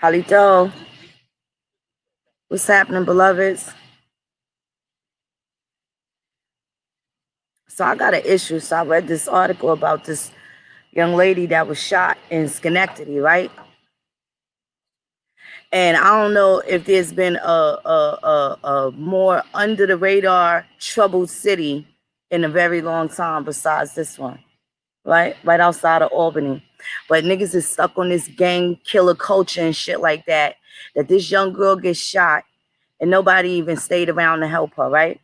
Halito, what's happening, beloveds? So I got an issue. So I read this article about this young lady that was shot in Schenectady, right? And I don't know if there's been a more under the radar troubled city in a very long time besides this one, right? Right outside of Albany. But niggas is stuck on this gang killer culture and shit like that. That this young girl gets shot and nobody even stayed around to help her, right?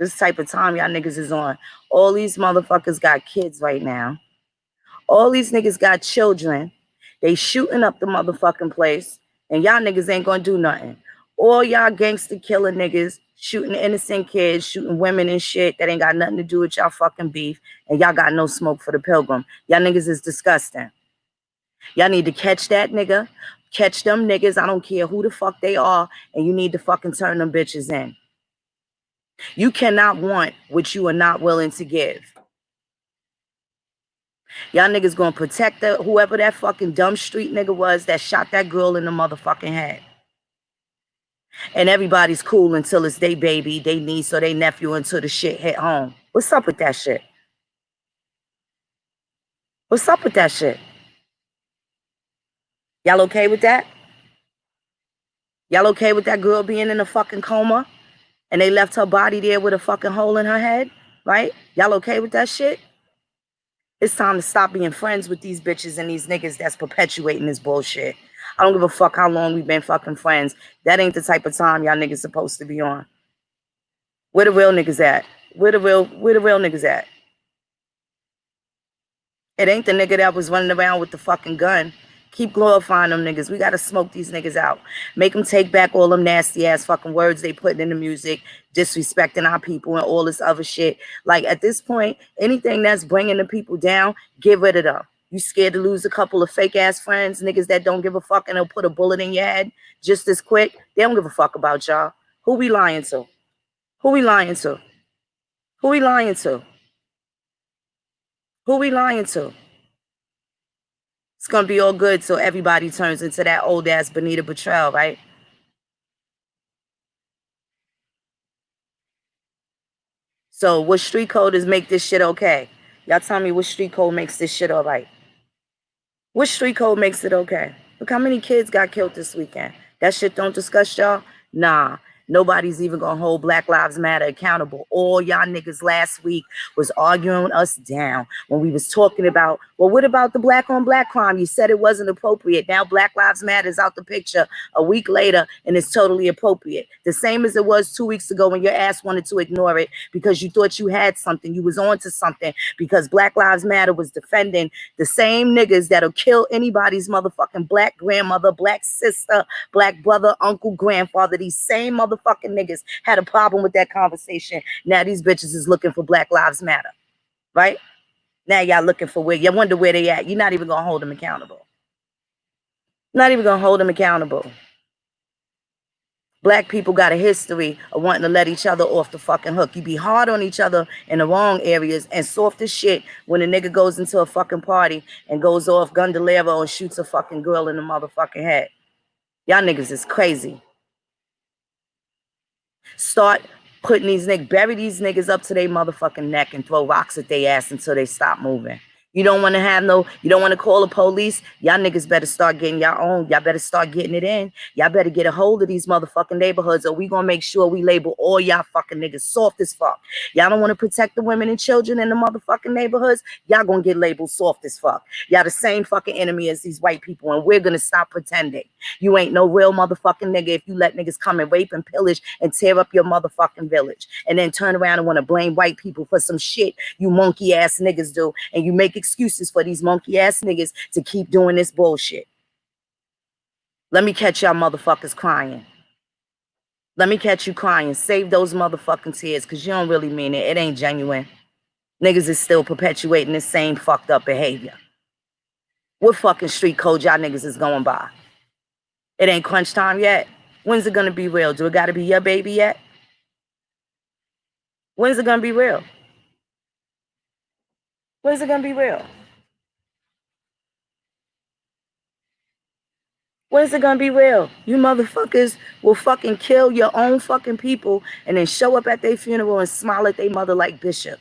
This type of time y'all niggas is on. All these motherfuckers got kids right now. All these niggas got children. They shooting up the motherfucking place. And y'all niggas ain't gonna do nothing. All y'all gangster killer niggas shooting innocent kids, shooting women and shit that ain't got nothing to do with y'all fucking beef. And y'all got no smoke for the pilgrim. Y'all niggas is disgusting. Y'all need to catch that nigga. Catch them niggas. I don't care who the fuck they are. And you need to fucking turn them bitches in. You cannot want what you are not willing to give. Y'all niggas gonna protect whoever that fucking dumb street nigga was that shot that girl in the motherfucking head. And everybody's cool until it's they baby, they niece, or they nephew until the shit hit home. What's up with that shit? What's up with that shit? Y'all okay with that? Y'all okay with that girl being in a fucking coma? And they left her body there with a fucking hole in her head? Right? Y'all okay with that shit? It's time to stop being friends with these bitches and these niggas that's perpetuating this bullshit. I don't give a fuck how long we've been fucking friends. That ain't the type of time y'all niggas supposed to be on. Where the real niggas at? Where the real niggas at? It ain't the nigga that was running around with the fucking gun. Keep glorifying them niggas. We gotta smoke these niggas out. Make them take back all them nasty ass fucking words they put in the music, disrespecting our people and all this other shit. Like at this point, anything that's bringing the people down, get rid of them. You scared to lose a couple of fake ass friends, niggas that don't give a fuck and they'll put a bullet in your head just as quick. They don't give a fuck about y'all. Who we lying to? Who we lying to? Who we lying to? Who we lying to? It's gonna be all good till everybody turns into that old ass Benita Betrayal, right? So what street code is make this shit okay? Y'all tell me what street code makes this shit all right. What street code makes it okay? Look how many kids got killed this weekend. That shit don't discuss y'all? Nah. Nobody's even gonna hold Black Lives Matter accountable. All y'all niggas last week was arguing us down when we was talking about, well, what about the black on black crime? You said it wasn't appropriate. Now Black Lives Matter is out the picture a week later and it's totally appropriate. The same as it was 2 weeks ago when your ass wanted to ignore it because you thought you had something. You was on to something because Black Lives Matter was defending the same niggas that'll kill anybody's motherfucking black grandmother, black sister, black brother, uncle, grandfather. These same motherfucking niggas had a problem with that conversation. Now these bitches is looking for Black Lives Matter, right? Now y'all looking for where, you wonder where they at. You're not even gonna hold them accountable. Not even gonna hold them accountable. Black people got a history of wanting to let each other off the fucking hook. You be hard on each other in the wrong areas and soft as shit when a nigga goes into a fucking party and goes off Gundalero and shoots a fucking girl in the motherfucking head. Y'all niggas is crazy. Start putting these niggas, bury these niggas up to their motherfucking neck and throw rocks at their ass until they stop moving. You don't want to have you don't want to call the police. Y'all niggas better start getting y'all own. Y'all better start getting it in. Y'all better get a hold of these motherfucking neighborhoods or we gonna make sure we label all y'all fucking niggas soft as fuck. Y'all don't want to protect the women and children in the motherfucking neighborhoods. Y'all gonna get labeled soft as fuck. Y'all the same fucking enemy as these white people and we're gonna stop pretending. You ain't no real motherfucking nigga if you let niggas come and rape and pillage and tear up your motherfucking village and then turn around and want to blame white people for some shit you monkey ass niggas do and you make excuses for these monkey ass niggas to keep doing this bullshit. Let me catch y'all motherfuckers crying. Let me catch you crying. Save those motherfucking tears because you don't really mean it. It ain't genuine. Niggas is still perpetuating this same fucked up behavior. What fucking street code y'all niggas is going by? It ain't crunch time yet. When's it gonna be real? Do it gotta be your baby yet? When's it gonna be real? When's it gonna be real? When is it gonna be real? You motherfuckers will fucking kill your own fucking people and then show up at their funeral and smile at their mother like Bishop.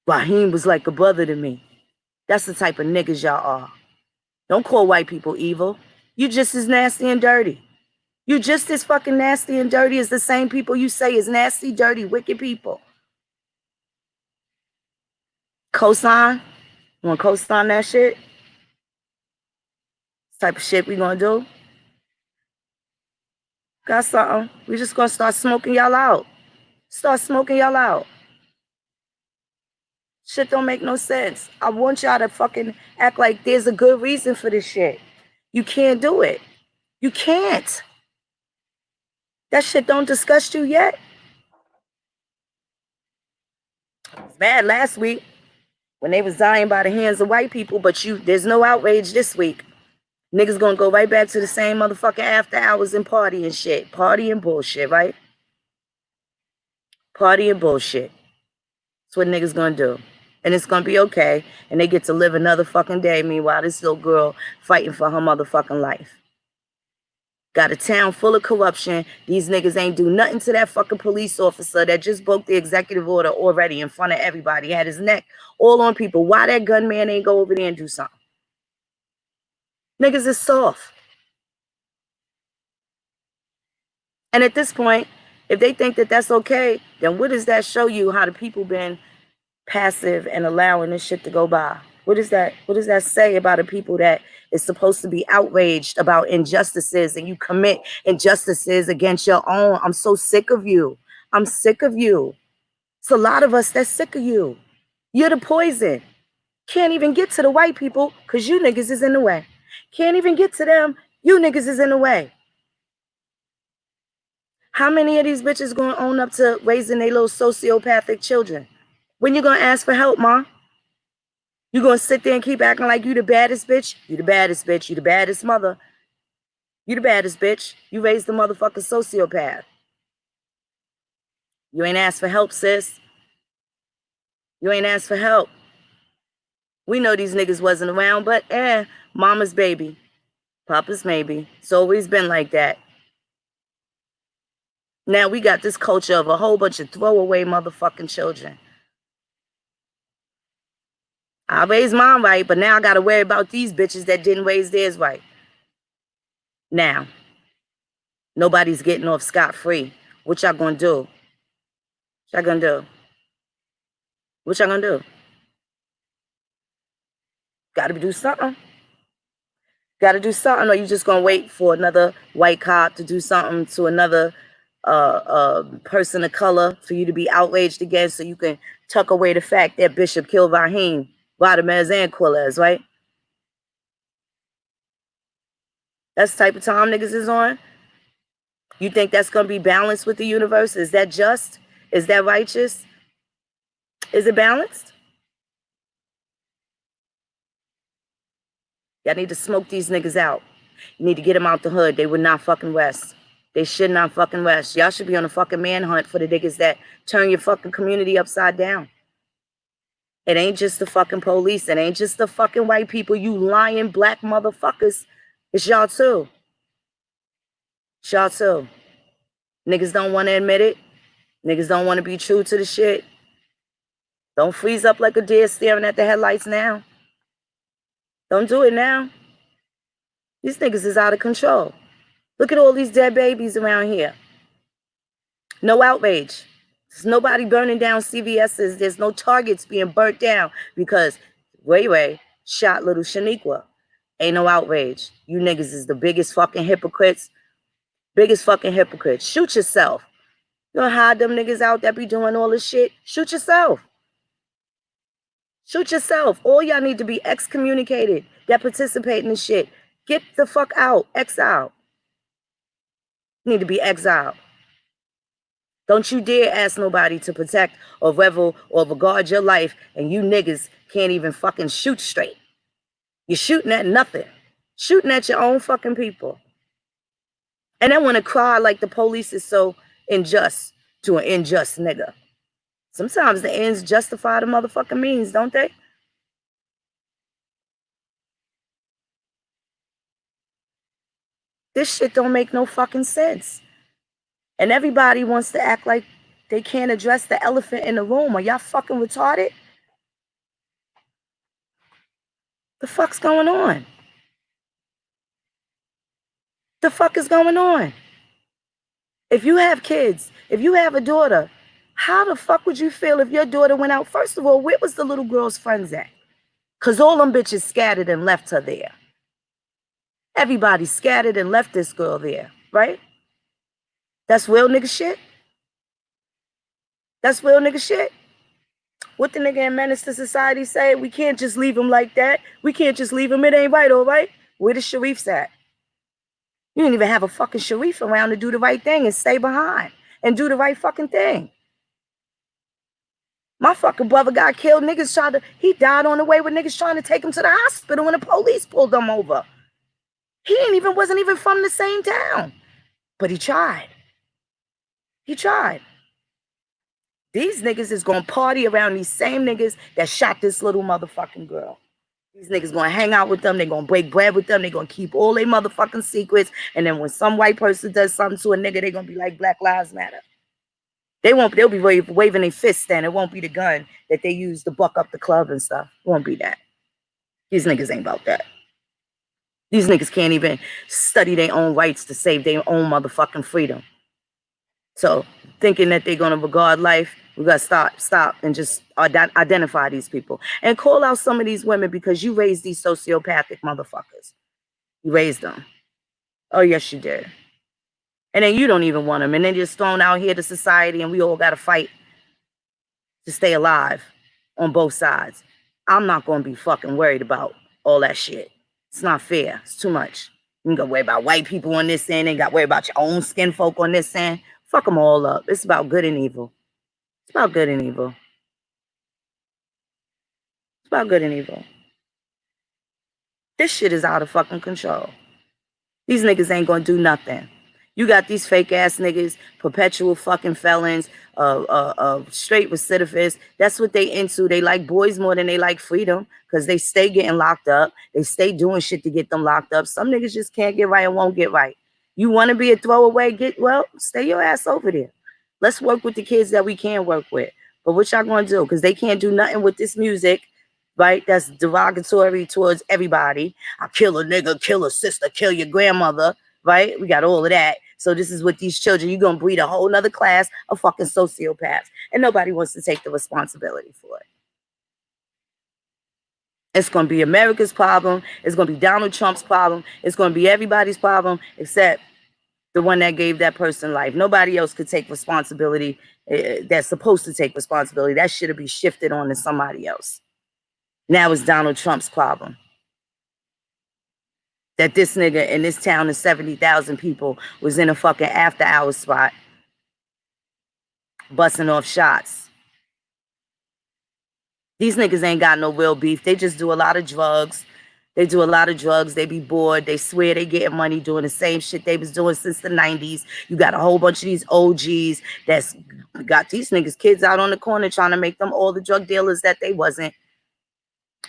Raheem was like a brother to me. That's the type of niggas y'all are. Don't call white people evil. You just as nasty and dirty. You just as fucking nasty and dirty as the same people you say is nasty, dirty, wicked people. Cosign? You wanna co-sign that shit? This type of shit we gonna do? Got something. We just gonna start smoking y'all out. Start smoking y'all out. Shit don't make no sense. I want y'all to fucking act like there's a good reason for this shit. You can't do it. You can't. That shit don't disgust you yet. It's bad last week when they was dying by the hands of white people, but there's no outrage this week. Niggas gonna go right back to the same motherfucking after hours and party and shit. Party and bullshit, right? Party and bullshit. That's what niggas gonna do. And it's gonna be okay. And they get to live another fucking day. Meanwhile, this little girl fighting for her motherfucking life. Got a town full of corruption. These niggas ain't do nothing to that fucking police officer that just broke the executive order already in front of everybody. Had his neck all on people. Why that gunman ain't go over there and do something? Niggas is soft. And at this point, if they think that that's okay, then what does that show you how the people been passive and allowing this shit to go by? What does that say about the people that is supposed to be outraged about injustices and you commit injustices against your own? I'm so sick of you. I'm sick of you. It's a lot of us that's sick of you. You're the poison. Can't even get to the white people because you niggas is in the way. Can't even get to them. You niggas is in the way. How many of these bitches gonna own up to raising their little sociopathic children? When you gonna ask for help, ma? You gonna sit there and keep acting like you the baddest bitch? You the baddest bitch. You the baddest mother. You the baddest bitch. You raised the motherfucking sociopath. You ain't asked for help, sis. You ain't asked for help. We know these niggas wasn't around, but mama's baby. Papa's maybe. It's always been like that. Now we got this culture of a whole bunch of throwaway motherfucking children. I raised mine right, but now I got to worry about these bitches that didn't raise theirs right. Now, nobody's getting off scot-free. What y'all gonna do? What y'all gonna do? What y'all gonna do? Gotta do something. Gotta do something, or you just gonna wait for another white cop to do something to another person of color for you to be outraged against so you can tuck away the fact that Bishop killed Raheem, Vladimir, and Quillez, right? That's the type of time niggas is on. You think that's going to be balanced with the universe? Is that just? Is that righteous? Is it balanced? Y'all need to smoke these niggas out. You need to get them out the hood. They would not fucking rest. They should not fucking rest. Y'all should be on a fucking manhunt for the niggas that turn your fucking community upside down. It ain't just the fucking police. It ain't just the fucking white people. You lying black motherfuckers. It's y'all too. It's y'all too. Niggas don't want to admit it. Niggas don't want to be true to the shit. Don't freeze up like a deer staring at the headlights now. Don't do it now. These niggas is out of control. Look at all these dead babies around here. No outrage. There's nobody burning down CVS's. There's no targets being burnt down because Ray Ray shot little Shaniqua. Ain't no outrage. You niggas is the biggest fucking hypocrites. Biggest fucking hypocrites. Shoot yourself. You don't hide them niggas out that be doing all this shit. Shoot yourself. Shoot yourself. All y'all need to be excommunicated that participate in this shit. Get the fuck out. Exile. Need to be exiled. Don't you dare ask nobody to protect or revel or regard your life, and you niggas can't even fucking shoot straight. You're shooting at nothing. Shooting at your own fucking people. And I want to cry like the police is so unjust to an unjust nigga. Sometimes the ends justify the motherfucking means, don't they? This shit don't make no fucking sense. And everybody wants to act like they can't address the elephant in the room. Are y'all fucking retarded? The fuck's going on? The fuck is going on? If you have kids, if you have a daughter, how the fuck would you feel if your daughter went out? First of all, where was the little girl's friends at? Because all them bitches scattered and left her there. Everybody scattered and left this girl there, right? That's real nigga shit? That's real nigga shit? What the nigga in Menace to Society say? We can't just leave him like that. We can't just leave him. It ain't right, all right? Where the Sharif's at? You didn't even have a fucking Sharif around to do the right thing and stay behind and do the right fucking thing. My fucking brother got killed. Niggas he died on the way with niggas trying to take him to the hospital when the police pulled him over. He wasn't even from the same town. But he tried. He tried. These niggas is gonna party around these same niggas that shot this little motherfucking girl. These niggas gonna hang out with them. They're gonna break bread with them. They're gonna keep all their motherfucking secrets. And then when some white person does something to a nigga, they're gonna be like, Black Lives Matter. They'll be waving their fists then. It won't be the gun that they use to buck up the club and stuff. It won't be that. These niggas ain't about that. These niggas can't even study their own rights to save their own motherfucking freedom. So thinking that they're gonna regard life, we gotta stop and just identify these people and call out some of these women because you raised these sociopathic motherfuckers. You raised them. Oh yes, you did. And then you don't even want them, and then you're just thrown out here to society, and we all gotta fight to stay alive on both sides. I'm not gonna be fucking worried about all that shit. It's not fair. It's too much. You gotta worry about white people on this end, and gotta worry about your own skin folk on this end. Fuck them all up. It's about good and evil. It's about good and evil. It's about good and evil. This shit is out of fucking control. These niggas ain't gonna do nothing. You got these fake ass niggas, perpetual fucking felons, straight recidivists. That's what they into. They like boys more than they like freedom because they stay getting locked up. They stay doing shit to get them locked up. Some niggas just can't get right and won't get right. You want to be a throwaway? Stay your ass over there. Let's work with the kids that we can work with. But what y'all gonna do? Because they can't do nothing with this music, right? That's derogatory towards everybody. I'll kill a nigga, kill a sister, kill your grandmother, right? We got all of that. So this is what these children, you're gonna breed a whole nother class of fucking sociopaths. And nobody wants to take the responsibility for it. It's gonna be America's problem. It's gonna be Donald Trump's problem. It's gonna be everybody's problem except the one that gave that person life. Nobody else could take responsibility. That's supposed to take responsibility. That should be shifted on to somebody else. Now it's Donald Trump's problem. That this nigga in this town of 70,000 people was in a fucking after hours spot busting off shots. These niggas ain't got no real beef. They just do a lot of drugs. They do a lot of drugs. They be bored. They swear they getting money doing the same shit they was doing since the 90s. You got a whole bunch of these OGs that's got these niggas kids out on the corner trying to make them all the drug dealers that they wasn't.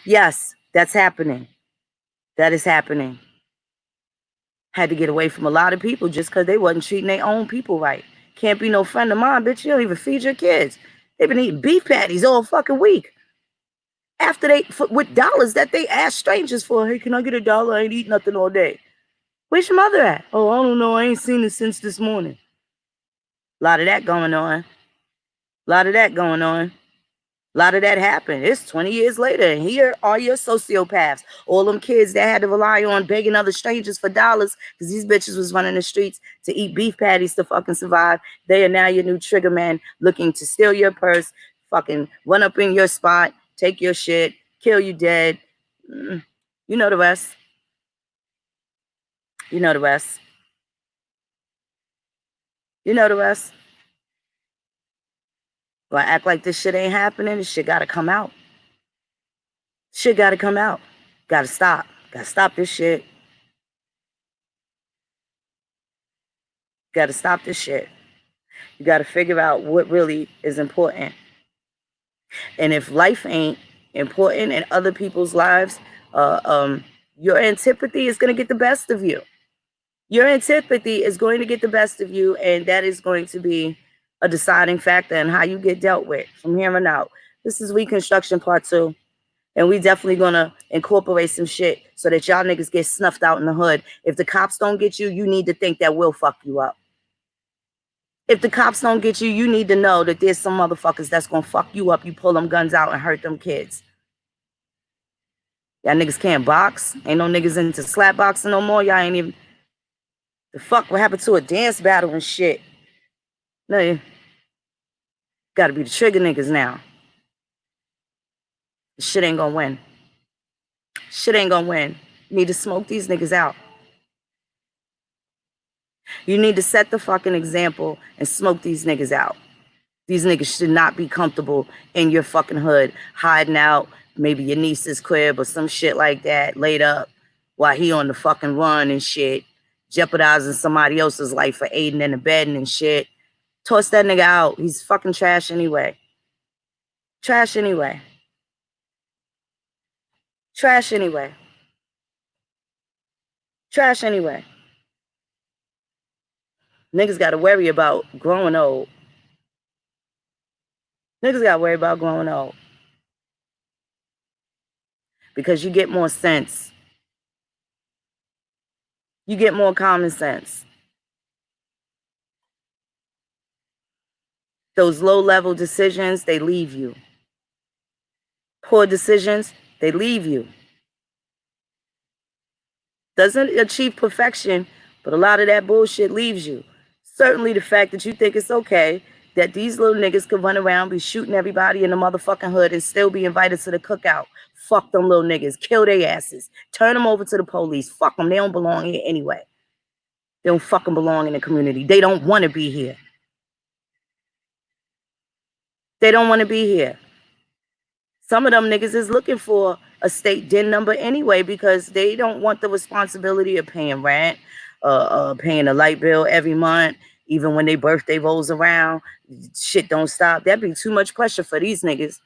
Yes, that's happening. That is happening. Had to get away from a lot of people just because they wasn't treating their own people right. Can't be no friend of mine, bitch. You don't even feed your kids. They've been eating beef patties all fucking week. After with dollars that they ask strangers for. Hey, can I get $1? I ain't eat nothing all day. Where's your mother at? Oh, I don't know. I ain't seen her since this morning. A lot of that going on. A lot of that going on. A lot of that happened. It's 20 years later, and here are your sociopaths. All them kids that had to rely on begging other strangers for dollars because these bitches was running the streets to eat beef patties to fucking survive. They are now your new trigger man looking to steal your purse, fucking run up in your spot, take your shit, kill you dead. You know the rest. You know the rest. You know the rest. Well, act like this shit ain't happening. This shit gotta come out. Shit gotta come out. Gotta stop. Gotta stop this shit. Gotta stop this shit. You gotta figure out what really is important. And if life ain't important in other people's lives, your antipathy is gonna get the best of you. Your antipathy is going to get the best of you, and that is going to be a deciding factor in how you get dealt with from here on out. This is Reconstruction Part 2. And we definitely gonna incorporate some shit so that y'all niggas get snuffed out in the hood. If the cops don't get you, you need to think that we'll fuck you up. If the cops don't get you, you need to know that there's some motherfuckers that's gonna fuck you up. You pull them guns out and hurt them kids. Y'all niggas can't box. Ain't no niggas into slap boxing no more. Y'all ain't even... The fuck, what happened to a dance battle and shit? No, you gotta be the trigger niggas now. Shit ain't gonna win. Shit ain't gonna win. You need to smoke these niggas out. You need to set the fucking example and smoke these niggas out. These niggas should not be comfortable in your fucking hood, hiding out, maybe your niece's crib or some shit like that, laid up while he on the fucking run and shit, jeopardizing somebody else's life for aiding and abetting and shit. Toss that nigga out. He's fucking trash anyway. Trash anyway. Trash anyway. Trash anyway. Niggas got to worry about growing old. Niggas got to worry about growing old. Because you get more sense. You get more common sense. Those low-level decisions, they leave you. Poor decisions, they leave you. Doesn't achieve perfection, but a lot of that bullshit leaves you. Certainly the fact that you think it's okay that these little niggas could run around, be shooting everybody in the motherfucking hood and still be invited to the cookout. Fuck them little niggas. Kill their asses. Turn them over to the police. Fuck them. They don't belong here anyway. They don't fucking belong in the community. They don't want to be here. They don't want to be here. Some of them niggas is looking for a state DIN number anyway because they don't want the responsibility of paying rent, paying a light bill every month, even when their birthday rolls around. Shit don't stop. That'd be too much pressure for these niggas.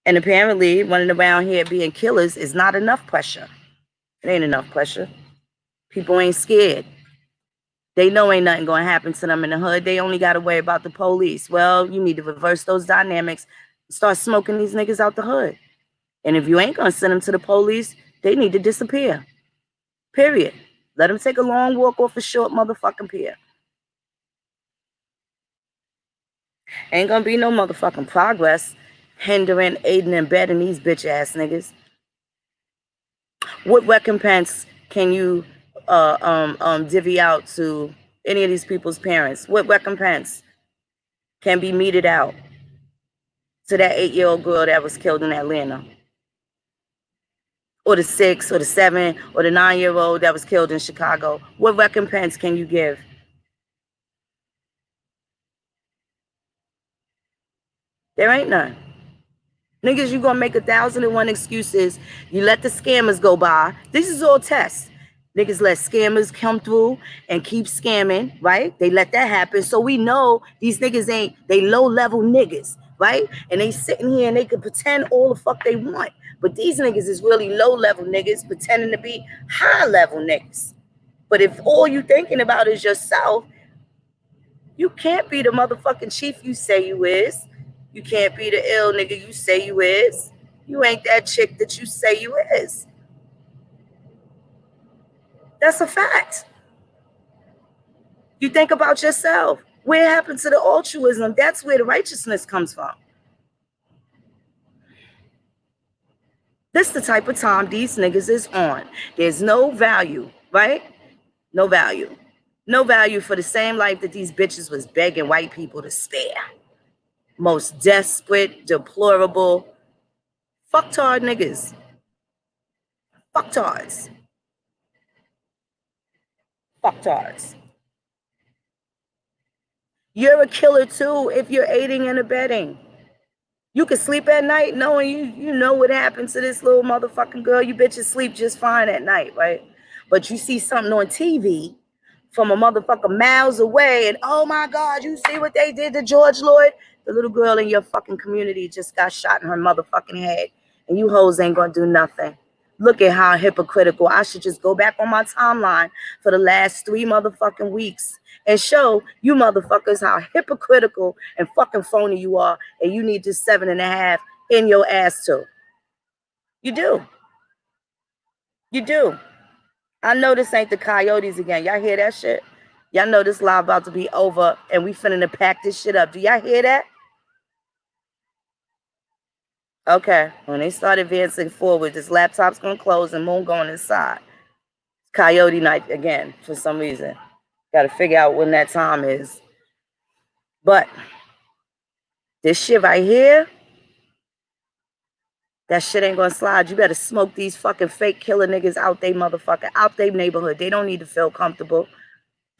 And apparently running around here being killers is not enough pressure. It ain't enough pressure. People ain't scared. They know ain't nothing going to happen to them in the hood. They only got to worry about the police. Well, you need to reverse those dynamics. Start smoking these niggas out the hood. And if you ain't going to send them to the police, they need to disappear. Period. Let them take a long walk off a short motherfucking pier. Ain't going to be no motherfucking progress hindering, aiding, and abetting these bitch ass niggas. What recompense can you divvy out to any of these people's parents? What recompense can be meted out to that 8-year-old girl that was killed in Atlanta? Or the 6 or the 7 or the 9-year-old that was killed in Chicago? What recompense can you give? There ain't none. Niggas, you gonna make 1,001 excuses. You let the scammers go by. This is all tests. Niggas let scammers come through and keep scamming, right? They let that happen. So we know these niggas ain't, they low-level niggas, right? And they sitting here and they can pretend all the fuck they want. But these niggas is really low-level niggas pretending to be high-level niggas. But if all you thinking about is yourself, you can't be the motherfucking chief you say you is. You can't be the ill nigga you say you is. You ain't that chick that you say you is. That's a fact. You think about yourself. Where happened to the altruism? That's where the righteousness comes from. This is the type of time these niggas is on. There's no value, right? No value. No value for the same life that these bitches was begging white people to spare. Most desperate, deplorable, fucktard niggas. Fucktards. Fucktards. You're a killer too if you're aiding and abetting. You can sleep at night knowing you know what happened to this little motherfucking girl. You bitches sleep just fine at night, right? But you see something on TV from a motherfucker miles away and, oh my God, you see what they did to George Floyd? The little girl in your fucking community just got shot in her motherfucking head. And you hoes ain't gonna do nothing. Look at how hypocritical. I should just go back on my timeline for the last 3 motherfucking weeks and show you motherfuckers how hypocritical and fucking phony you are, and you need this 7.5 in your ass too. You do. You do. I know this ain't the Coyotes again. Y'all hear that shit? Y'all know this live about to be over and we finna to pack this shit up. Do y'all hear that? Okay. When they start advancing forward, this laptop's gonna close and Moon going inside. Coyote night again for some reason. Gotta figure out when that time is. But this shit right here, that shit ain't gonna slide. You better smoke these fucking fake killer niggas out they motherfucker, out they neighborhood. They don't need to feel comfortable.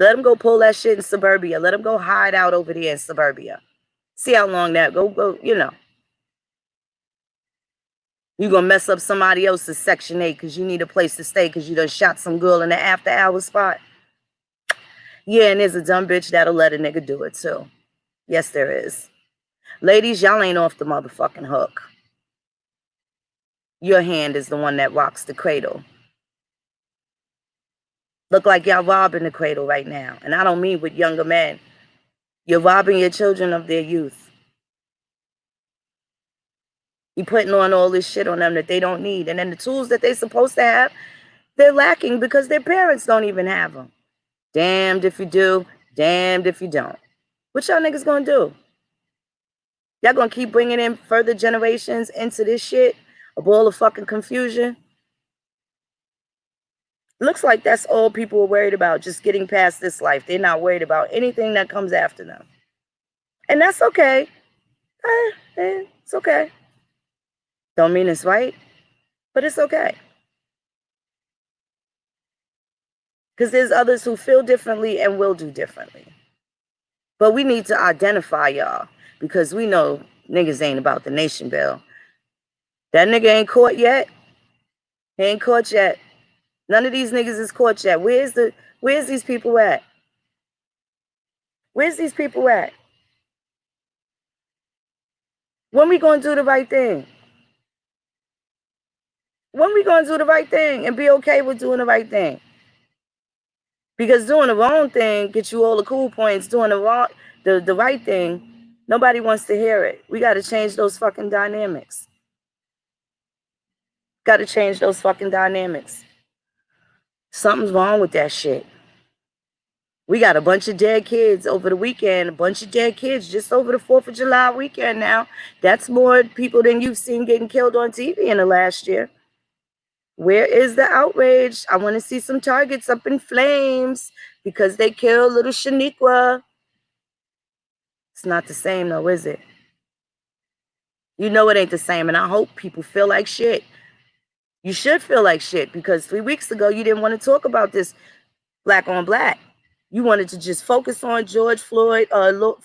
Let them go pull that shit in suburbia. Let them go hide out over there in suburbia. See how long that go, you know. You gonna mess up somebody else's Section 8 because you need a place to stay because you done shot some girl in the after hour spot. Yeah, and there's a dumb bitch that'll let a nigga do it too. Yes, there is. Ladies, y'all ain't off the motherfucking hook. Your hand is the one that rocks the cradle. Look like y'all robbing the cradle right now. And I don't mean with younger men. You're robbing your children of their youth. You're putting on all this shit on them that they don't need. And then the tools that they're supposed to have, they're lacking because their parents don't even have them. Damned if you do, damned if you don't. What y'all niggas gonna do? Y'all gonna keep bringing in further generations into this shit? A ball of fucking confusion? Looks like that's all people are worried about, just getting past this life. They're not worried about anything that comes after them. And that's okay. It's okay. Don't mean it's right, but it's okay. Because there's others who feel differently and will do differently. But we need to identify y'all because we know niggas ain't about the nation bill. That nigga ain't caught yet. He ain't caught yet. None of these niggas is caught yet. Where's these people at? Where's these people at? When we gonna do the right thing? When we gonna do the right thing and be okay with doing the right thing? Because doing the wrong thing gets you all the cool points. Doing the right thing, nobody wants to hear it. We got to change those fucking dynamics. Got to change those fucking dynamics. Something's wrong with that shit. We got a bunch of dead kids over the weekend. A bunch of dead kids just over the 4th of July weekend now. That's more people than you've seen getting killed on TV in the last year. Where is the outrage? I want to see some targets up in flames because they killed little Shaniqua. It's not the same though, is it? You know it ain't the same, and I hope people feel like shit. You should feel like shit because 3 weeks ago you didn't want to talk about this black on black. You wanted to just focus on George Floyd, and the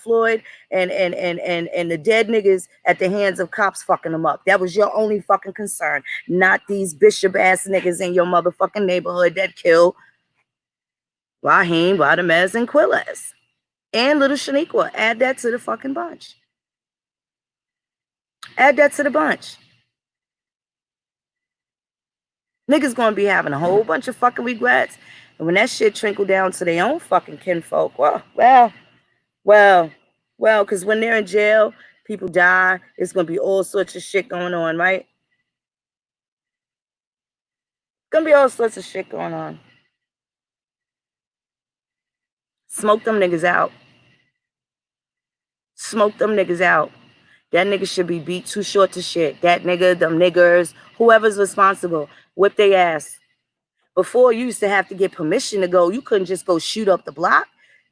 dead niggas at the hands of cops fucking them up. That was your only fucking concern, not these bishop ass niggas in your motherfucking neighborhood that killed Raheem, Vadamez, and Quilles. And little Shaniqua. Add that to the fucking bunch. Add that to the bunch. Niggas gonna be having a whole bunch of fucking regrets. And when that shit trickle down to their own fucking kinfolk, well, because when they're in jail, people die. It's going to be all sorts of shit going on, right? Going to be all sorts of shit going on. Smoke them niggas out. Smoke them niggas out. That nigga should be beat too short to shit. That nigga, them niggers, whoever's responsible, whip their ass. Before, you used to have to get permission to go. You couldn't just go shoot up the block.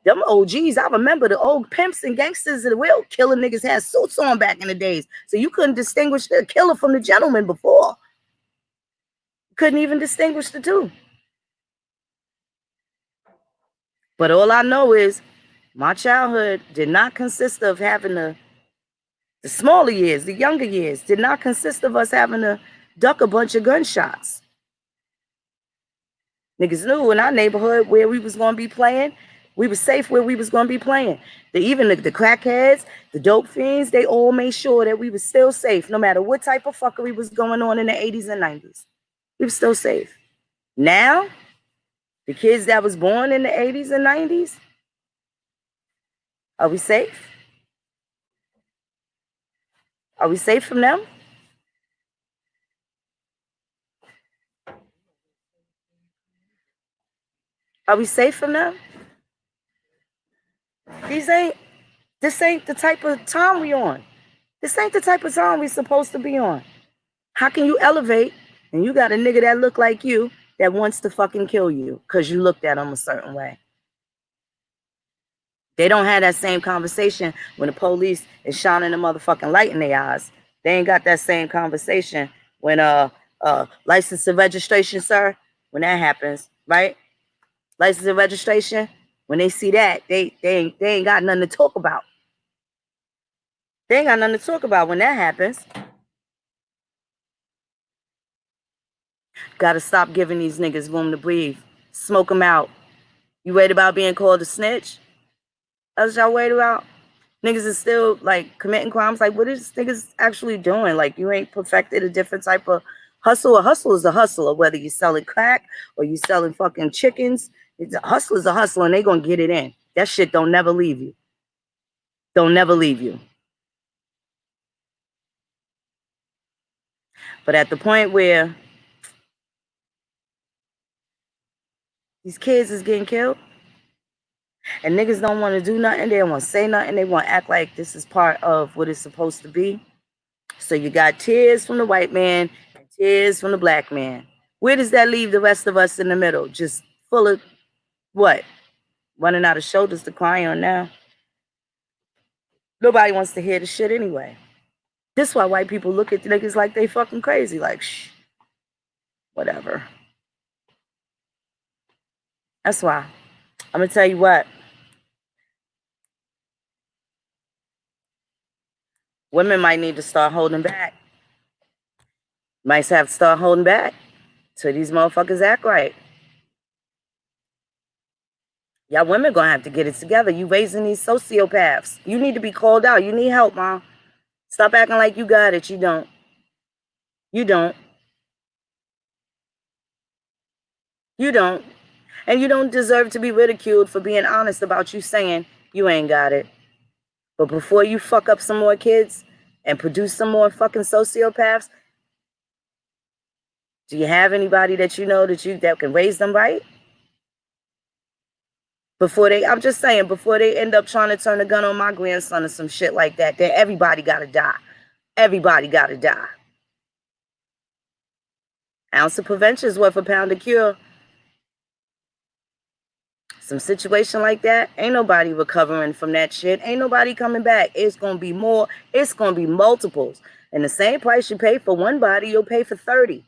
Them OGs, I remember the old pimps and gangsters of the real killer niggas had suits on back in the days. So you couldn't distinguish the killer from the gentleman before. Couldn't even distinguish the two. But all I know is my childhood did not consist of having the smaller years, the younger years, did not consist of us having to duck a bunch of gunshots. Niggas knew in our neighborhood where we was going to be playing. We were safe where we was going to be playing. Even the crackheads, the dope fiends, they all made sure that we was still safe no matter what type of fuckery was going on in the 80s and 90s. We were still safe. Now, the kids that was born in the 80s and 90s, are we safe? Are we safe from them? Are we safe from them? This ain't the type of time we on. This ain't the type of time we supposed to be on. How can you elevate and you got a nigga that look like you that wants to fucking kill you because you looked at him a certain way? They don't have that same conversation when the police is shining a motherfucking light in their eyes. They ain't got that same conversation when license and registration, sir, when that happens, right? License and registration, when they see that, they ain't got nothing to talk about. They ain't got nothing to talk about when that happens. Gotta stop giving these niggas room to breathe. Smoke them out. You worried about being called a snitch? That's what y'all worried about? Niggas is still like committing crimes. Like, what is niggas actually doing? Like, you ain't perfected a different type of hustle. A hustle is a hustle, whether you're selling crack or you selling fucking chickens. It's a hustle is a hustle, and they gonna get it in. That shit don't never leave you. Don't never leave you. But at the point where these kids is getting killed, and niggas don't want to do nothing, they don't want to say nothing, they want to act like this is part of what it's supposed to be. So you got tears from the white man and tears from the black man. Where does that leave the rest of us in the middle? Just full of what? Running out of shoulders to cry on now. Nobody wants to hear the shit anyway. This is why white people look at the niggas like they fucking crazy. Like, shh, whatever. That's why. I'm going to tell you what. Women might need to start holding back. Might have to start holding back till these motherfuckers act right. Y'all women gonna have to get it together. You raising these sociopaths. You need to be called out. You need help, mom. Stop acting like you got it. You don't. You don't. You don't. And you don't deserve to be ridiculed for being honest about you saying you ain't got it. But before you fuck up some more kids and produce some more fucking sociopaths, do you have anybody that you know that can raise them right? I'm just saying, before they end up trying to turn a gun on my grandson or some shit like that, then everybody gotta die. Everybody gotta die. Ounce of prevention is worth a pound of cure. Some situation like that, ain't nobody recovering from that shit. Ain't nobody coming back. It's gonna be more. It's gonna be multiples. And the same price you pay for one body, you'll pay for 30.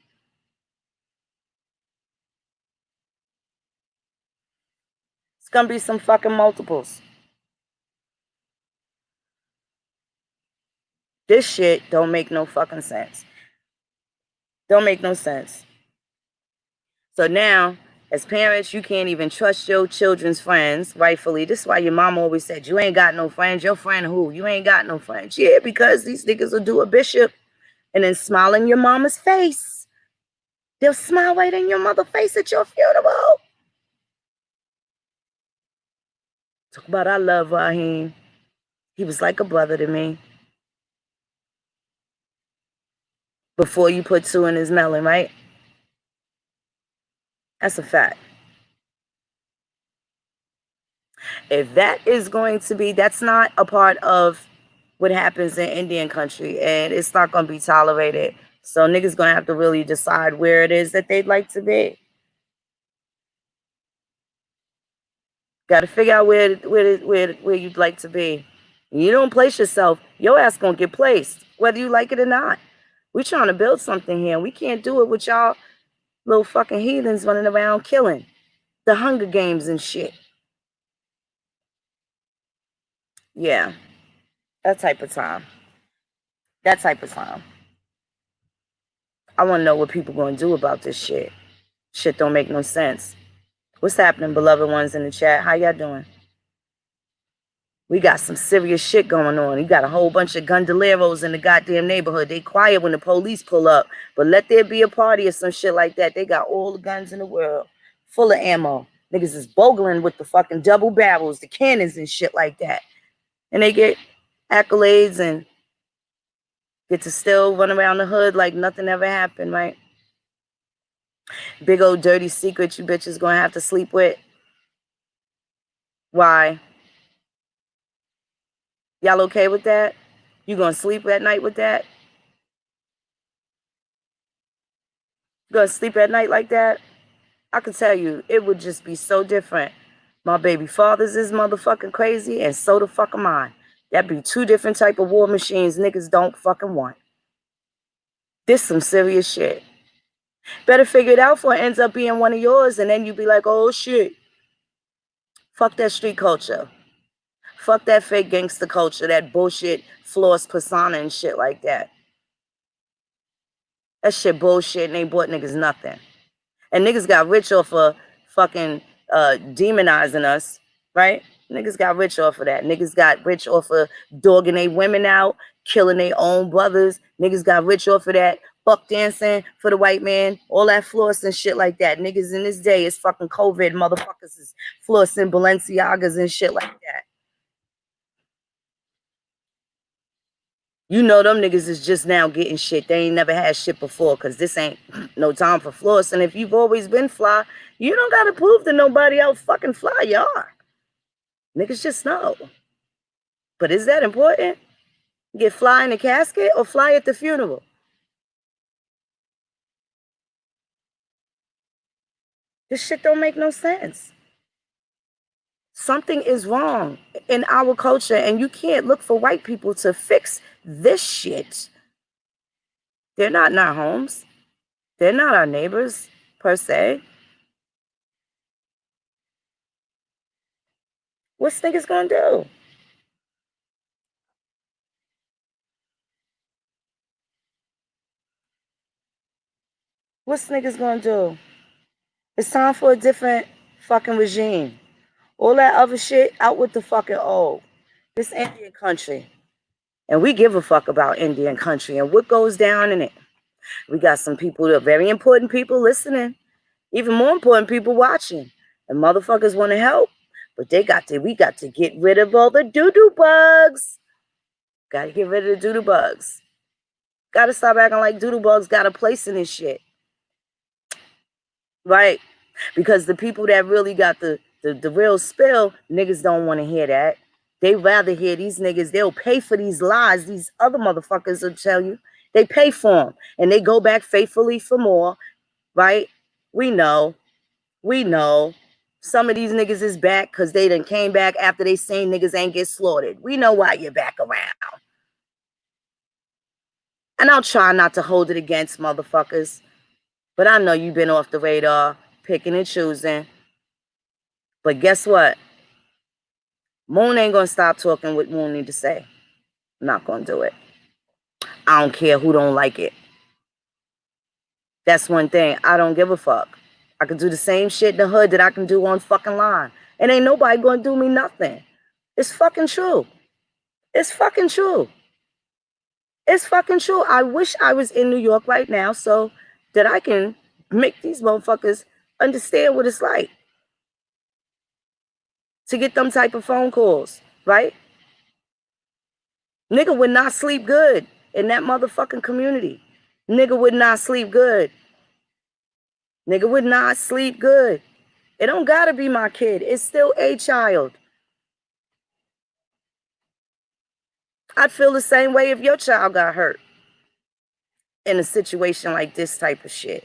It's gonna be some fucking multiples. This shit don't make no fucking sense. Don't make no sense. So now, as parents, you can't even trust your children's friends, rightfully. This is why your mom always said, you ain't got no friends. Your friend who? You ain't got no friends. Yeah, because these niggas will do a bishop and then smile in your mama's face. They'll smile right in your mother's face at your funeral. Talk about I love Raheem. He was like a brother to me. Before you put two in his melon, right? That's a fact. If that is going to be, that's not a part of what happens in Indian country, and it's not going to be tolerated. So niggas going to have to really decide where it is that they'd like to be. Got to figure out where you'd like to be. You don't place yourself, your ass going to get placed, whether you like it or not. We trying to build something here. We can't do it with y'all little fucking heathens running around killing. The Hunger Games and shit. Yeah. That type of time. That type of time. I want to know what people going to do about this shit. Shit don't make no sense. What's happening, beloved ones in the chat? How y'all doing? We got some serious shit going on. You got a whole bunch of gundoleros in the goddamn neighborhood. They quiet when the police pull up, but let there be a party or some shit like that. They got all the guns in the world, full of ammo. Niggas is bogling with the fucking double barrels, the cannons and shit like that. And they get accolades and get to still run around the hood like nothing ever happened, right? Big old dirty secret you bitches gonna have to sleep with. Why? Y'all okay with that? You gonna sleep at night with that? You gonna sleep at night like that? I can tell you, it would just be so different. My baby father's is motherfucking crazy, and so the fuck am I. That'd be two different type of war machines niggas don't fucking want. This some serious shit. Better figure it out before it ends up being one of yours, and then you be like, oh shit. Fuck that street culture. Fuck that fake gangster culture, that bullshit floss persona and shit like that. That shit bullshit and ain't bought niggas nothing. And niggas got rich off of fucking demonizing us, right? Niggas got rich off of that. Niggas got rich off of dogging they women out, killing their own brothers. Niggas got rich off of that, buck dancing for the white man, all that floss and shit like that. Niggas in this day, it's fucking COVID, motherfuckers is flossing Balenciagas and shit like that. You know them niggas is just now getting shit. They ain't never had shit before because this ain't no time for floss. And if you've always been fly, you don't got to prove to nobody else fucking fly you are. Niggas just know. But is that important? Get fly in the casket or fly at the funeral? This shit don't make no sense. Something is wrong in our culture, and you can't look for white people to fix this shit. They're not in our homes. They're not our neighbors, per se. What's niggas gonna do? What's niggas gonna do? It's time for a different fucking regime. All that other shit, out with the fucking old. This Indian country. And we give a fuck about Indian country and what goes down in it. We got some people that are very important people listening. Even more important people watching. And motherfuckers want to help. But we got to get rid of all the doo-doo bugs. Gotta get rid of the doo-doo bugs. Gotta stop acting like doo-doo bugs got a place in this shit. Right? Because the people that really got the real spill, niggas don't want to hear that. They rather hear these niggas. They'll pay for these lies. These other motherfuckers will tell you. They pay for them. And they go back faithfully for more. Right? We know. We know. Some of these niggas is back because they done came back after they seen niggas ain't get slaughtered. We know why you're back around. And I'll try not to hold it against motherfuckers. But I know you've been off the radar, picking and choosing. But guess what? Moon ain't gonna stop talking what Moon need to say. I'm not gonna do it. I don't care who don't like it. That's one thing. I don't give a fuck. I can do the same shit in the hood that I can do on fucking line. And ain't nobody gonna do me nothing. It's fucking true. It's fucking true. It's fucking true. I wish I was in New York right now so that I can make these motherfuckers understand what it's like to get them type of phone calls, right? Nigga would not sleep good in that motherfucking community. Nigga would not sleep good. Nigga would not sleep good. It don't gotta be my kid. It's still a child. I'd feel the same way if your child got hurt in a situation like this type of shit.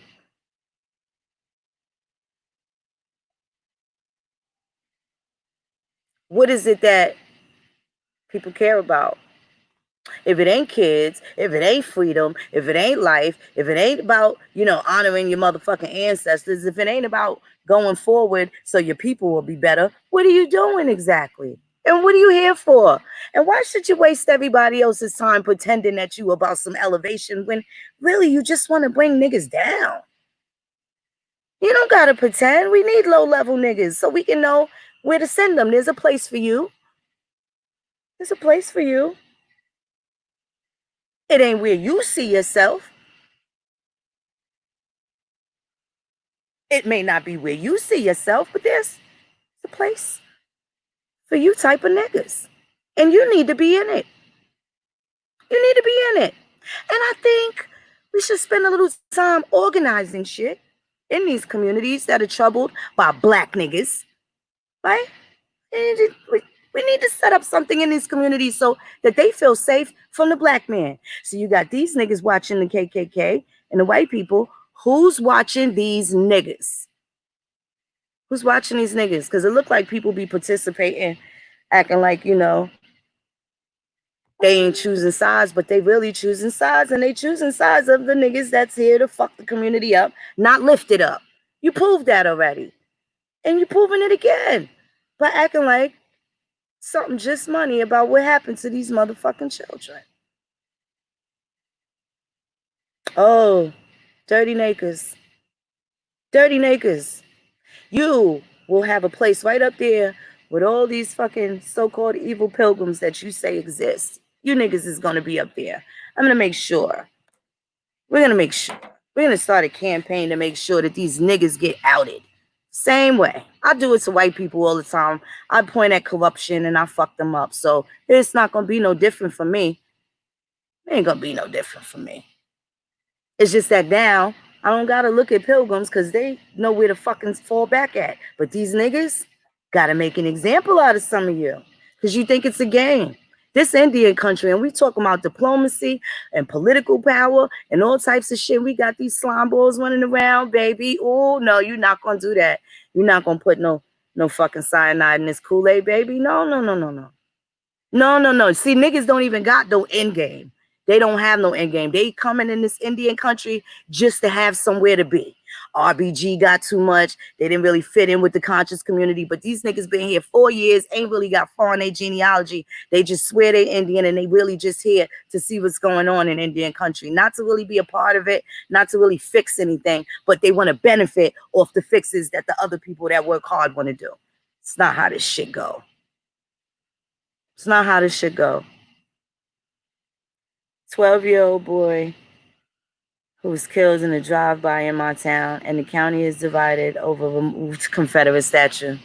What is it that people care about? If it ain't kids, if it ain't freedom, if it ain't life, if it ain't about, honoring your motherfucking ancestors, if it ain't about going forward so your people will be better, what are you doing exactly? And what are you here for? And why should you waste everybody else's time pretending that you about some elevation when really you just want to bring niggas down? You don't got to pretend. We need low-level niggas so we can know where to send them. There's a place for you. It's a place for you. It ain't where you see yourself. It may not be where you see yourself, but there's a place for you type of niggas. And you need to be in it. You need to be in it. And I think we should spend a little time organizing shit in these communities that are troubled by black niggas, right? We need to set up something in these communities so that they feel safe from the black man. So you got these niggas watching the KKK and the white people. Who's watching these niggas? Who's watching these niggas? Because it looked like people be participating, acting like, you know, they ain't choosing sides, but they really choosing sides, and they choosing sides of the niggas that's here to fuck the community up, not lift it up. You proved that already. And you're proving it again by acting like something just money about what happened to these motherfucking children. Oh, dirty niggas. Dirty niggas. You will have a place right up there with all these fucking so-called evil pilgrims that you say exist. You niggas is going to be up there. I'm going to make sure. We're going to make sure. We're going to start a campaign to make sure that these niggas get outed. Same way. I do it to white people all the time. I point at corruption and I fuck them up. So it's not going to be no different for me. It ain't going to be no different for me. It's just that now I don't got to look at pilgrims because they know where to fucking fall back at. But these niggas got to make an example out of some of you because you think it's a game. This Indian country, and we talking about diplomacy and political power and all types of shit. We got these slime balls running around, baby. Oh, no, you're not going to do that. You're not going to put no fucking cyanide in this Kool-Aid, baby. No. No. See, niggas don't even got no end game. They don't have no end game. They coming in this Indian country just to have somewhere to be. RBG got too much. They didn't really fit in with the conscious community. But these niggas been here 4 years, ain't really got far in their genealogy. They just swear they Indian and they really just here to see what's going on in Indian country. Not to really be a part of it, not to really fix anything, but they want to benefit off the fixes that the other people that work hard want to do. It's not how this shit go. It's not how this shit go. 12-year-old boy who was killed in a drive-by in my town, and the county is divided over a removed Confederate statue.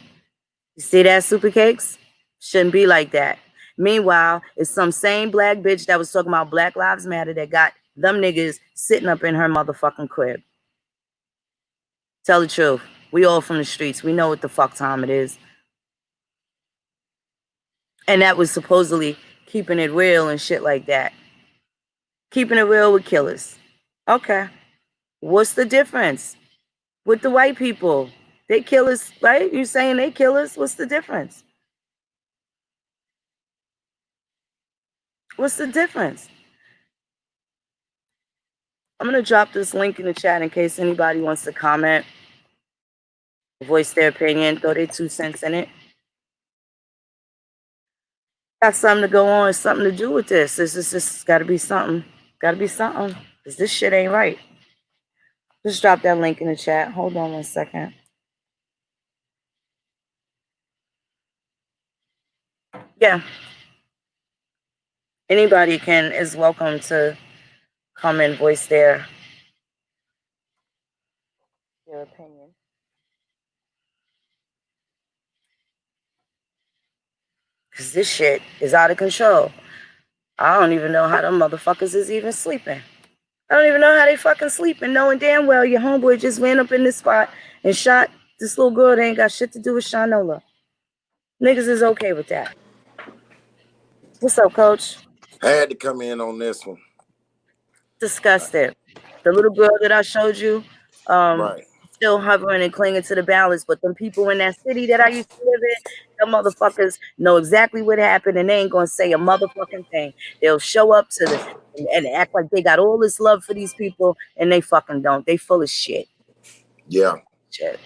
You see that, Super Cakes? Shouldn't be like that. Meanwhile, it's some same black bitch that was talking about Black Lives Matter that got them niggas sitting up in her motherfucking crib. Tell the truth. We all from the streets. We know what the fuck time it is. And that was supposedly keeping it real and shit like that. Keeping it real with killers. Okay. What's the difference with the white people? They killers, right? You saying they killers? What's the difference? What's the difference? I'm going to drop this link in the chat in case anybody wants to comment, voice their opinion, throw their 2 cents in it. Got something to go on, something to do with this. This got to be something. Got to be something. Because this shit ain't right. Just drop that link in the chat. Hold on 1 second. Yeah. Anybody is welcome to come and voice their opinion. Because this shit is out of control. I don't even know how them motherfuckers is even sleeping. I don't even know how they fucking sleeping, knowing damn well your homeboy just ran up in this spot and shot this little girl that ain't got shit to do with Shanola. Niggas is okay with that. What's up, Coach? I had to come in on this one. Disgusted. The little girl that I showed you, right. Still hovering and clinging to the balance. But them people in that city that I used to live in, them motherfuckers know exactly what happened, and they ain't gonna say a motherfucking thing. They'll show up to and act like they got all this love for these people, and they fucking don't. They full of shit. Yeah. Shit.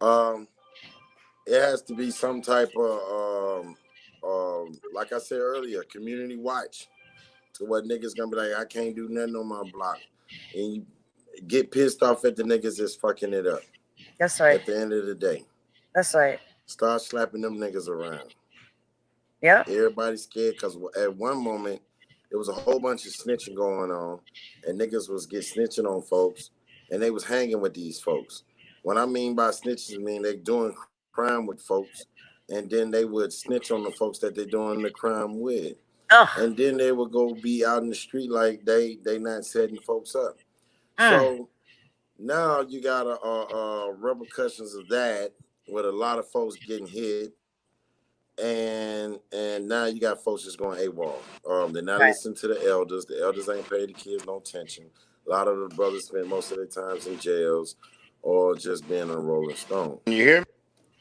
It has to be some type of like I said earlier, community watch. To what niggas gonna be like, I can't do nothing on my block. And you get pissed off at the niggas that's fucking it up. That's right. At the end of the day. That's right. Start slapping them niggas around. Yep. Everybody's scared because at one moment there was a whole bunch of snitching going on, and niggas was get snitching on folks, and they was hanging with these folks. What I mean by snitches, I mean they doing crime with folks, and then they would snitch on the folks that they doing the crime with, Ugh. and then they would go be out in the street like they not setting folks up. Mm. So now you got repercussions of that with a lot of folks getting hit, and now you got folks just going AWOL. They're not Right. listening to the elders. The elders ain't paid the kids no attention. A lot of the brothers spend most of their times in jails or just being a Rolling Stone. Can you hear me?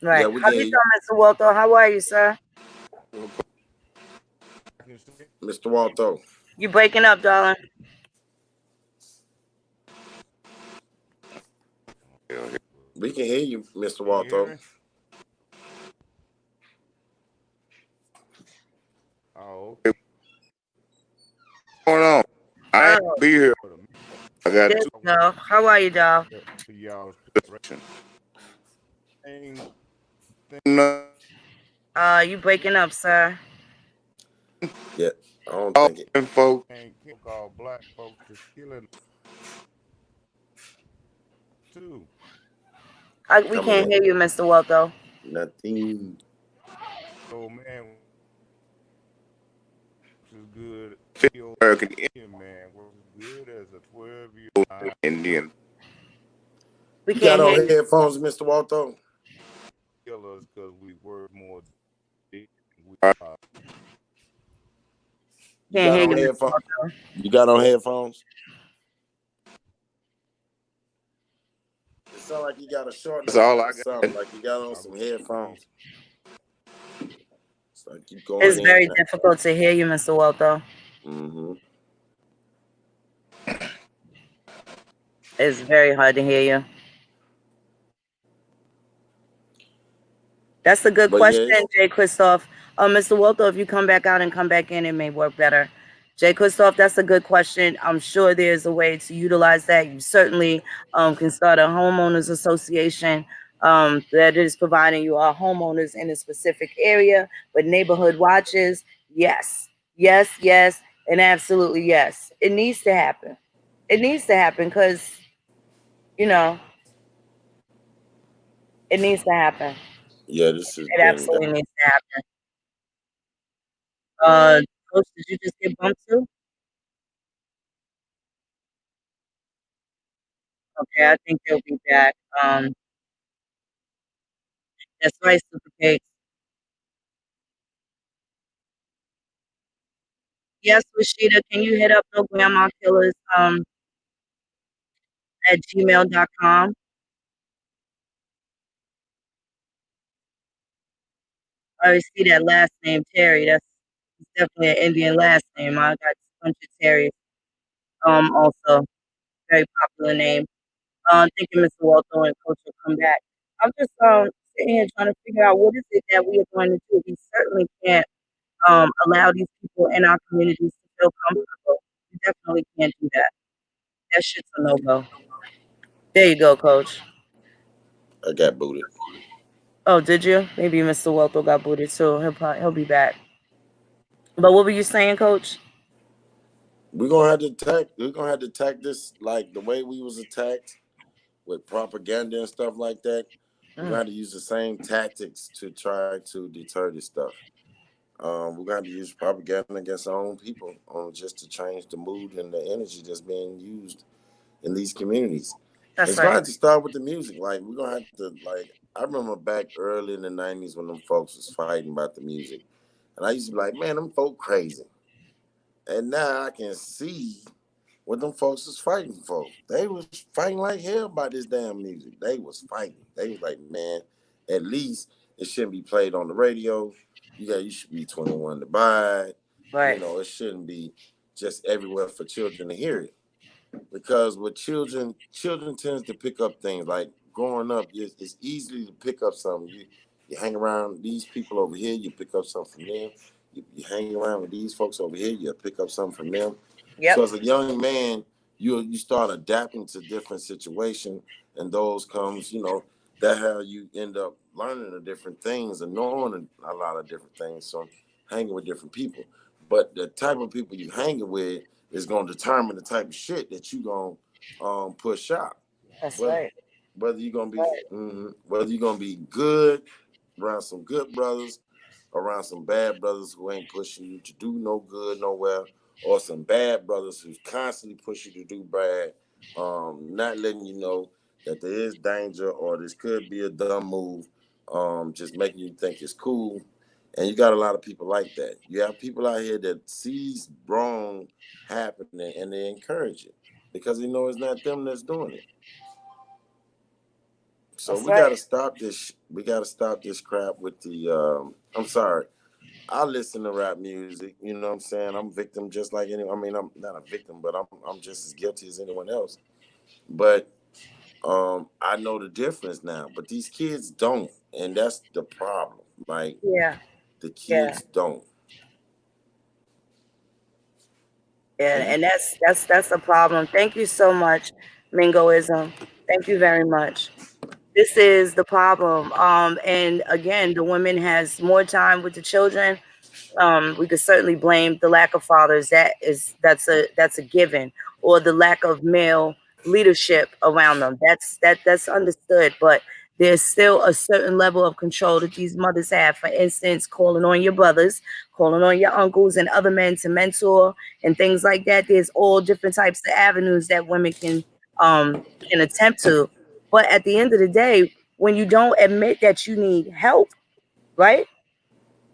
Yeah, Right. we How can hear you you, doing, Mr. Walter? How are you, sir? Mr. Walto. You breaking up, darling? We can hear you, Mr. Can you hear Walto. me? Oh, okay. What's going on? I ain't Oh, be here. I got there you go. How are you, doll? to y'all's direction. Ain't nothing You breaking up, sir? Yeah, I don't think it. folks ain't called black folks is killing too. We Coming can't in. hear you, Mr. Walter. Nothing. So man, was good. American Indian man was as good as a 12-year-old Indian We You got can't hear on you. headphones, Mr. Walto? killers because we work more than we are. You Can't got hear on you, Mr. headphones? Walter. You got on headphones? It sounds like you got a short That's all mic I or got. something. Like you got on some headphones. So keep It's going in very and out. difficult to hear you, Mr. Walter. Mm-hmm. It's very hard to hear you. That's a good But yeah, question, Jay Christoph. Mr. Walter, if you come back out and come back in, it may work better. Jay Christoph, that's a good question. I'm sure there's a way to utilize that. You certainly can start a homeowners association that is providing you our homeowners in a specific area, but neighborhood watches, yes, yes, yes, and absolutely yes. It needs to happen. It needs to happen because, you know, it needs to happen. yeah, this has It been absolutely needs to happen. Uh, Coach, did you just get bumped too? Okay, I think they'll be back. That's right, Super Cakes. Yes, Rashida, can you hit up the Grandma Killers at gmail.com? I already see that last name, Terry. That's definitely an Indian last name. I got a bunch of Terrys. Also very popular name. Thinking Mr. Walter and Coach will come back. I'm just sitting here trying to figure out what is it that we are going to do. We certainly can't allow these people in our communities to feel comfortable. We definitely can't do that. That shit's a no go. There you go, Coach. I got booted. Oh, did you? Maybe Mr. Walter got booted too. He'll be back. But what were you saying, Coach? We're gonna have to attack this like the way we was attacked with propaganda and stuff like that. We're gonna Mm, have to use the same tactics to try to deter this stuff. We're gonna have to use propaganda against our own people just to change the mood and the energy that's being used in these communities. that's It's gonna right. have to start with the music. Like we're gonna have to like I remember back early in the '90s when them folks was fighting about the music, and I used to be like, man, them folk crazy. And now I can see what them folks was fighting for. They was fighting like hell about this damn music. They was fighting. They was like, man, at least it shouldn't be played on the radio. You should be 21 to buy it. Right. It shouldn't be just everywhere for children to hear it. Because with children tends to pick up things like growing up. It's easy to pick up something. You hang around these people over here, you pick up something from them. You hang around with these folks over here, you pick up something from them. Yep. So as a young man, you start adapting to different situations, and those comes, that how you end up learning the different things and knowing a lot of different things. So hanging with different people. But the type of people you hanging with is gonna determine the type of shit that you gonna push out. That's Whether right. whether you're gonna be whether you're gonna be good around some good brothers, around some bad brothers who ain't pushing you to do no good nowhere, or some bad brothers who's constantly pushing you to do bad, not letting you know that there is danger or this could be a dumb move, just making you think it's cool. And you got a lot of people like that. You have people out here that sees wrong happening and they encourage it because they know it's not them that's doing it. So That's we right. got to stop this. We got to stop this crap with the. I'm sorry. I listen to rap music. You know what I'm saying? I'm victim just like anyone. I mean, I'm not a victim, but I'm just as guilty as anyone else. But I know the difference now. But these kids don't, and that's the problem. Like Yeah. the Yeah. kids don't. Yeah. And you, And that's the problem. Thank you so much, Mingoism. Thank you very much. This is the problem. And again, the woman has more time with the children. We could certainly blame the lack of fathers. That's a given, or the lack of male leadership around them. That's understood. But there's still a certain level of control that these mothers have. For instance, calling on your brothers, calling on your uncles and other men to mentor and things like that. There's all different types of avenues that women can attempt to. But at the end of the day, when you don't admit that you need help, right?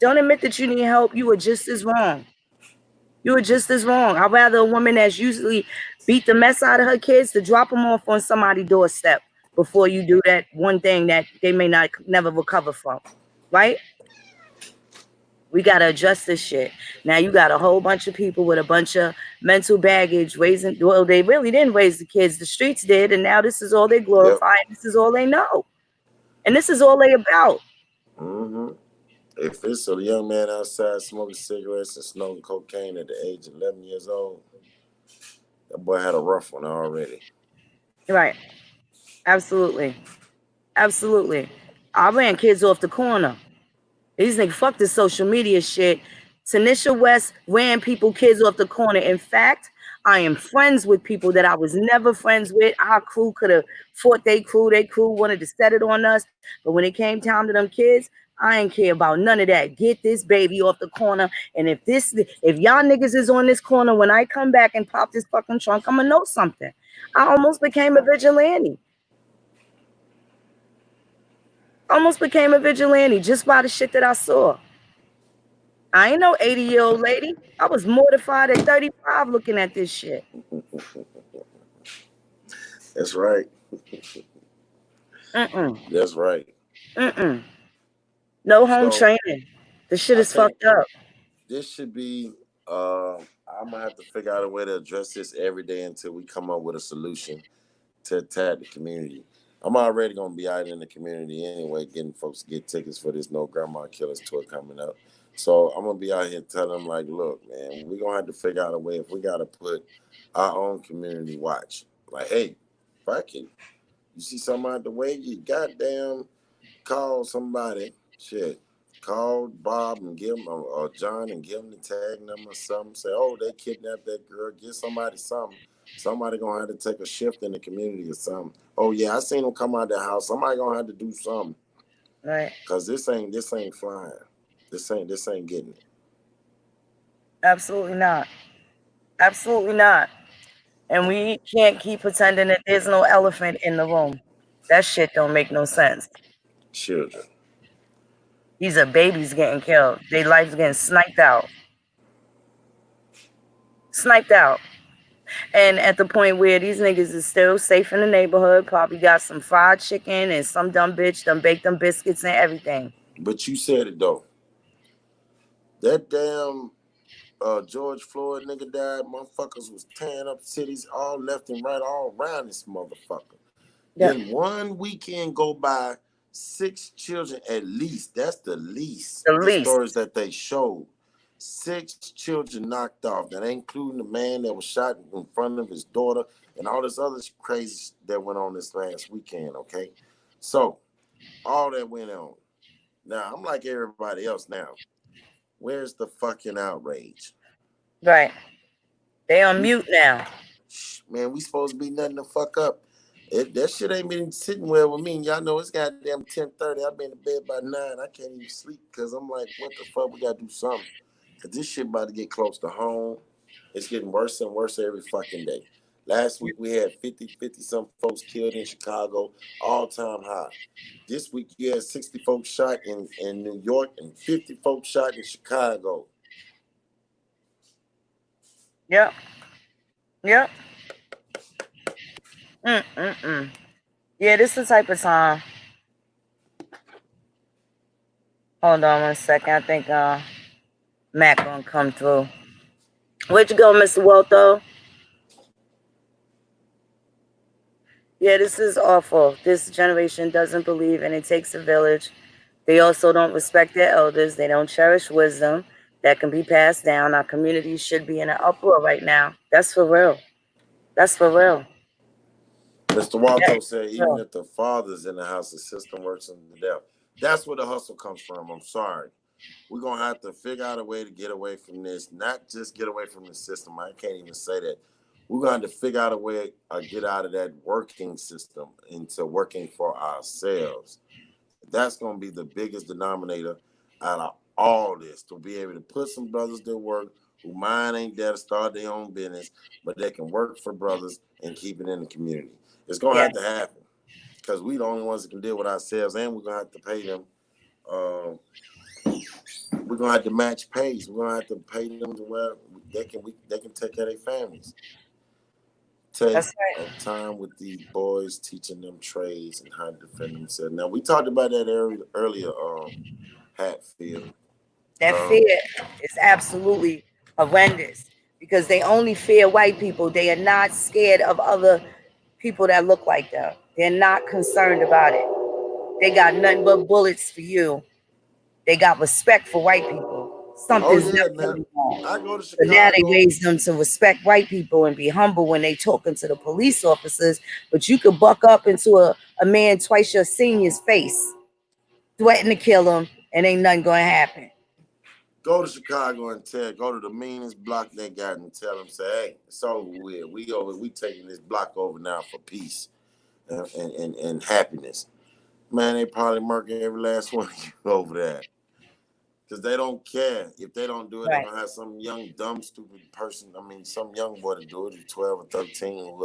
Don't admit that you need help. You are just as wrong. You are just as wrong. I'd rather a woman that's usually beat the mess out of her kids to drop them off on somebody's doorstep before you do that one thing that they may not never recover from. Right? We gotta adjust this shit. Now you got a whole bunch of people with a bunch of mental baggage raising. Well, they really didn't raise the kids. The streets did, and now this is all they yep. glorify. This is all they know, and this is all they about. Mm-hmm. If it's a young man outside smoking cigarettes and snorting cocaine at the age of 11 years old, that boy had a rough one already. Right? Absolutely. Absolutely. I ran kids off the corner. These niggas fuck this social media shit. Tanisha West ran people kids off the corner. In fact, I am friends with people that I was never friends with. Our crew could have fought they crew. They crew wanted to set it on us. But when it came time to them kids, I ain't care about none of that. Get this baby off the corner. And if y'all niggas is on this corner, when I come back and pop this fucking trunk, I'ma know something. I almost became a vigilante. Almost became a vigilante just by the shit that I saw. I ain't no 80-year-old lady. I was mortified at 35 looking at this shit. That's right. Mm-mm. That's right. Mm-mm. No home So training. The shit I is think fucked up. this should be. I'm gonna have to figure out a way to address this every day until we come up with a solution to attack the community. I'm already gonna be out in the community anyway, getting folks to get tickets for this No Grandma Killers tour coming up. So I'm gonna be out here telling them like, look, man, we're gonna have to figure out a way if we gotta put our own community watch. Like, hey, fuck it. You see somebody out the way, you goddamn call somebody. Shit. Call Bob and give him or John and give him the tag number or something. Say, oh, they kidnapped that girl. Give somebody something. Somebody gonna have to take a shift in the community or something. Oh yeah, I seen them come out of the house. Somebody gonna have to do something. Right. Cause this ain't flying. This ain't getting it. Absolutely not. Absolutely not. And we can't keep pretending that there's no elephant in the room. That shit don't make no sense. Children. These are babies getting killed. Their lives getting sniped out. Sniped out. And at the point where these niggas is still safe in the neighborhood, probably got some fried chicken and some dumb bitch done baked them biscuits and everything. But you said it though. That damn George Floyd nigga died. Motherfuckers was tearing up cities all left and right, all around this motherfucker. Yeah. Then one weekend go by, 6 children at least. That's the least. The The least. stories that they showed. 6 children knocked off. That ain't including the man that was shot in front of his daughter and all this other crazy that went on this last weekend. Okay, so all that went on. Now I'm like everybody else now. Where's the fucking outrage? Right. They on mute now. Man, we supposed to be nothing to fuck up. That shit ain't been sitting well with me. And y'all know it's goddamn 10:30. I've been to bed by 9. I can't even sleep because I'm like, what the fuck? We gotta do something. Cause this shit about to get close to home. It's getting worse and worse every fucking day. Last week we had 50 some folks killed in Chicago, all time high. This week you had 60 folks shot in New York and 50 folks shot in Chicago. Yep. Yep. Mm-mm-mm. Yeah, this is the type of time. Hold on 1 second. I think Mac gonna come through. Where'd you go, Mr. Waldo? Yeah, this is awful. This generation doesn't believe and it takes a village. They also don't respect their elders. They don't cherish wisdom that can be passed down. Our community should be in an uproar right now. That's for real. That's for real. Mr. Walto That's said, for even real. if the father's in the house, the system works in the death. That's where the hustle comes from. I'm sorry. We're going to have to figure out a way to get away from this, not just get away from the system. I can't even say that. We're going to have to figure out a way to get out of that working system into working for ourselves. That's going to be the biggest denominator out of all this, to be able to put some brothers that work who mind ain't there to start their own business, but they can work for brothers and keep it in the community. It's going to Yeah. have to happen because we the only ones that can deal with ourselves, and we're going to have to pay them. We're going to have to match pays. We're going to have to pay them to where they can take care of their families. Take That's right. time with these boys, teaching them trades and how to defend themselves. Now, we talked about that earlier, Hatfield. That fear is absolutely horrendous because they only fear white people. They are not scared of other people that look like them. They're not concerned about it. They got nothing but bullets for you. They got respect for white people. Oh, Something's yeah, now, definitely wrong. I go to So now they Chicago. raise them to respect white people and be humble when they talking to the police officers. But you could buck up into a man twice your senior's face, threaten to kill him, and ain't nothing gonna happen. Go to Chicago and go to the meanest block they got and tell them, say, hey, it's over with. We taking this block over now for peace and happiness. Man, they probably murking every last one of you over there. Because they don't care. If they don't do it, they're Right, going to have some young, dumb, stupid person. I mean, some young boy to do it, who's 12 or 13,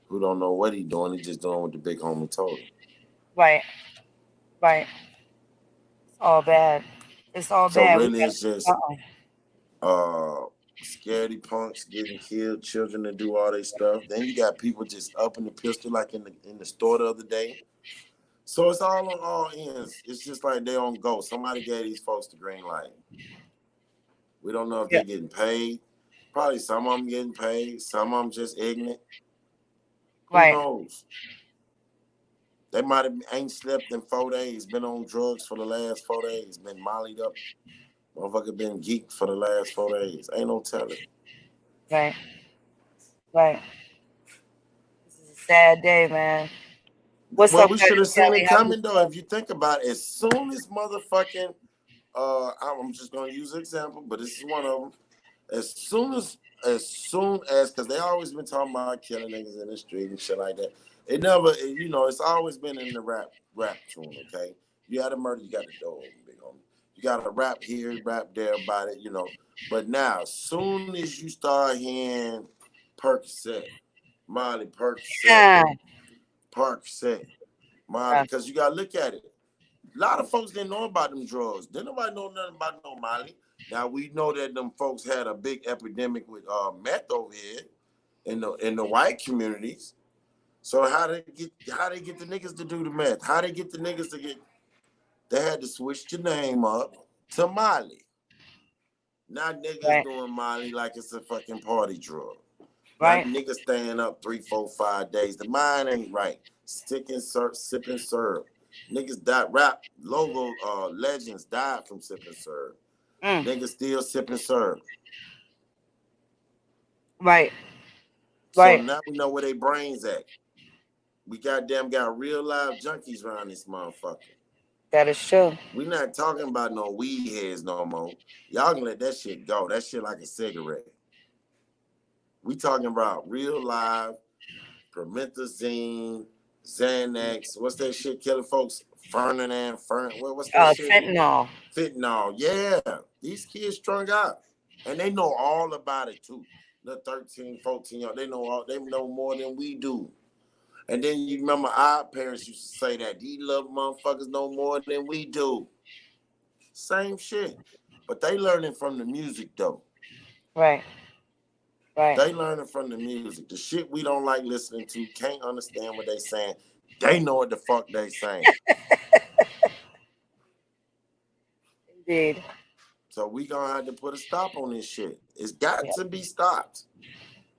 who don't know what he doing. He just doing what the big homie told him. right, right. It's all bad. It's all So bad. We really, it's got just scaredy punks getting killed, children to do all their stuff. Then you got people just upping the pistol like in the store the other day. So it's all on all ends. It's just like they on go. Somebody gave these folks the green light. We don't know if yeah, they're getting paid. Probably some of them getting paid. Some of them just ignorant. Who right. knows? They might have ain't slept in 4 days. Been on drugs for the last 4 days. Been mollied up. Motherfucker been geeked for the last 4 days. Ain't no telling. Right, right. This is a sad day, man. What's Well, up, we should have Curtis seen Kelly? it How you coming though. If you think about it, as soon as motherfucking I'm just gonna use an example, but this is one of them. As soon as, because they always been talking about killing niggas in the street and shit like that. It never, it's always been in the rap tune. Okay, you had a murder, you got the dough, big homie. You got a rap here, rap there about it, But now, as soon as you start hearing Percocet, Molly Percocet, doing? Percocet, Molly, because you gotta look at it. A lot of folks didn't know about them drugs. Didn't nobody know nothing about no Molly. Now we know that them folks had a big epidemic with meth over here in the white communities. So how they get the niggas to do the meth? How they get the niggas to get? They had to switch the name up to Molly. Not niggas Right, doing Molly like it's a fucking party drug. Not right. niggas staying up 3, 4, 5 days. The mind ain't right. Sipping syrup. Niggas died. Rap logo legends died from sipping syrup. Mm, Niggas still sipping syrup. right, So right. now we know where they brains at. We got real live junkies around this motherfucker. That is true. We not talking about no weed heads no more. Y'all can let that shit go. That shit like a cigarette. We talking about real live promethazine, Xanax. What's that shit killing folks? What's that shit? Fentanyl. Fentanyl. Yeah. These kids strung out. And they know all about it too. The 13, 14 year, they know more than we do. And then you remember our parents used to say that these little motherfuckers know more than we do. Same shit. But they learning from the music though. Right. Right. They learning from the music. The shit we don't like listening to, can't understand what they saying. They know what the fuck they saying. Indeed. So we gonna have to put a stop on this shit. It's got Yeah. to be stopped.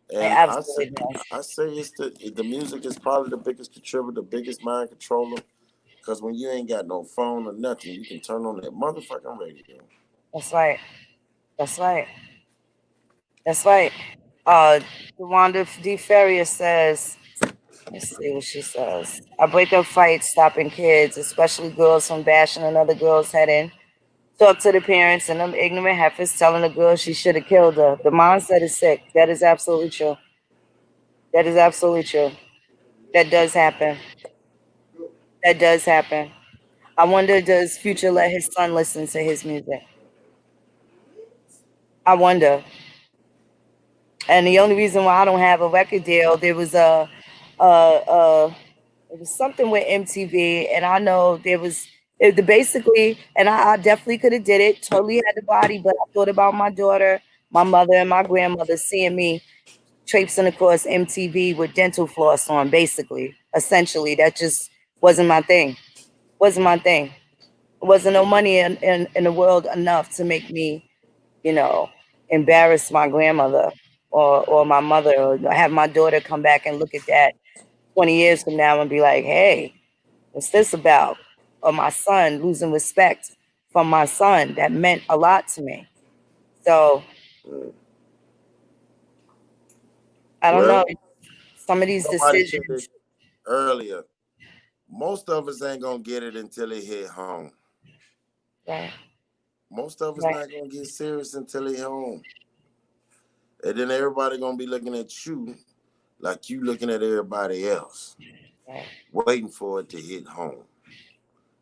It And absolutely does. I say it's the music is probably the biggest contributor, the biggest mind controller. Because when you ain't got no phone or nothing, you can turn on that motherfucking radio. That's right. That's right. That's right. Uh, Wanda D. Ferrier says, let's see what she says. I break up fights stopping kids, especially girls from bashing another girl's head in. Talk to the parents and them ignorant heifers telling the girl she should have killed her. The mindset is sick. That is absolutely true. That is absolutely true. That does happen. That does happen. I wonder, does Future let his son listen to his music? I wonder. And the only reason why I don't have a record deal, there was a it was something with MTV, and I know there was basically, and I definitely could have did it. Totally had the body, but I thought about my daughter, my mother, and my grandmother seeing me traipsing across MTV with dental floss on. Basically, essentially, that just wasn't my thing. Wasn't my thing. Wasn't no money in the world enough to make me, you know, embarrass my grandmother or my mother, or have my daughter come back and look at that 20 years from now and be like, hey, what's this about? Or my son, losing respect from my son. That meant a lot to me. So I don't know. Well, Some of these somebody said it decisions. earlier. Most of us ain't gonna get it until it hit home. Right. Most of us Right. not gonna get serious until it home. And then everybody gonna be looking at you like you looking at everybody else, Right. waiting for it to hit home.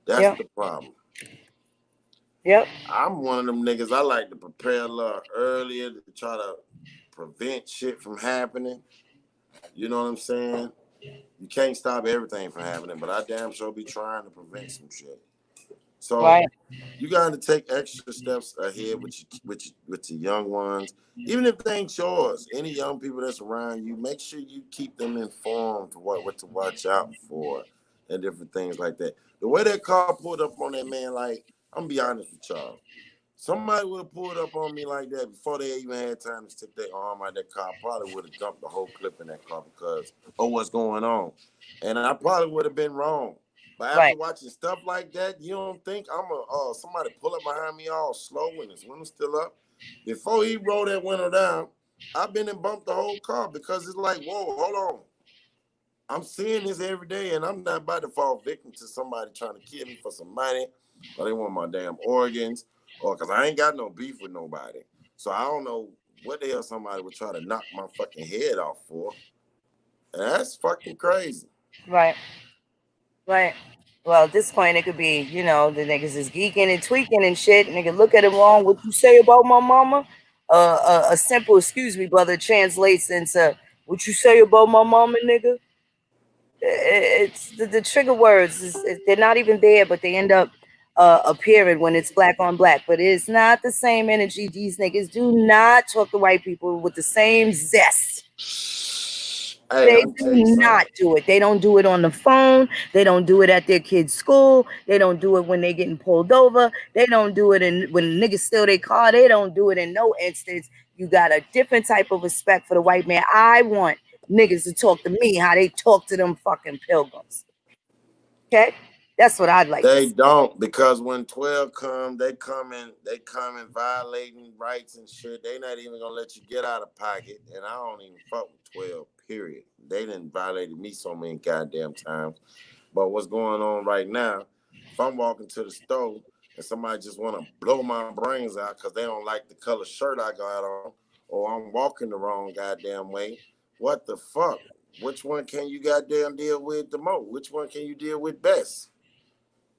That's Yep. the problem. Yep. I'm one of them niggas. I like to prepare a little earlier to try to prevent shit from happening. You know what I'm saying? You can't stop everything from happening, but I damn sure be trying to prevent some shit. So Right. you got to take extra steps ahead with your young ones, even if they ain't yours. Any young people that's around you, make sure you keep them informed what to watch out for and different things like that. The way that car pulled up on that man, like, I'm gonna be honest with y'all. Somebody would have pulled up on me like that before they even had time to stick their arm out that car. I probably would have dumped the whole clip in that car because of what's going on. And I probably would have been wrong. But after Right. watching stuff like that, you don't think I'm somebody pull up behind me all slow when his window's still up? Before he rolled that window down, I've been and bumped the whole car because it's like, whoa, hold on. I'm seeing this every day, and I'm not about to fall victim to somebody trying to kill me for some money, or they want my damn organs, or because I ain't got no beef with nobody. So I don't know what the hell somebody would try to knock my fucking head off for. And that's fucking crazy. Right. Right. Well, at this point, it could be, the niggas is geeking and tweaking and shit. Nigga, look at it wrong. What you say about my mama? A simple excuse me, brother, translates into what you say about my mama, nigga. It's the trigger words. They're not even there, but they end up appearing when it's black on black. But it's not the same energy. These niggas do not talk to white people with the same zest. Hey, They let me do tell you not something. do it. They don't do it on the phone. They don't do it at their kids' school. They don't do it when they getting pulled over. They don't do it when niggas steal their car. They don't do it in no instance. You got a different type of respect for the white man. I want niggas to talk to me how they talk to them fucking pilgrims. Okay? That's what I'd like to They see. don't, because when 12 come, they come and violating rights and shit. They not even gonna let you get out of pocket. And I don't even fuck with 12, period. They didn't violate me so many goddamn times. But what's going on right now, If I'm walking to the store and somebody just want to blow my brains out because they don't like the color shirt I got on, or I'm walking the wrong goddamn way, what the fuck? Which one can you goddamn deal with the most? Which one can you deal with best?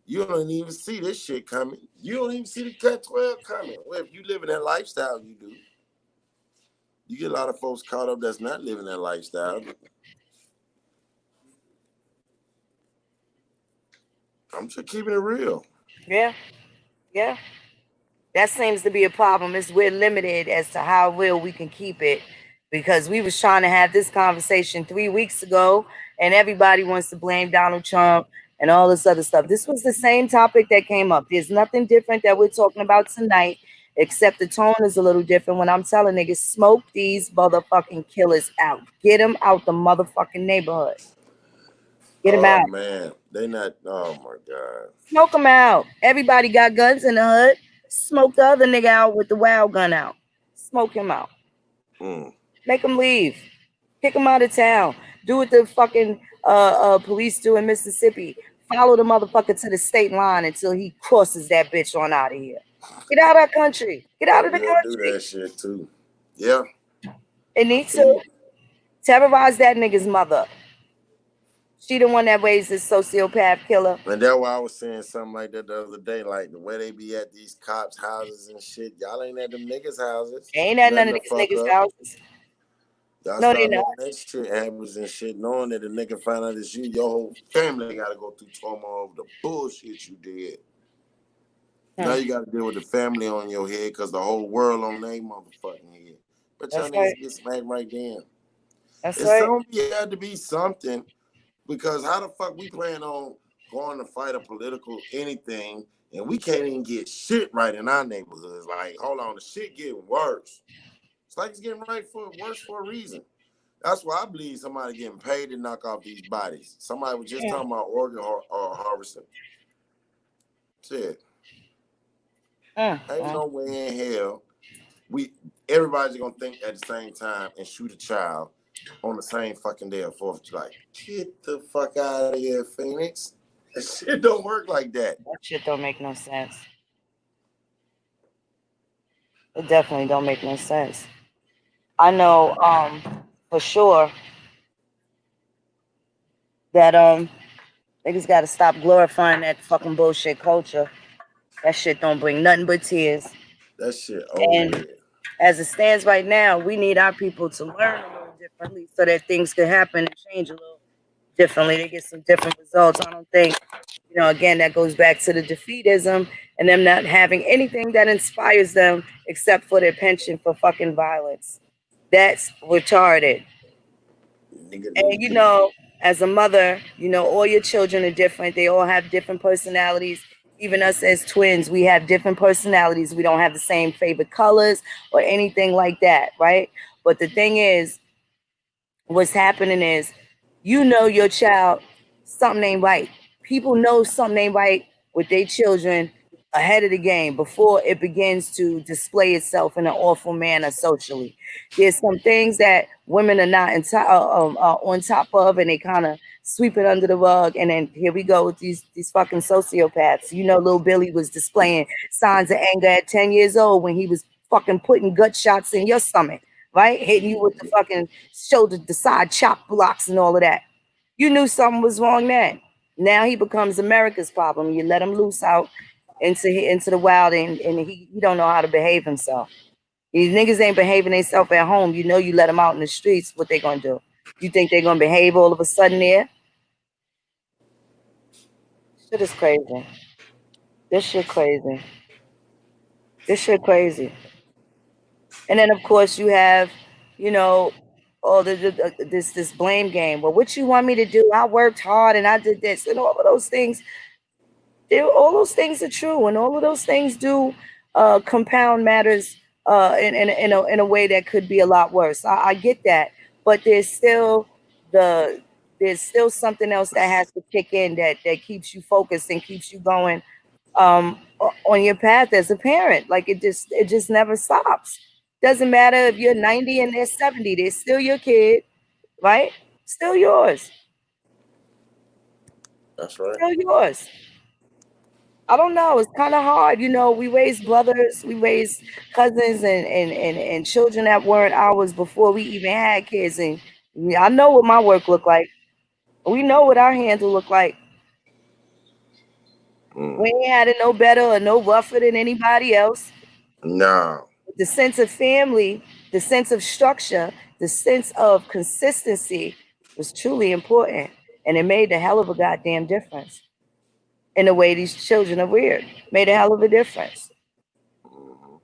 You don't even see this shit coming. You don't even see the cut 12 coming. Well, if you live in that lifestyle, you do. You get a lot of folks caught up that's not living that lifestyle. I'm just keeping it real. Yeah, yeah. That seems to be a problem. Is we're limited as to how real we can keep it, because we was trying to have this conversation 3 weeks ago, and everybody wants to blame Donald Trump and all this other stuff. This was the same topic that came up. There's nothing different that we're talking about tonight, except the tone is a little different. When I'm telling niggas, smoke these motherfucking killers out. Get them out the motherfucking neighborhood. Get them Oh out. man, they not. Oh my god. Smoke them out. Everybody got guns in the hood. Smoke the other nigga out with the wild gun out. Smoke him out. Mm. Make him leave. Kick him out of town. Do what the fucking police do in Mississippi. Follow the motherfucker to the state line until he crosses that bitch on out of here. Get out of our country. Get out of the We'll do country. that shit too. Yeah. It needs to terrorize that nigga's mother. She the one that raised this sociopath killer. And that's why I was saying something like that the other day, like the way they be at these cops' houses and shit. Y'all ain't at them niggas' houses. Ain't at none Nothing of to these fuck niggas' up. houses. Y'all No, they start not. making that shit happens and shit, knowing that the nigga find out it's you, your whole family gotta go through trauma over the bullshit you did. Now you gotta deal with the family on your head because the whole world on their motherfucking head. But y'all That's niggas right. get smacked right then. That's It's right. something had to be something, because how the fuck we plan on going to fight a political anything and we can't even get shit right in our neighborhoods? Like, hold on, the shit getting worse. It's like it's getting worse for a reason. That's why I believe somebody getting paid to knock off these bodies. Somebody was just talking about organ harvesting. Shit, ain't no way in hell everybody's gonna think at the same time and shoot a child on the same fucking day of 4th of July. Get the fuck out of here, Phoenix. That shit don't work like that. That shit don't make no sense. It definitely don't make no sense. I know for sure that niggas gotta stop glorifying that fucking bullshit culture. That shit don't bring nothing but tears. That shit over And with. as it stands right now, we need our people to learn a little differently so that things can happen and change a little differently. They get some different results. I don't think, again, that goes back to the defeatism and them not having anything that inspires them except for their penchant for fucking violence. That's retarded. Nigga And need to. as a mother, all your children are different. They all have different personalities. Even us as twins, we have different personalities. We don't have the same favorite colors or anything like that, right? But the thing is, what's happening is, your child, something ain't right. People know something ain't right with their children ahead of the game before it begins to display itself in an awful manner socially. There's some things that women are not on top of, and they kind of sweep it under the rug. And then here we go with these fucking sociopaths. Little Billy was displaying signs of anger at 10 years old when he was fucking putting gut shots in your stomach, right? Hitting you with the fucking shoulder, the side chop blocks and all of that. You knew something was wrong then. Now he becomes America's problem. You let him loose out into the wild, and he don't know how to behave himself. These niggas ain't behaving themselves at home. You let them out in the streets, what they gonna do? You think they're gonna behave all of a sudden there? Shit is crazy. This shit crazy. This shit crazy. And then of course you have, all this blame game. Well, what you want me to do? I worked hard and I did this, and all of those things. All those things are true, and all of those things do compound matters in a way that could be a lot worse. I get that, but the there's still something else that has to kick in that keeps you focused and keeps you going on your path as a parent. Like it just never stops. Doesn't matter if you're 90 and they're 70, they're still your kid, right? Still yours. That's right. Still yours. I don't know. It's kind of hard. You know, we raised brothers, we raised cousins and children that weren't ours before we even had kids. And I know what my work looked like. We know what our hands will look like. We ain't had it no better or no rougher than anybody else. No. The sense of family, the sense of structure, the sense of consistency was truly important. And it made a hell of a goddamn difference in the way these children are reared. Made a hell of a difference. Mm-hmm.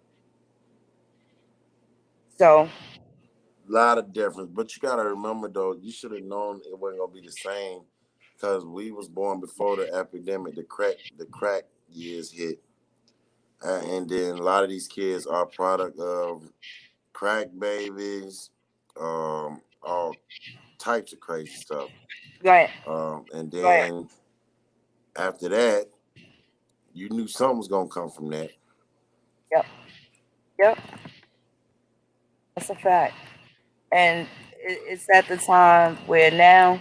So, Lot of difference, but you gotta remember though, you should have known it wasn't gonna be the same because we was born before the epidemic, the crack years hit, and then a lot of these kids are product of crack babies, all types of crazy stuff, right, and right. then after that, you knew something was gonna come from that. Yep, yep. That's a fact. And it's at the time where now, I'm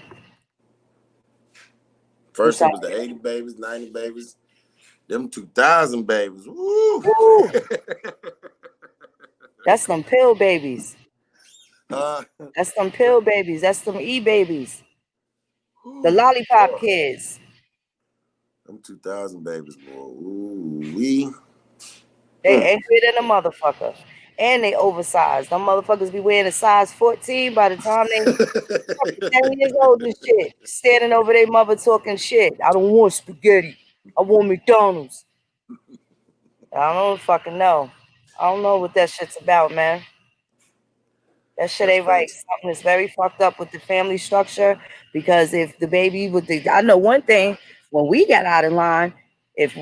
First, it sorry. was the 80 babies, 90 babies, them 2000 babies. Woo! Woo, that's them pill babies. uh, That's them pill babies. That's them e babies. The whew, lollipop boy. kids. Them 2000 babies, boy. Ooh, we. They angry than a mother. And they oversized. Them motherfuckers be wearing a size 14 by the time they fucking 10 years old and shit. Standing over their mother talking shit. I don't want spaghetti. I want McDonald's. I don't fucking know. I don't know what that shit's about, man. That shit That's ain't right. facts. Something is very fucked up with the family structure because if the baby with the, I know one thing. When we got out of line, if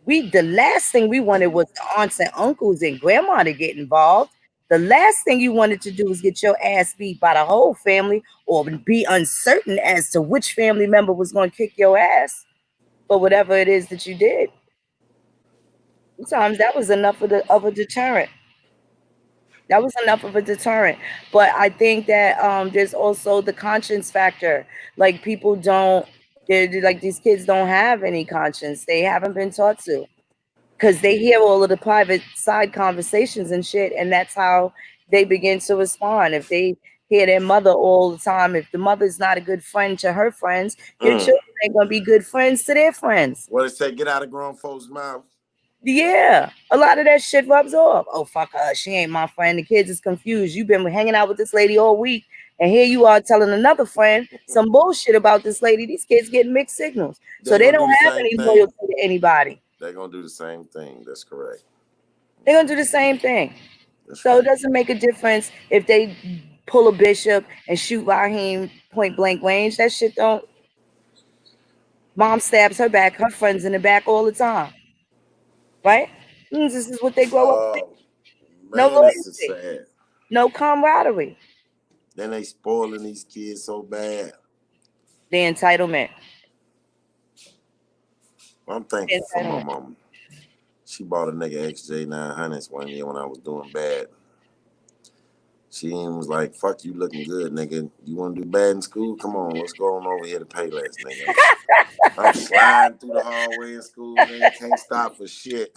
we, the last thing we wanted was the aunts and uncles and grandma to get involved. The last thing you wanted to do was get your ass beat by the whole family or be uncertain as to which family member was going to kick your ass for whatever it is that you did. Sometimes that was enough of a deterrent. That was enough of a deterrent. But I think that there's also the conscience factor. Like people don't, like these kids don't have any conscience. They haven't been taught to because they hear all of the private side conversations and shit, and that's how they begin to respond. If they hear their mother all the time, if the mother's not a good friend to her friends, your Mm. children ain't gonna be good friends to their friends. What it say? Get out of grown folks' mouth. Yeah, a lot of that shit rubs off. Oh fuck her, she ain't my friend. The kids is confused. You've been hanging out with this lady all week, and here you are telling another friend some bullshit about this lady. These kids getting mixed signals, so They they gonna do don't the have same any thing. loyalty to anybody. They gonna do the same thing. That's correct. They're gonna do the same thing. That's So it right. doesn't make a difference if they pull a bishop and shoot Raheem point blank range. That shit don't. Mom stabs her back, her friends in the back all the time, right? This is what they grow up with. Oh No man, this is loyalty, sad. no camaraderie. Then they spoiling these kids so bad. The entitlement. I'm The thankful for my entitlement. mama. She bought a nigga XJ900s one year when I was doing bad. She was like, "Fuck you, looking good, nigga. You want to do bad in school? Come on, let's go on over here to Payless, nigga." I'm sliding through the hallway in school, nigga. Can't stop for shit.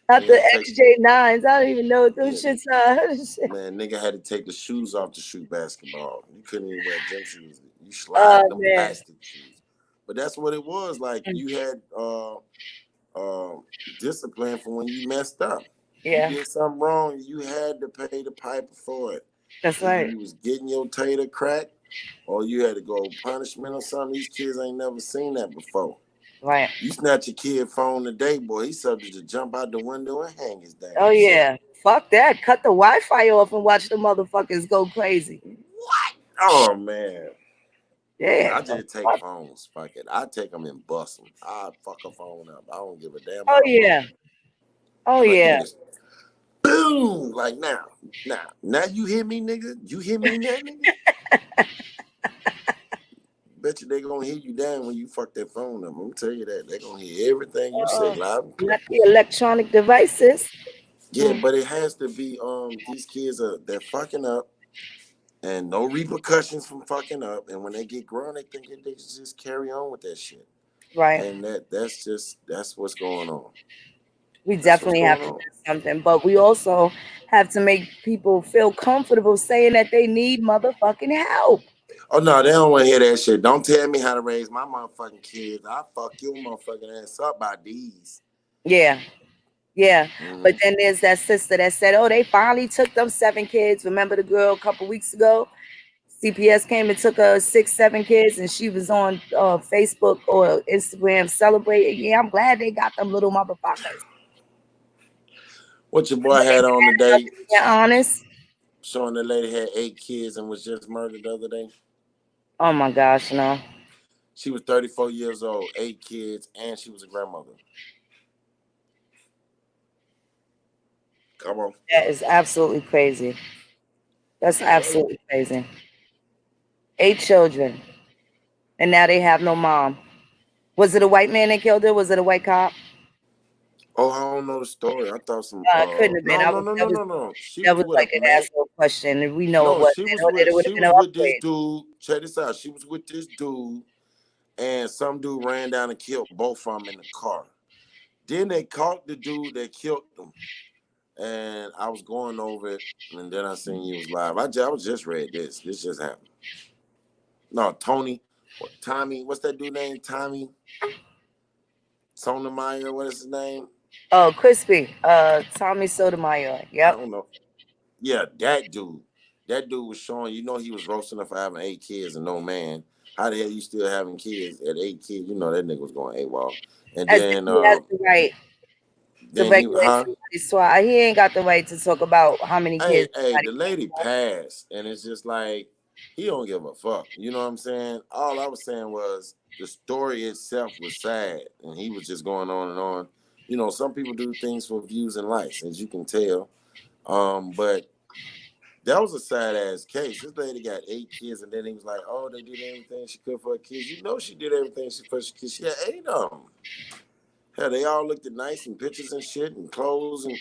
Not Nigga the had to take, XJ9s. I don't even know what them yeah, shits are. man. Nigga had to take the shoes off to shoot basketball. You couldn't even wear gym shoes. You Oh sliding them man. plastic shoes. But that's what it was. Like Mm. you had uh, discipline for when you messed up. You Yeah, did something wrong, you had to pay the piper for it. that's Either right. you was getting your tater cracked or you had to go punishment or something. These kids ain't never seen that before. Right. You snatch your kid phone today, boy, he's subject to jump out the window and hang his Oh damn self. yeah. Fuck that. Cut the Wi-Fi off and watch the motherfuckers go crazy. What? Oh man. Yeah. I The just take fuck? phones. Fuck it. I take them and bust them. I fuck a phone up. I don't give a damn Oh about a yeah. phone. Oh Like yeah. niggas, boom. Like now you hear me, nigga. You hear me now, nigga. Bet you they gonna hear you down when you fuck that phone up. I'm gonna tell you that they gonna hear everything you say loud and clear. Not the electronic devices. Yeah, but it has to be. These kids they're fucking up, and no repercussions from fucking up. And when they get grown, they think they just carry on with that shit. Right. And that's what's going on. We That's what's definitely have going to on. do something, but we also have to make people feel comfortable saying that they need motherfucking help. Oh no, they don't want to hear that shit. Don't tell me how to raise my motherfucking kids. I fuck your motherfucking ass up by these. Yeah. Yeah. But Mm-hmm. then there's that sister that said, oh, they finally took them 7 kids. Remember the girl a couple weeks ago? CPS came and took her 6, 7 kids, and she was on Facebook or Instagram celebrating. Yeah, I'm glad they got them little motherfuckers. What your boy had on today? Being honest. Showing the lady had 8 kids and was just murdered the other day. Oh my gosh, no. She was 34 years old, 8 kids, and she was a grandmother. Come on. That is absolutely crazy. That's absolutely crazy. 8 children, and now they have no mom. Was it a white man that killed her? Was it a white cop? Oh, I don't know the story. I thought some Couldn't have been. no, no, no, no, no, no. She That was was with like a an man. asshole question, and we know it No, wasn't. It would have she been an was with this upgrade. dude. Check this out. She was with this dude, and some dude ran down and killed both of them in the car. Then they caught the dude that killed them. And I was going over it, and then I seen you was live. I was just read this. This just happened. No, Tommy, what's that dude name? Tommy Sotomayor, what is his name? Oh, Crispy. Tommy Sotomayor. I Yep. don't know. Yeah, that dude. That dude was showing, he was roasting her for having 8 kids and no man. How the hell you still having kids at 8 kids? You know that nigga was going AWOL. And As if he has the right to then regulate somebody's swat. He ain't got the right to talk about how many kids. Hey, the lady passed, and it's just like he don't give a fuck. You know what I'm saying? All I was saying was the story itself was sad, and he was just going on and on. You know, some people do things for views and likes, as you can tell. But that was a sad ass case. This lady got 8 kids, and then he was like, "Oh, they did everything she could for her kids." You know, she did everything she for her kids. She had 8 of them. Hell, they all looked nice in pictures and shit and clothes, and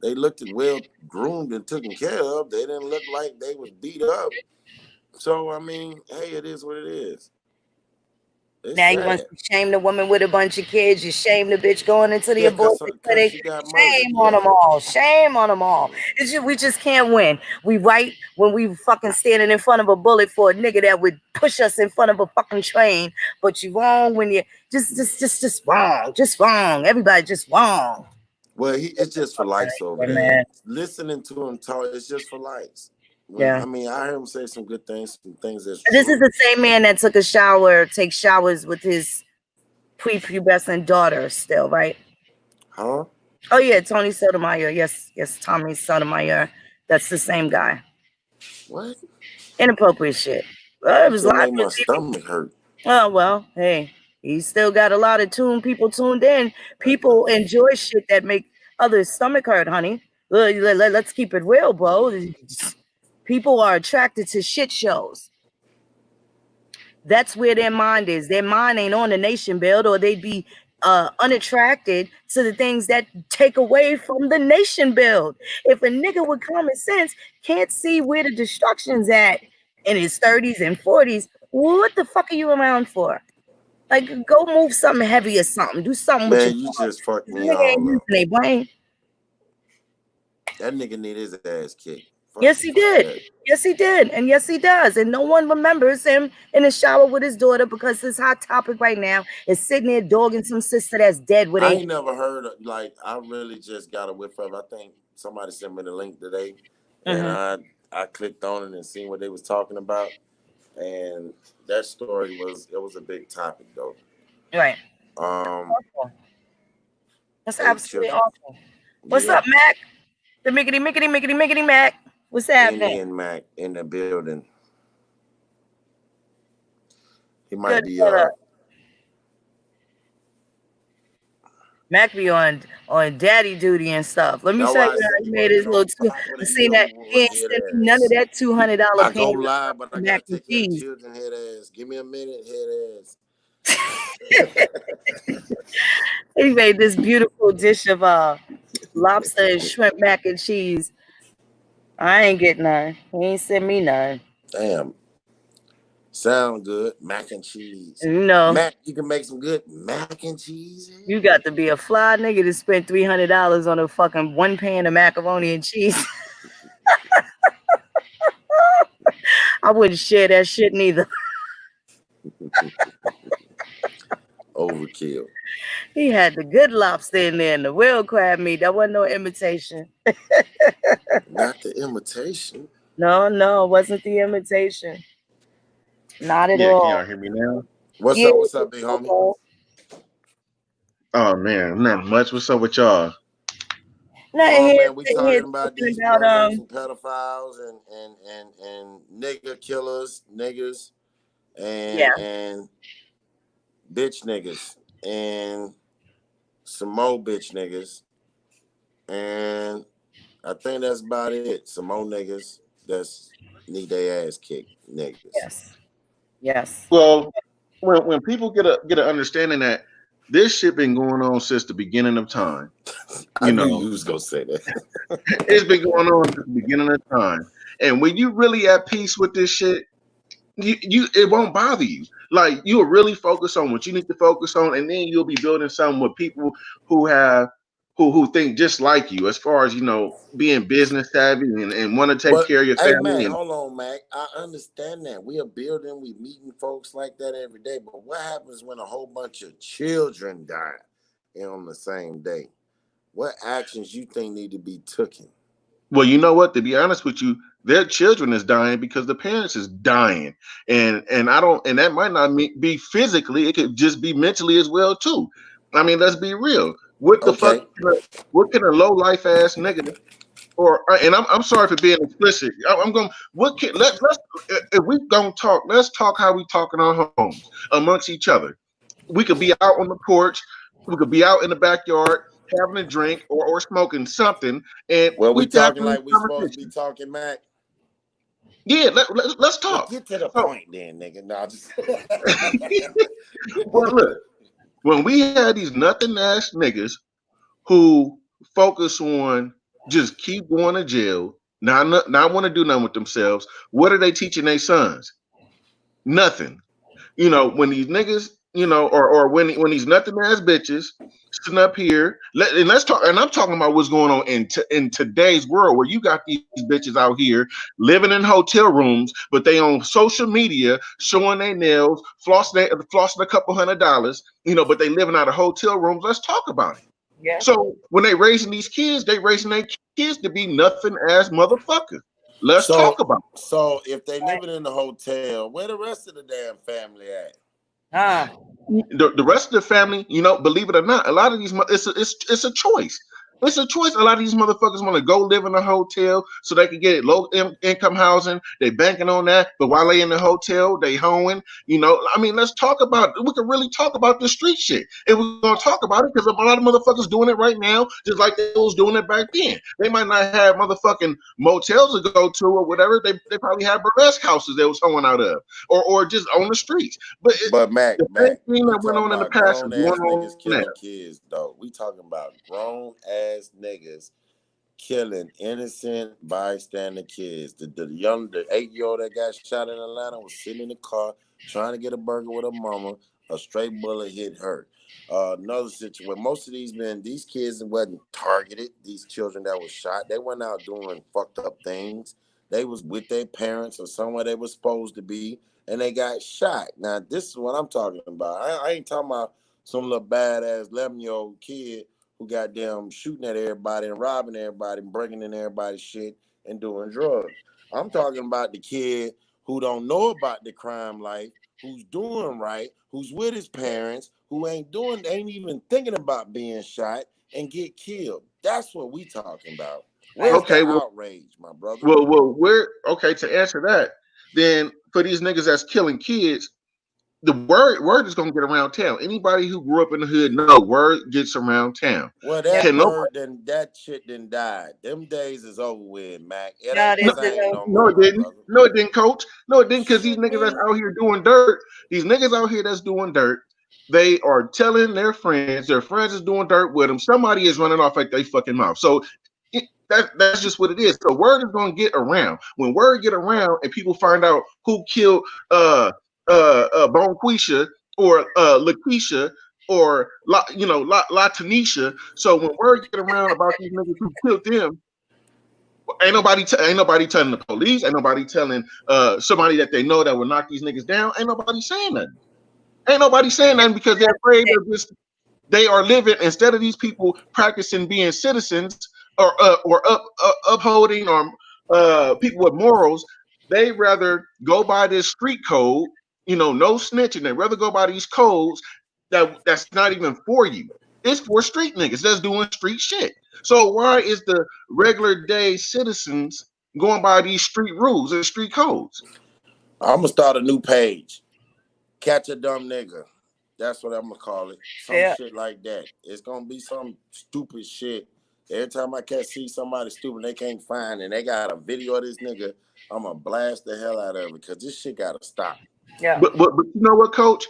they looked well groomed and taken care of. They didn't look like they was beat up. So I mean, hey, it is what it is. It's Now you want sad. to shame the woman with a bunch of kids. You shame the bitch going into the Yeah, abortion cause clinic. she got murdered. Shame on Yeah. them all. Shame on them all. We just can't win. We right when we fucking standing in front of a bullet for a nigga that would push us in front of a fucking train. But you wrong when you just wrong. Just wrong. Everybody just wrong. Well, it's just for likes over Yeah, there. man. Listening to him talk, it's just for likes. Yeah. I mean, I heard him say some good things, some things that's This is true. the same man that takes showers with his prepubescent daughter still, right? Huh? Oh yeah, Tony Sotomayor. Yes, Tommy Sotomayor. That's the same guy. What? Inappropriate shit. It You was just live make on my TV. stomach hurt. Oh well, hey, he still got a lot of people tuned in. People enjoy shit that make others' stomach hurt, honey. Let's keep it real, bro. People are attracted to shit shows. That's where their mind is. Their mind ain't on the nation build, or they'd be unattracted to the things that take away from the nation build. If a nigga with common sense can't see where the destruction's at in his 30s and 40s, what the fuck are you around for? Like, go move something heavy or something. Do something with your Man, you thoughts. just fucked The me nigga ain't all using up. their brain. That nigga need his ass kicked. Yes, he did. That. Yes, he did. And yes, he does. And no one remembers him in the shower with his daughter because his hot topic right now is sitting there dogging some sister that's dead with I a. ain't never heard of, like, I really just got a whiff of it. I think somebody sent me the link today, and I clicked on it and seen what they was talking about, and that story was a big topic though. Right. Um, That's 8 absolutely children. awful. What's Yeah. up, Mac? The mickety Mac. What's happening? Indian Mac in the building. He might Good. be Mac be on daddy duty and stuff. Let me That's show you why I how said he you made want to his get on little the two. block with I a seen that he ain't head sent me none of ass. that $200 I go payment live, but I mac gotta and take care of cheese. children. Head ass. Give me a minute. Head ass. He made this beautiful dish of lobster and shrimp mac and cheese. I ain't get none. He ain't sent me none. Damn. Sound good. Mac and cheese. And, you know, Mac, you can make some good mac and cheese. you got to be a fly nigga to spend $300 on a fucking one pan of macaroni and cheese. I wouldn't share that shit neither. Overkill. He had the good lobster in there and the real crab meat. That wasn't no imitation. Not the imitation. No, it wasn't the imitation. Not at Yeah, can all. y'all hear me now? What's Yeah. up? What's up, big homie? Oh man, not much. What's up with y'all? Nothing Oh here, man, we sitting here talking about talking these about perverts and pedophiles and nigga killers, niggas, yeah. and bitch niggas and some more bitch niggas, and I think that's about it. Some more niggas that's need their ass kicked, niggas. Yes. Well, when people get an understanding that this shit been going on since the beginning of time, I you knew know, you was gonna say that. it's been going on since the beginning of time. And when you really at peace with this shit, you it won't bother you. Like you'll really focus on what you need to focus on, and then you'll be building something with people who have who think just like you, as far as being business savvy and want to take But care of your hey, family. Mac, And hold on, Mac. I understand that we are building, we meeting folks like that every day. But what happens when a whole bunch of children die on the same day? What actions you think need to be taken? well, you know what? To be honest with you, their children is dying because the parents is dying, and I don't, and that might not be physically. It could just be mentally as well too. I mean, let's be real. What the fuck? Okay. What can a low life ass nigga or and I'm sorry for being explicit. I'm going. What can let's if we gonna talk, let's talk how we talk in our homes amongst each other. We could be out on the porch, we could be out in the backyard having a drink or smoking something, and Well, we we can have talking this like we supposed to be conversation. talking, Mac. Yeah, let's Well, talk. get to the So, point then, nigga. No, just well, look, when we had these nothing ass niggas who focus on just keep going to jail, not want to do nothing with themselves, what are they teaching their sons? Nothing. When these niggas, or when these nothing ass bitches sitting up here, let's talk. And I'm talking about what's going on in today's world, where you got these bitches out here living in hotel rooms, but they on social media showing their nails, flossing a couple $100, but they living out of hotel rooms. Let's talk about it. Yeah. So when they raising these kids, they raising their kids to be nothing ass motherfuckers. Let's so talk about it. so if they living in the hotel, where the rest of the damn family at? The rest of the family, believe it or not, a lot of these it's a choice. It's a choice. A lot of these motherfuckers want to go live in a hotel so they can get low income housing. They banking on that, but while they in the hotel, they hoeing. I mean, let's talk about. We can really talk about the street shit, and we're gonna talk about it because a lot of motherfuckers doing it right now, just like they was doing it back then. They might not have motherfucking motels to go to or whatever. They probably have burlesque houses they was hoeing out of, or just on the streets. But But Mac, the same Mac, thing we that went talking on in the about past is grown going ass on niggas now. killing kids, though. We talking about grown ass niggas killing innocent bystander kids. The 8-year-old that got shot in Atlanta was sitting in the car trying to get a burger with her mama. A stray bullet hit her. Another situation. Most of these kids wasn't targeted. These children that was shot, they went out doing fucked up things. They was with their parents or somewhere they were supposed to be, and they got shot. Now this is what I'm talking about. I ain't talking about some little badass 11-year-old kid who got them shooting at everybody and robbing everybody and breaking in everybody's shit and doing drugs. I'm talking about the kid who don't know about the crime life, who's doing right, who's with his parents, who ain't even thinking about being shot and get killed. That's what we talking about. Where's the Okay, outrage, my brother? we're okay to answer that. Then for these niggas that's killing kids, the word is gonna get around town. Anybody who grew up in the hood know word gets around town. Well, Yeah. that Can nobody? word then that shit then died. Them days is over with, Mac. It No, ain't the No, this is same no no, more, it my didn't. brother. No, it didn't, coach. No, it didn't, because these Shit niggas that's did. out here doing dirt, these niggas out here that's doing dirt, they are telling their friends is doing dirt with them. Somebody is running off like they fucking mouth. So that's just what it is. So word is gonna get around. When word get around and people find out who killed Bonquisha or Lakeisha or La So when word get around about these niggas who killed them, ain't nobody telling the police, ain't nobody telling somebody that they know that will knock these niggas down. Ain't nobody saying nothing. Ain't nobody saying nothing because they're afraid of this. They are living instead of these people practicing being citizens or upholding or people with morals. They rather go by this street code, no snitching. They rather go by these codes that's not even for you. It's for street niggas that's doing street shit. So why is the regular day citizens going by these street rules and street codes? I'm gonna start a new page. Catch a dumb nigga. That's what I'm gonna call it. Some shit like that. It's gonna be some stupid shit. Every time I can see somebody stupid they can't find and they got a video of this nigga, I'm gonna blast the hell out of it because this shit gotta stop. Yeah. But you know what, Coach?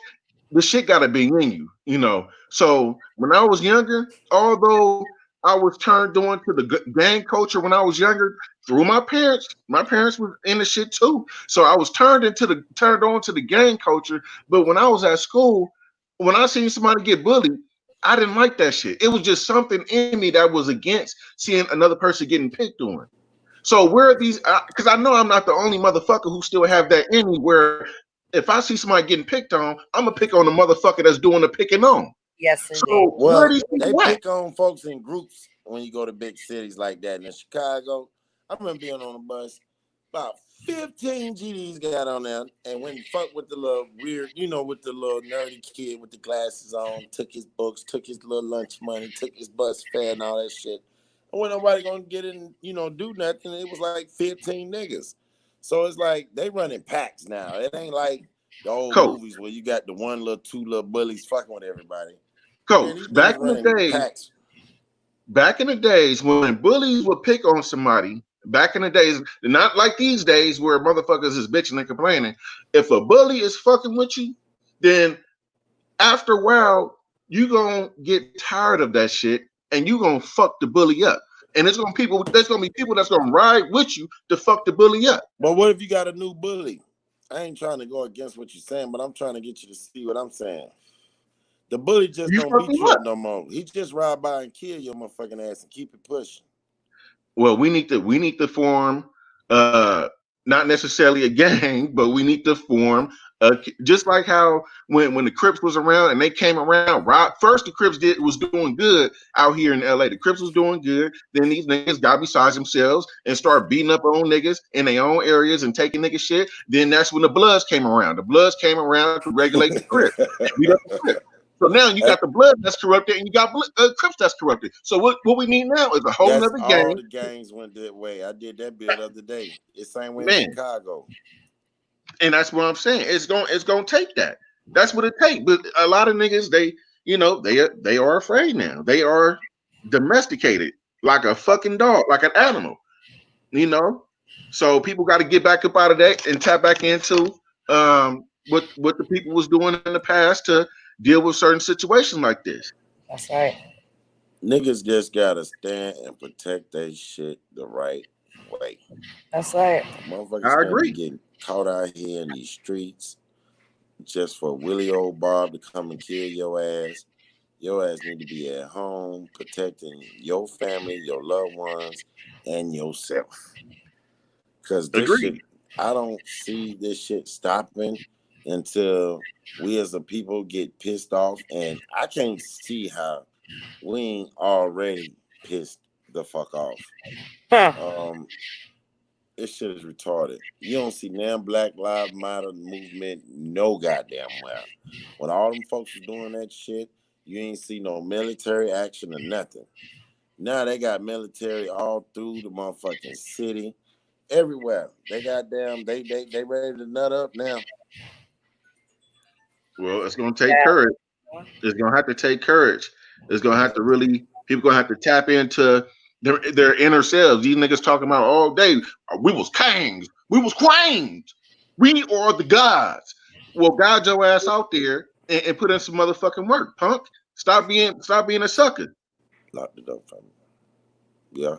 The shit gotta be in you. So when I was younger, although I was turned on to the gang culture when I was younger through my parents. My parents were in the shit too. So I was turned on to the gang culture. But when I was at school, when I seen somebody get bullied, I didn't like that shit. It was just something in me that was against seeing another person getting picked on. So where are these? Because I know I'm not the only motherfucker who still have that in me. Where if I see somebody getting picked on, I'm gonna pick on the motherfucker that's doing the picking on. Yes, indeed. So where are these they people at? pick on folks in groups when you go to big cities like that. In Chicago, I remember being on a bus. About 15 GDs got on there and went and fucked with the little weird, with the little nerdy kid with the glasses on, took his books, took his little lunch money, took his bus fare and all that shit. And when nobody gonna get in, do nothing, it was like 15 niggas. So it's like they running packs now. It ain't like the old Coach, movies where you got the one little two little bullies fucking with everybody. Man, Coach, these niggas running packs. back in the days when bullies would pick on somebody, back in the days, not like these days where motherfuckers is bitching and complaining. If a bully is fucking with you, then after a while, you gonna get tired of that shit and you gonna fuck the bully up. And there's gonna be people that's gonna ride with you to fuck the bully up. But what if you got a new bully? I ain't trying to go against what you're saying, but I'm trying to get you to see what I'm saying. The bully just You don't fuck beat him you up. up no more. He just ride by and kill your motherfucking ass and keep it pushing. Well, we need to form not necessarily a gang, but we need to form just like how when the Crips was around and they came around, right? First the Crips was doing good out here in LA. The Crips was doing good. Then these niggas got besides themselves and started beating up on niggas in their own areas and taking nigga shit. Then that's when the Bloods came around. The Bloods came around to regulate the Crips and beat up the Crips. So now you got the blood that's corrupted and you got Crips that's corrupted. So what we need now is a whole That's nother all gang. the gangs went that way. I did that bit the other day. It's the same way in Man, Chicago. and that's what I'm saying. It's gonna take that. That's what it takes. But a lot of niggas, they are afraid now. They are domesticated like a fucking dog, like an animal. So people got to get back up out of that and tap back into what the people was doing in the past to deal with certain situations like this. That's right. Niggas just gotta stand and protect their shit the right way. That's right. Motherfuckers I can't be agree. getting caught out here in these streets just for Willie old Bob to come and kill your ass. Your ass need to be at home protecting your family, your loved ones, and yourself. Cause this shit, Agreed. I don't see this shit stopping until we as a people get pissed off. And I can't see how we ain't already pissed the fuck off. Huh. This shit is retarded. You don't see now Black Lives Matter movement no goddamn well. When all them folks was doing that shit, you ain't see no military action or nothing. Now they got military all through the motherfucking city, everywhere. They goddamn they ready to nut up now. Well, it's gonna take courage. It's gonna have to take courage. It's gonna have to really people gonna have to tap into their inner selves. These niggas talking about all day. We was kings. We was queens. We are the gods. Well, guide your ass out there and put in some motherfucking work, punk. Stop being a sucker. Locked it up from me. Yeah.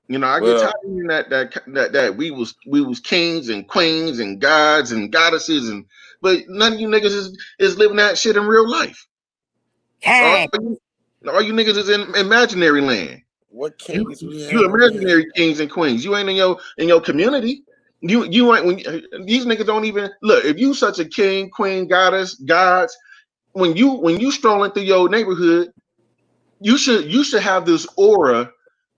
You know, I get tired Well, of hearing that we was kings and queens and gods and goddesses, but none of you niggas is living that shit in real life. All Kang. you, all you niggas is in imaginary land. what You kings we you have over here? imaginary kings and queens. You ain't in your community. You ain't these niggas don't even look. If you such a king, queen, goddess, gods, when you strolling through your neighborhood, you should have this aura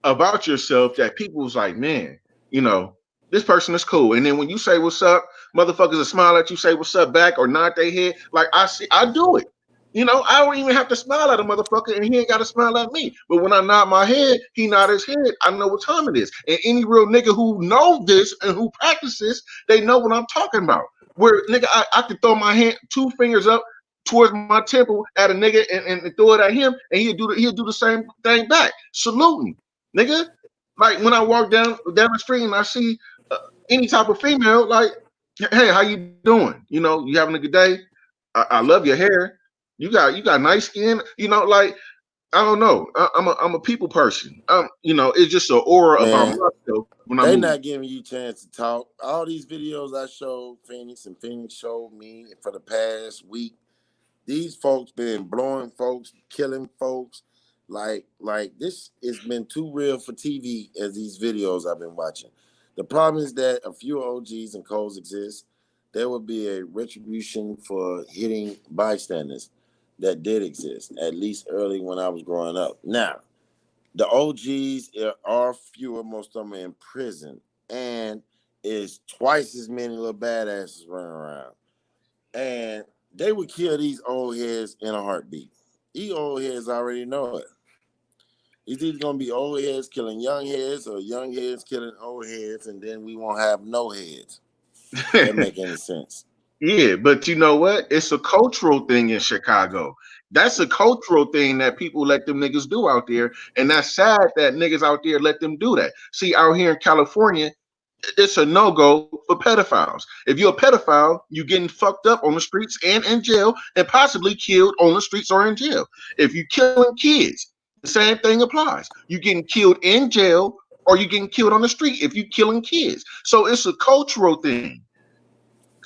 about yourself that people's like, man, you know, this person is cool. And then when you say what's up, motherfuckers will smile at you, say what's up back, or nod their head. Like I do it. You know, I don't even have to smile at a motherfucker, and he ain't got to smile at me. But when I nod my head, he nod his head. I know what time it is. And any real nigga who knows this and who practices, they know what I'm talking about. Where nigga, I could throw my hand, two fingers up towards my temple at a nigga and throw it at him, and he'll do the same thing back, saluting, nigga. Like when I walk down the street and I see any type of female, like, hey, how you doing? You know, you having a good day? I love your hair. You got nice skin. You know, like I don't know. I'm a people person. You know, it's just an aura about Man, myself when I they move. not giving you a chance to talk. All these videos I showed Phoenix and Phoenix showed me for the past week. These folks been blowing folks, killing folks. Like this has been too real for TV as these videos I've been watching. The problem is that a few OGs and codes exist. There will be a retribution for hitting bystanders that did exist, at least early when I was growing up. Now, the OGs are fewer, most of them are in prison, and is twice as many little badasses running around. And they would kill these old heads in a heartbeat. These old heads already know it. It's either gonna be old heads killing young heads or young heads killing old heads, and then we won't have no heads. That make any sense? Yeah, but you know what? It's a cultural thing in Chicago. That's a cultural thing that people let them niggas do out there. And that's sad that niggas out there let them do that. See, out here in California, it's a no-go for pedophiles. If you're a pedophile, you're getting fucked up on the streets and in jail and possibly killed on the streets or in jail. If you're killing kids, the same thing applies. You're getting killed in jail or you're getting killed on the street if you're killing kids. So it's a cultural thing.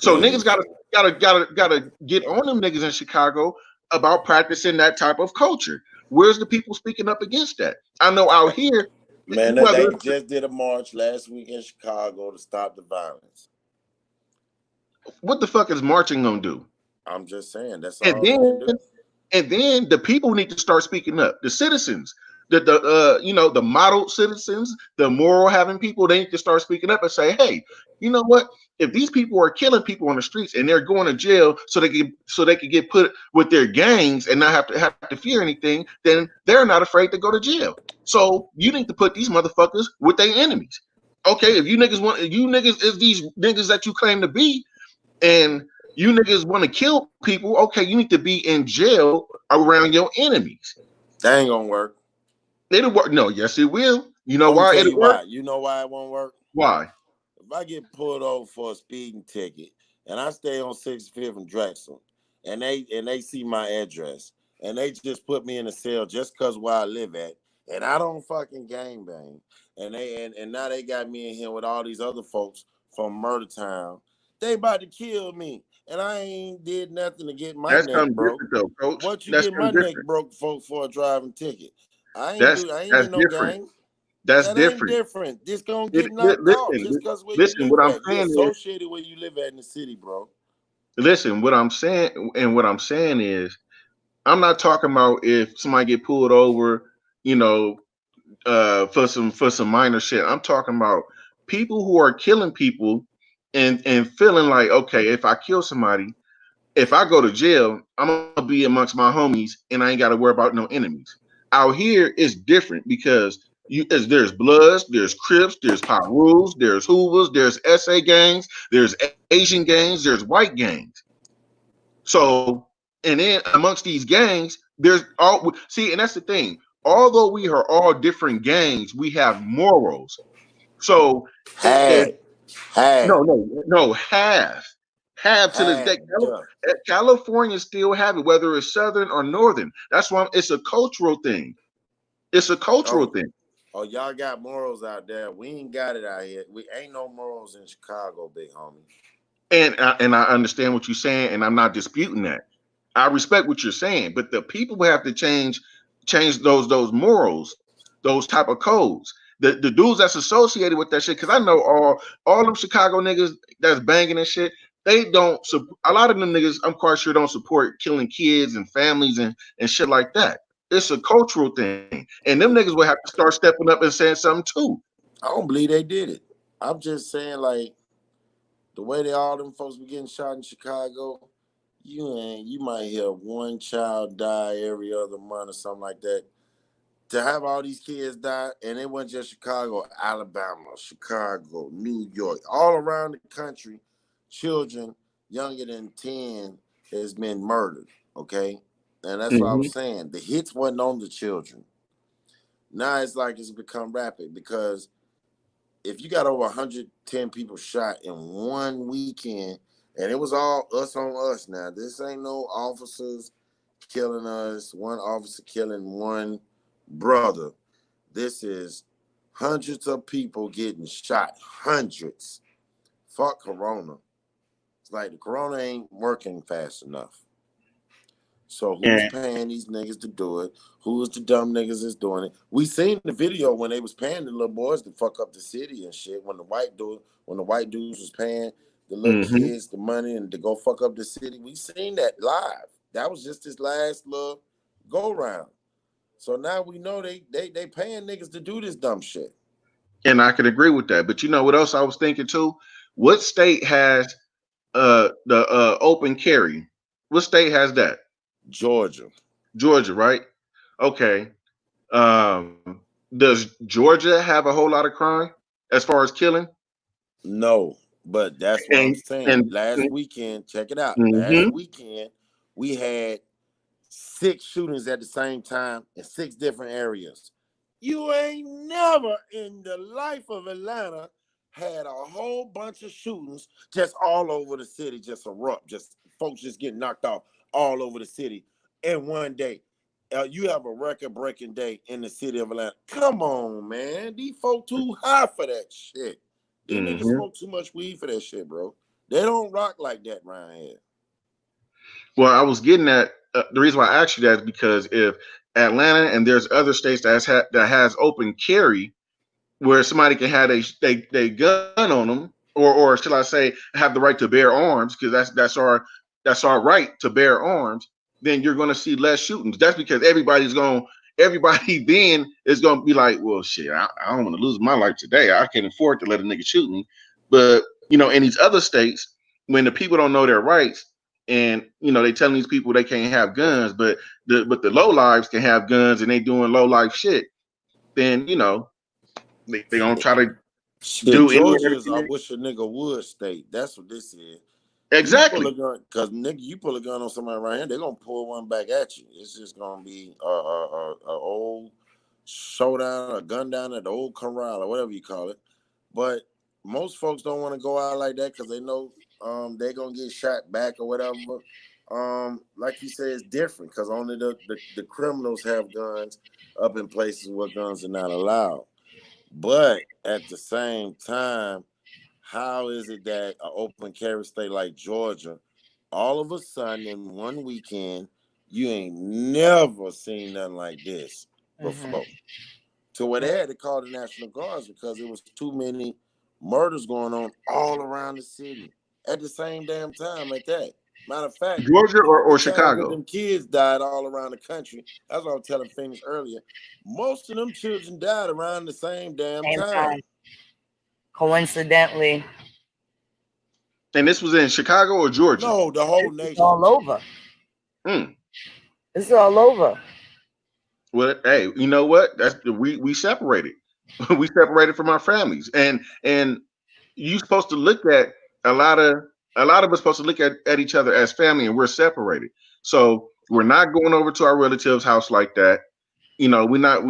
So It niggas is. gotta get on them niggas in Chicago about practicing that type of culture. Where's the people speaking up against that? I know out here, Man, whether they just did a march last week in Chicago to stop the violence. what the fuck is marching gonna do? I'm just saying that's And all they can then do. and then the people need to start speaking up. The citizens, the model citizens, the moral having people, they need to start speaking up and say, hey, you know what? If these people are killing people on the streets and they're going to jail so they can get put with their gangs and not have to fear anything, then they're not afraid to go to jail. So you need to put these motherfuckers with their enemies. Okay, if you niggas is these niggas that you claim to be, and you niggas want to kill people, okay, you need to be in jail around your enemies. That ain't gonna work. It'll work. No, yes, it will. You know I'm gonna why tell it'll you work? why. You know why it won't work? Why? If I get pulled over for a speeding ticket and I stay on 65th and Drexel, and they see my address and they just put me in a cell just cause where I live at, and I don't fucking gangbang, and now they got me in here with all these other folks from Murder Town, they about to kill me, and I ain't did nothing to get my That's neck something broke. different, though, Coach. What you That's get my something neck different. broke for a driving ticket? That's I ain't that's in no different. gang. That's That ain't different. different. Just gonna get knocked off Listen, just cause where you listen. live What I'm at. You saying is, associated where you live at in the city, bro. listen. What I'm saying is, I'm not talking about if somebody get pulled over, you know, for some minor shit. I'm talking about people who are killing people and feeling like, okay, if I kill somebody, if I go to jail, I'm gonna be amongst my homies and I ain't got to worry about no enemies. Out here, it's different because there's Bloods, there's Crips, there's Pirus, there's Hoovers, there's SA gangs, there's Asian gangs, there's white gangs. So, and then amongst these gangs, there's all see, and that's the thing. Although we are all different gangs, we have morals. So, if Had, had, no, have to this had, day. yeah. California still have it, whether it's southern or northern. That's why it's a cultural thing. It's a cultural Oh, thing. Oh, y'all got morals out there. We ain't got it out here. We ain't no morals in Chicago, big homie. And I understand what you're saying, and I'm not disputing that. I respect what you're saying, but the people have to change those morals, those type of codes. The dudes that's associated with that shit, because I know all them Chicago niggas that's banging and shit, they don't a lot of them niggas, I'm quite sure, don't support killing kids and families and shit like that. It's a cultural thing. And them niggas will have to start stepping up and saying something too. I don't believe they did it. I'm just saying, like, the way they all them folks be getting shot in Chicago, you might hear one child die every other month or something like that. To have all these kids die, and it wasn't just Chicago, Alabama, Chicago, New York, all around the country, children younger than 10 has been murdered, okay? And that's what I Hmm. was saying. The hits wasn't on the children. Now it's like it's become rapid because if you got over 110 people shot in one weekend, and it was all us on us now, this ain't no officers killing us, one officer killing one brother. This is hundreds of people getting shot. Hundreds. Fuck Corona. It's like the Corona ain't working fast enough. So who's And paying these niggas to do it? Who's the dumb niggas is doing it? We seen the video when they was paying the little boys to fuck up the city and shit. When the white dudes was paying the little hmm kids the money and to go fuck up the city. We seen that live. That was just this last little go round. So now we know they paying niggas to do this dumb shit. I could agree with that. But you know what else I was thinking too? What state has the open carry? What state has that? Georgia. Georgia, right? Okay. Does Georgia have a whole lot of crime as far as killing? No, but that's what I'm And saying. and Last weekend, check it out. Last hmm weekend, we had 6 shootings at the same time in 6 different areas. You ain't never in the life of Atlanta had a whole bunch of shootings just all over the city, just erupt, just folks just getting knocked off all over the city in one day. You have a record-breaking day in the city of Atlanta. Come on, man. These folk too high for that shit. These niggas hmm smoke too much weed for that shit, bro. They don't rock like that around here. Well, I was getting at the reason why I asked you that is because if Atlanta and there's other states that has open carry, where somebody can have a gun on them, or should I say, have the right to bear arms, because that's our right to bear arms, then you're going to see less shootings. That's because everybody then is going to be like, well, shit, I don't want to lose my life today. I can't afford to let a nigga shoot me. But in these other states, when the people don't know their rights, and they telling these people they can't have guns, but the low lives can have guns and they doing low life shit, then they gonna try to Shit, do any and Georgia is I everything. wish a nigga would state. That's what this is. You pull Exactly. a gun, cause nigga, you pull a gun on somebody right here, they're gonna pull one back at you. It's just gonna be a old showdown, a gun down at the old corral or whatever you call it. But most folks don't want to go out like that because they know they're gonna get shot back or whatever. Like you say, it's different because only the criminals have guns up in places where guns are not allowed. But at the same time, how is it that an open carry state like Georgia, all of a sudden in one weekend, you ain't never seen nothing like this before? To where they had to call the National Guards because it was too many murders going on all around the city at the same damn time at that. Matter of fact, Georgia or the times that Chicago. them kids died all around the country, that's what I was telling Phoenix earlier. Most of them children died around the same damn Same time. time. Coincidentally, And this was in Chicago or Georgia? No, the whole it's nation. all over. Hmm. It's all over. Well, hey, you know what? That's we separated. We separated from our families, and you supposed to look at a lot of us supposed to look at each other as family, and we're separated. So we're not going over to our relatives' house like that. We're not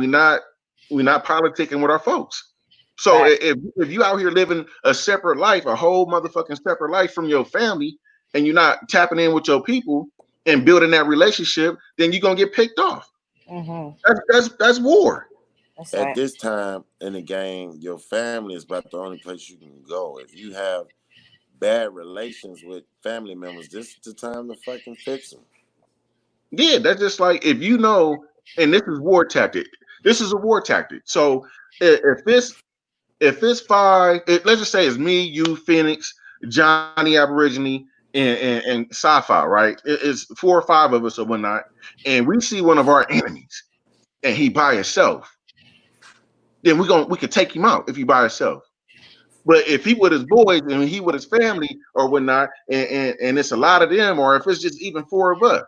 politicking with our folks. So Fact. if you out here living a separate life, a whole motherfucking separate life from your family, and you're not tapping in with your people and building that relationship, then you're gonna get picked off. Mm-hmm. That's war. That's At right. this time in the game, your family is about the only place you can go. If you have bad relations with family members, this is the time to fucking fix them. Yeah, that's just like if you know, and this is war tactic. This is a war tactic. So if it's five, let's just say it's me, you, Phoenix, Johnny Aborigine, and Sci-Fi, right? It's 4 or 5 of us or whatnot, and we see one of our enemies, and he by himself, then we could take him out if he by himself. But if he with his boys and he with his family or whatnot, and it's a lot of them, or if it's just even 4 of us,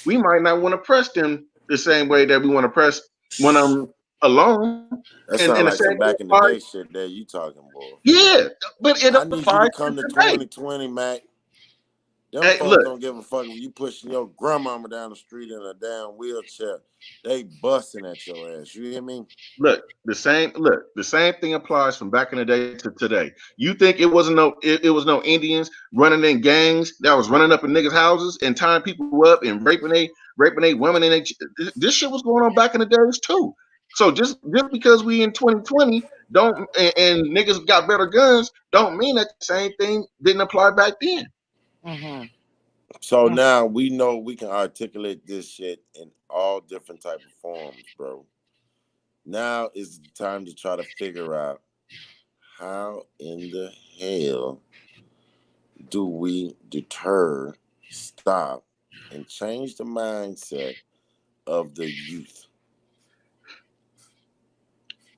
we might not want to press them the same way that we want to press one of them alone. That And sounds the like same some thing back in the applies. day shit that you talking, boy. Yeah, but it I need you applies to to come to today. 2020, Mac. Them Hey, folks look, don't give a fuck if you pushing your grandmama down the street in a damn wheelchair. They busting at your ass. You hear me? the same thing applies from back in the day to today. You think it was no Indians running in gangs that was running up in niggas' houses and tying people up and raping they women and this shit was going on back in the days too. So just because we in 2020 don't and niggas got better guns don't mean that the same thing didn't apply back then. Mm-hmm. So now we know we can articulate this shit in all different type of forms, bro. Now is the time to try to figure out how in the hell do we deter, stop, and change the mindset of the youth?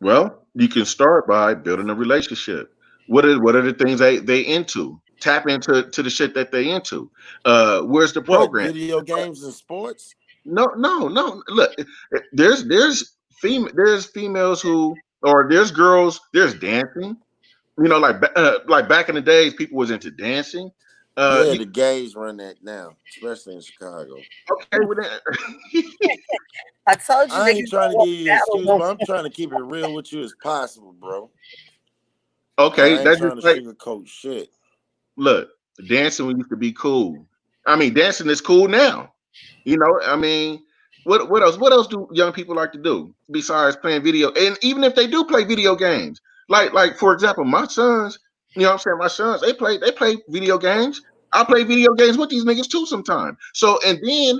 Well, you can start by building a relationship. What are the things they into? Tap into the shit that they into. Where's the What, program? video games and sports? No, no, no. Look, there's females who or there's girls. There's dancing. Like back in the days, people was into dancing. Yeah, You, the gays run that now, especially in Chicago. okay with that? I told you I ain't niggas trying don't to want give you an battle excuse, no but I'm trying to keep it real with you as possible, bro. Okay, I ain't that's just trying to like sugarcoat shit. look. Dancing used to be cool. I mean, dancing is cool now. I mean, what else? What else do young people like to do besides playing video? And even if they do play video games, like for example, my sons, I'm saying my sons, they play video games. I play video games with these niggas too sometimes. So and then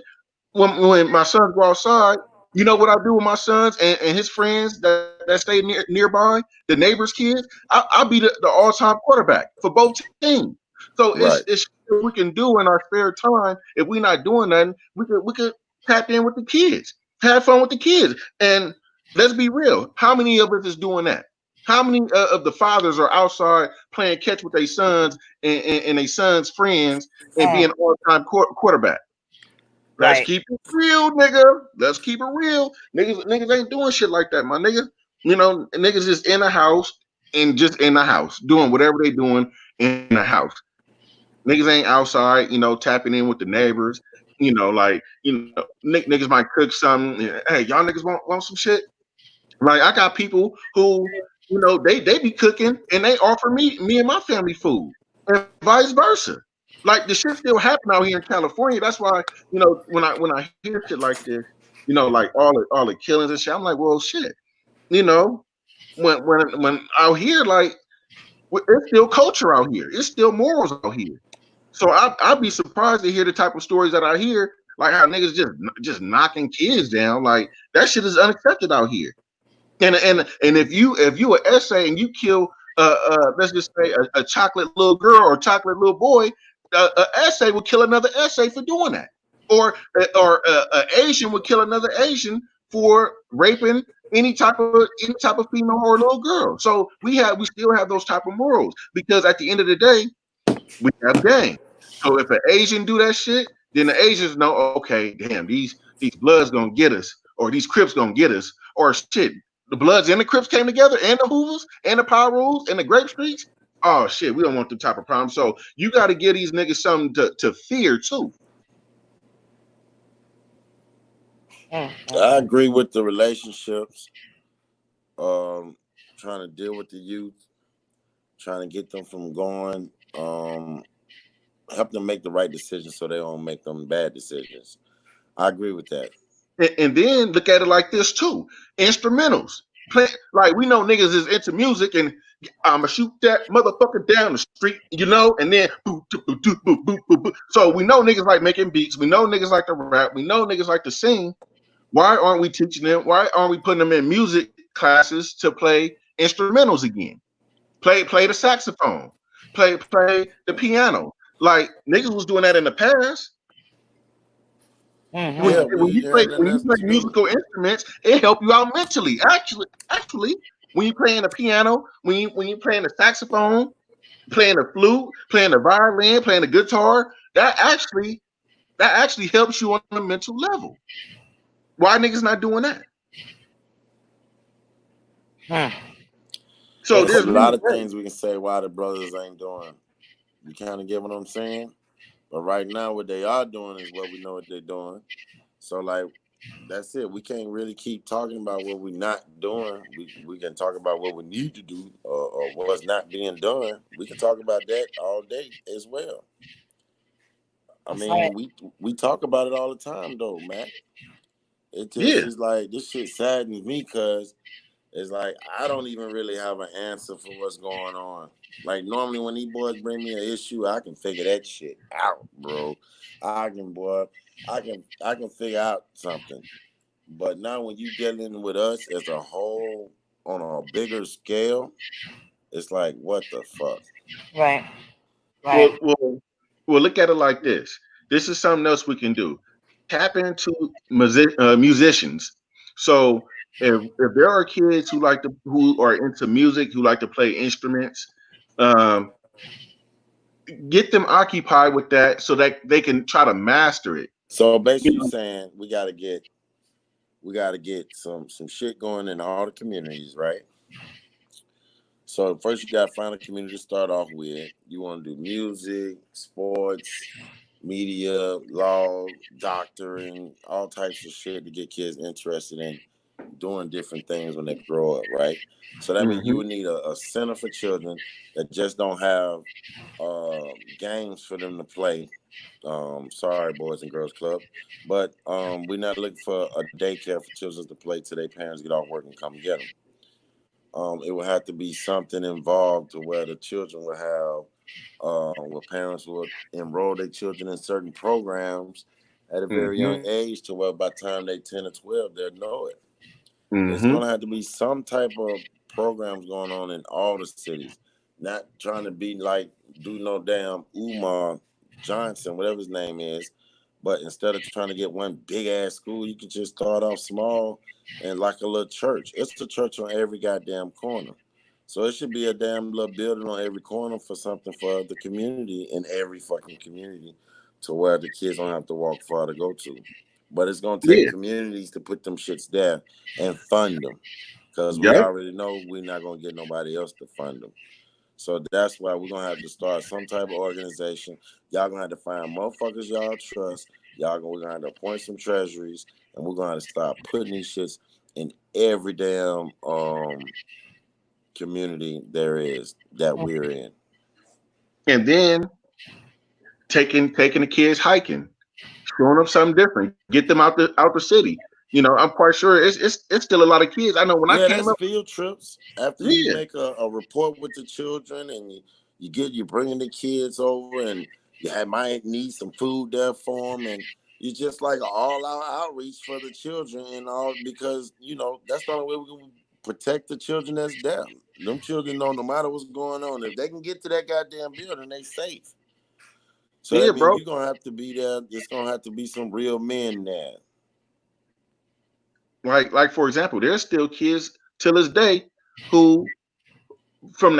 when my sons go outside, you know what I do with my sons and his friends that stay nearby, the neighbors' kids. I'll be the all-time quarterback for both teams. So it's Right. it's shit we can do in our spare time. If we're not doing nothing, we could tap in with the kids, have fun with the kids, and let's be real. How many of us is doing that? How many of the fathers are outside playing catch with their sons and their sons' friends and being all-time quarterback? Let's right. keep it real, nigga. Let's keep it real. Niggas ain't doing shit like that, my nigga. Niggas is in the house and just in the house doing whatever they doing in the house. Niggas ain't outside, tapping in with the neighbors. Niggas might cook something. Hey, y'all niggas want some shit? Like I got people who, they be cooking and they offer me and my family food, and vice versa. Like the shit still happen out here in California. That's why when I hear shit like this, like all the killings and shit, I'm like, well, shit. You know, when out here, like it's still culture out here. It's still morals out here. So I'd be surprised to hear the type of stories that I hear, like how niggas just knocking kids down. Like that shit is unaccepted out here. And if you an essay and you kill let's just say a chocolate little girl or chocolate little boy, a essay will kill another essay for doing that, or Asian would kill another Asian for raping any type of female or little girl. So we still have those type of morals because at the end of the day we have game. So if an Asian do that shit, then the Asians know, okay, damn, these Bloods gonna get us, or these Crips gonna get us, or shit, the Bloods and the Crips came together, and the Hoovers, and the Power Rules, and the Grape Streets. Oh shit, we don't want the type of problem. So you got to give these niggas something to fear too. I agree with the relationships. Um, Trying to deal with the youth, trying to get them from going. Help them make the right decisions so they don't make them bad decisions. I agree with that. And then look at it like this too: instrumentals. Play, like we know niggas is into music and I'ma shoot that motherfucker down the street, you know, and then boo, boo, boo, boo, boo, boo, boo, boo. So we know niggas like making beats, we know niggas like to rap, we know niggas like to sing. Why aren't we teaching them? Why aren't we putting them in music classes to play instrumentals again? Play the saxophone, play the piano. Like niggas was doing that in the past. When Mm-hmm. Yeah, you, when we you ain't play had when nothing you else play to do. musical instruments, it help you out mentally. Actually, when you playing the piano, when you playing the saxophone, playing the flute, playing the violin, playing the guitar, that actually helps you on a mental level. Why niggas not doing that? Hmm. So It's a there's many lot of ways. things we can say why the brothers ain't doing. You kind of get what I'm saying? But right now, what they are doing is what we know what they're doing. So like, that's it. We can't really keep talking about what we're not doing. We can talk about what we need to do or what's not being done. We can talk about that all day as well. I That's right. mean, we talk about it all the time though, Mac. It just Yeah. is like this shit saddens me because it's like I don't even really have an answer for what's going on. Like normally when these boys bring me an issue, I can figure that shit out, bro. I can, boy. I can figure out something. But now when you dealing with us as a whole on a bigger scale, it's like what the fuck? Right. Right. Well, well, well. Look at it like this. This is something else we can do. Tap into musicians. So if there are kids who are into music, who like to play instruments, um, get them occupied with that so that they can try to master it. So You basically, you know? saying we gotta get some shit going in all the communities, right? So first you gotta find a community to start off with. You want to do music, sports, media, law, doctoring, all types of shit to get kids interested in doing different things when they grow up, right? So that means you Mhm. would need a center for children that just don't have games for them to play. Sorry, Boys and Girls Club, but we're not looking for a daycare for children to play till their parents get off work and come get them. It would have to be something involved to where the children would have, where parents would enroll their children in certain programs at a very young Mhm. age to where by the time they 10 or 12, they'll know it. It's Mhm. gonna have to be some type of programs going on in all the cities. Not trying to be like do no damn Umar Johnson, whatever his name is, but instead of trying to get one big ass school, you can just start off small and like a little church. It's a church on every goddamn corner. So it should be a damn little building on every corner for something for the community in every fucking community to where the kids don't have to walk far to go to. But it's gonna take Yeah. communities to put them shits there and fund them. Because we Yep. already know we're not going to get nobody else to fund them. So that's why we're going to have to start some type of organization. Y'all going to have to find motherfuckers y'all trust. We're going to have to appoint some treasuries. And we're going to have to start putting these shits in every damn community there is that we're in. And then taking the kids hiking, showing them something different, get them out the city. You know, I'm quite sure it's still a lot of kids. I know when I Yeah, came that's up, field trips. After you yeah, make a report with the children and you bringing the kids over and might need some food there for them and you just like an all out outreach for the children and all because that's the only way we can protect the children that's there. Them children know no matter what's going on, if they can get to that goddamn building, they safe. So yeah, that means bro. you're gonna have to be there. It's gonna have to be some real men there. Like for example, there's still kids till this day who from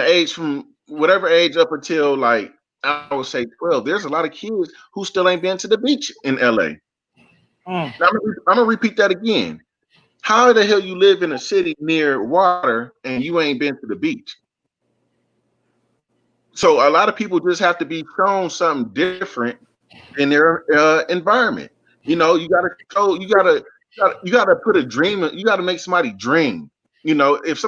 whatever age up until like I would say 12. There's a lot of kids who still ain't been to the beach in LA. Mm. Now, I'm gonna repeat that again. How the hell you live in a city near water and you ain't been to the beach? So a lot of people just have to be shown something different in their environment. You know, you gotta show, you gotta put a dream. You gotta make somebody dream. You know, if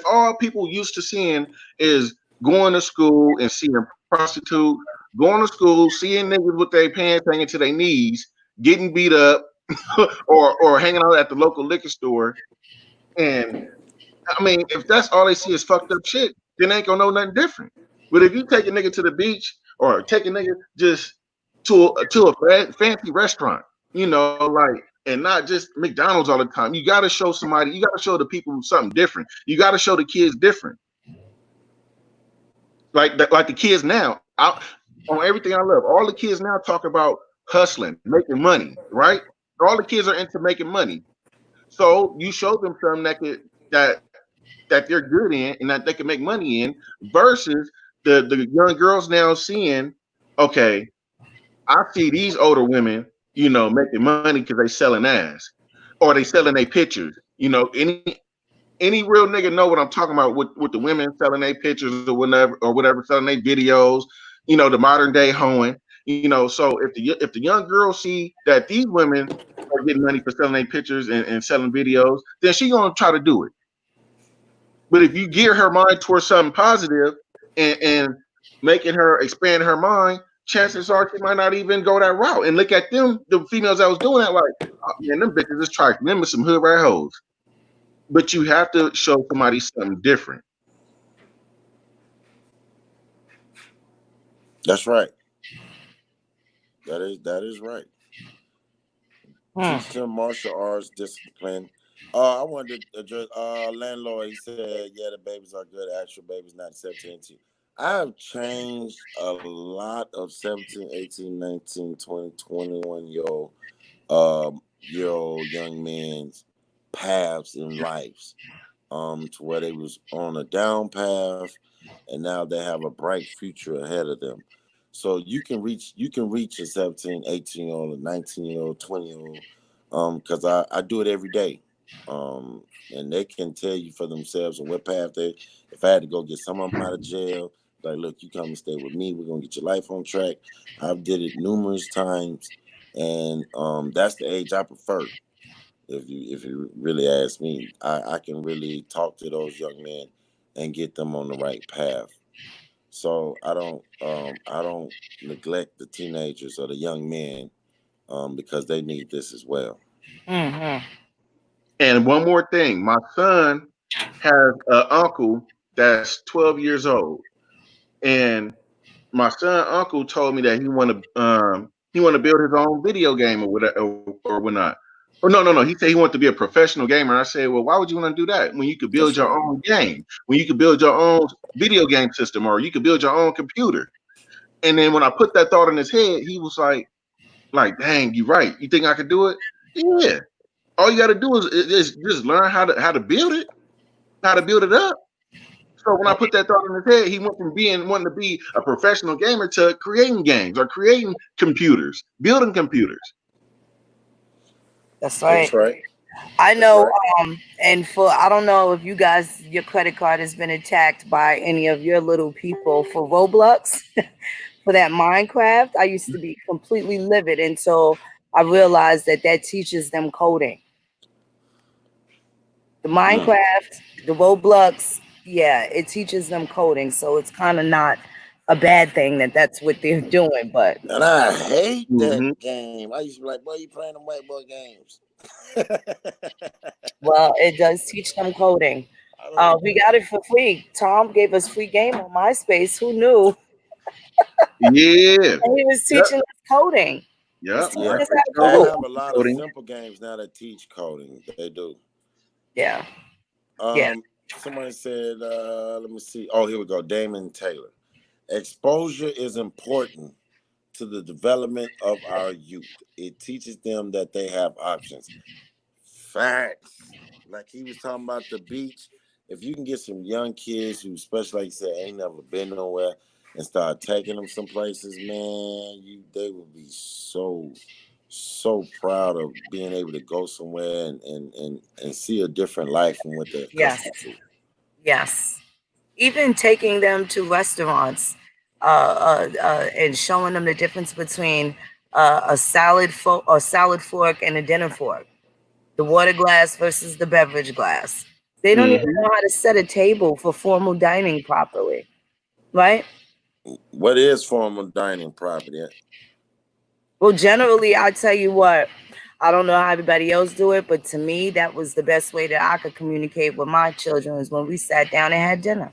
all people used to seeing is going to school and seeing prostitutes, going to school, seeing niggas with their pants hanging to their knees, getting beat up, or hanging out at the local liquor store, and I mean, if that's all they see is fucked up shit, then they ain't gonna know nothing different. But if you take a nigga to the beach or take a nigga just to a fancy restaurant, you know, like, and not just McDonald's all the time, you got to show somebody, you got to show the people something different. You got to show the kids different, like the kids now. On everything I love, all the kids now talk about hustling, making money, right? All the kids are into making money. So you show them something that that they're good in and that they can make money in versus the young girls now seeing, okay, I see these older women, you know, making money because they selling ass or they selling their pictures. You know, any real nigga know what I'm talking about with the women selling their pictures or whatever, selling their videos, you know, the modern day hoeing. You know, so if the young girls see that these women are getting money for selling their pictures and selling videos, then she gonna try to do it. But if you gear her mind towards something positive and making her expand her mind, chances are she might not even go that route. And look at them, the females that was doing that, like, oh, man, them bitches is trifling. Them are some hood rat hoes. But you have to show somebody something different. That's right. That is right. Hmm. Teach them martial arts, discipline. I wanted to address landlord. He said, "Yeah, the babies are good. Actual babies, not 17, 18." I have changed a lot of 17, 18, 19, 20, 21 year old young men's paths in lives. To where they was on a down path, and now they have a bright future ahead of them. So you can reach a 17, 18-year-old, a 19-year-old, 20-year-old, because I do it every day. And they can tell you for themselves on what path they, if I had to go get some of them out of jail, like, look, you come and stay with me, we're gonna get your life on track. I've did it numerous times, and that's the age I prefer. If you really ask me, I can really talk to those young men and get them on the right path. So I don't neglect the teenagers or the young men, because they need this as well. Hmm. And one more thing, my son has an uncle that's 12 years old, and my son uncle told me that he want to build his own video game or whatever or whatnot. Or no. He said he wanted to be a professional gamer. And I said, well, why would you want to do that when you could build That's your right. own game, when you could build your own video game system, or you could build your own computer? And then when I put that thought in his head, he was like, dang, you right. You think I could do it? Yeah. All you got to do is just learn how to build it, how to build it up. So when I put that thought in his head, he went from wanting to be a professional gamer to creating games or creating computers, building computers. That's That's right. right. I That's know, right. and for I don't know if you guys, your credit card has been attacked by any of your little people for Roblox, for that Minecraft. I used to be completely livid until I realized that that teaches them coding. The Mm. Minecraft, the Roblox, yeah, it teaches them coding. So it's kind of not a bad thing that that's what they're doing. But And I hate that Hmm. game. I used to be like, boy, you playing them white boy games. well, it does teach them coding. I don't. We got it for free. Tom gave us free game on MySpace. Who knew? Yeah. And he was Yep. teaching us coding. He's Yep. teaching Yeah, us MySpace how to they showed me code. have a lot of coding. simple games now that teach coding. They do. Yeah, yeah. Um, Somebody said, let me see. Oh, here we go. Damon Taylor. Exposure is important to the development of our youth. It teaches them that they have options. Facts. Like he was talking about the beach. If you can get some young kids who, especially like you said, ain't never been nowhere, and start taking them some places, man, they would be so proud of being able to go somewhere and see a different life from what they're Yes, accustomed to. yes. Even taking them to restaurants, and showing them the difference between a salad fork and a dinner fork, the water glass versus the beverage glass. They don't even Hmm. know how to set a table for formal dining properly, right? What is formal dining property? Well, generally, I tell you what, I don't know how everybody else do it, but to me, that was the best way that I could communicate with my children is when we sat down and had dinner.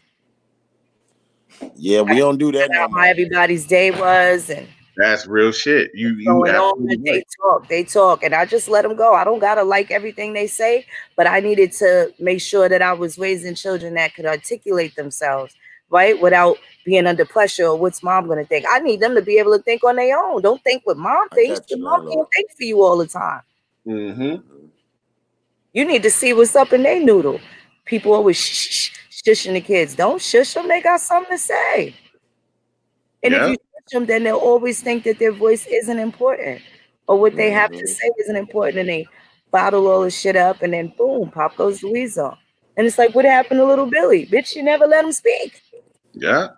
Yeah, we don't do that Find no out how more. everybody's day was and That's real shit. what's You going on. absolutely And right. they talk, and I just let them go. I don't gotta like everything they say, but I needed to make sure that I was raising children that could articulate themselves, right, without being under pressure or what's mom gonna think. I need them to be able to think on their own. Don't think what mom I thinks. got Your you, mom can't landlord. think for you all the time. Mm-hmm. You need to see what's up in their noodle. People always shushing the kids. Don't shush them. They got something to say. And if Yeah. you shush them, then they'll always think that their voice isn't important or what they have to Mm-hmm. say isn't important. And they bottle all the shit up, and then boom, pop goes the weasel. And it's like, what happened to little Billy? Bitch, you never let him speak. Yeah.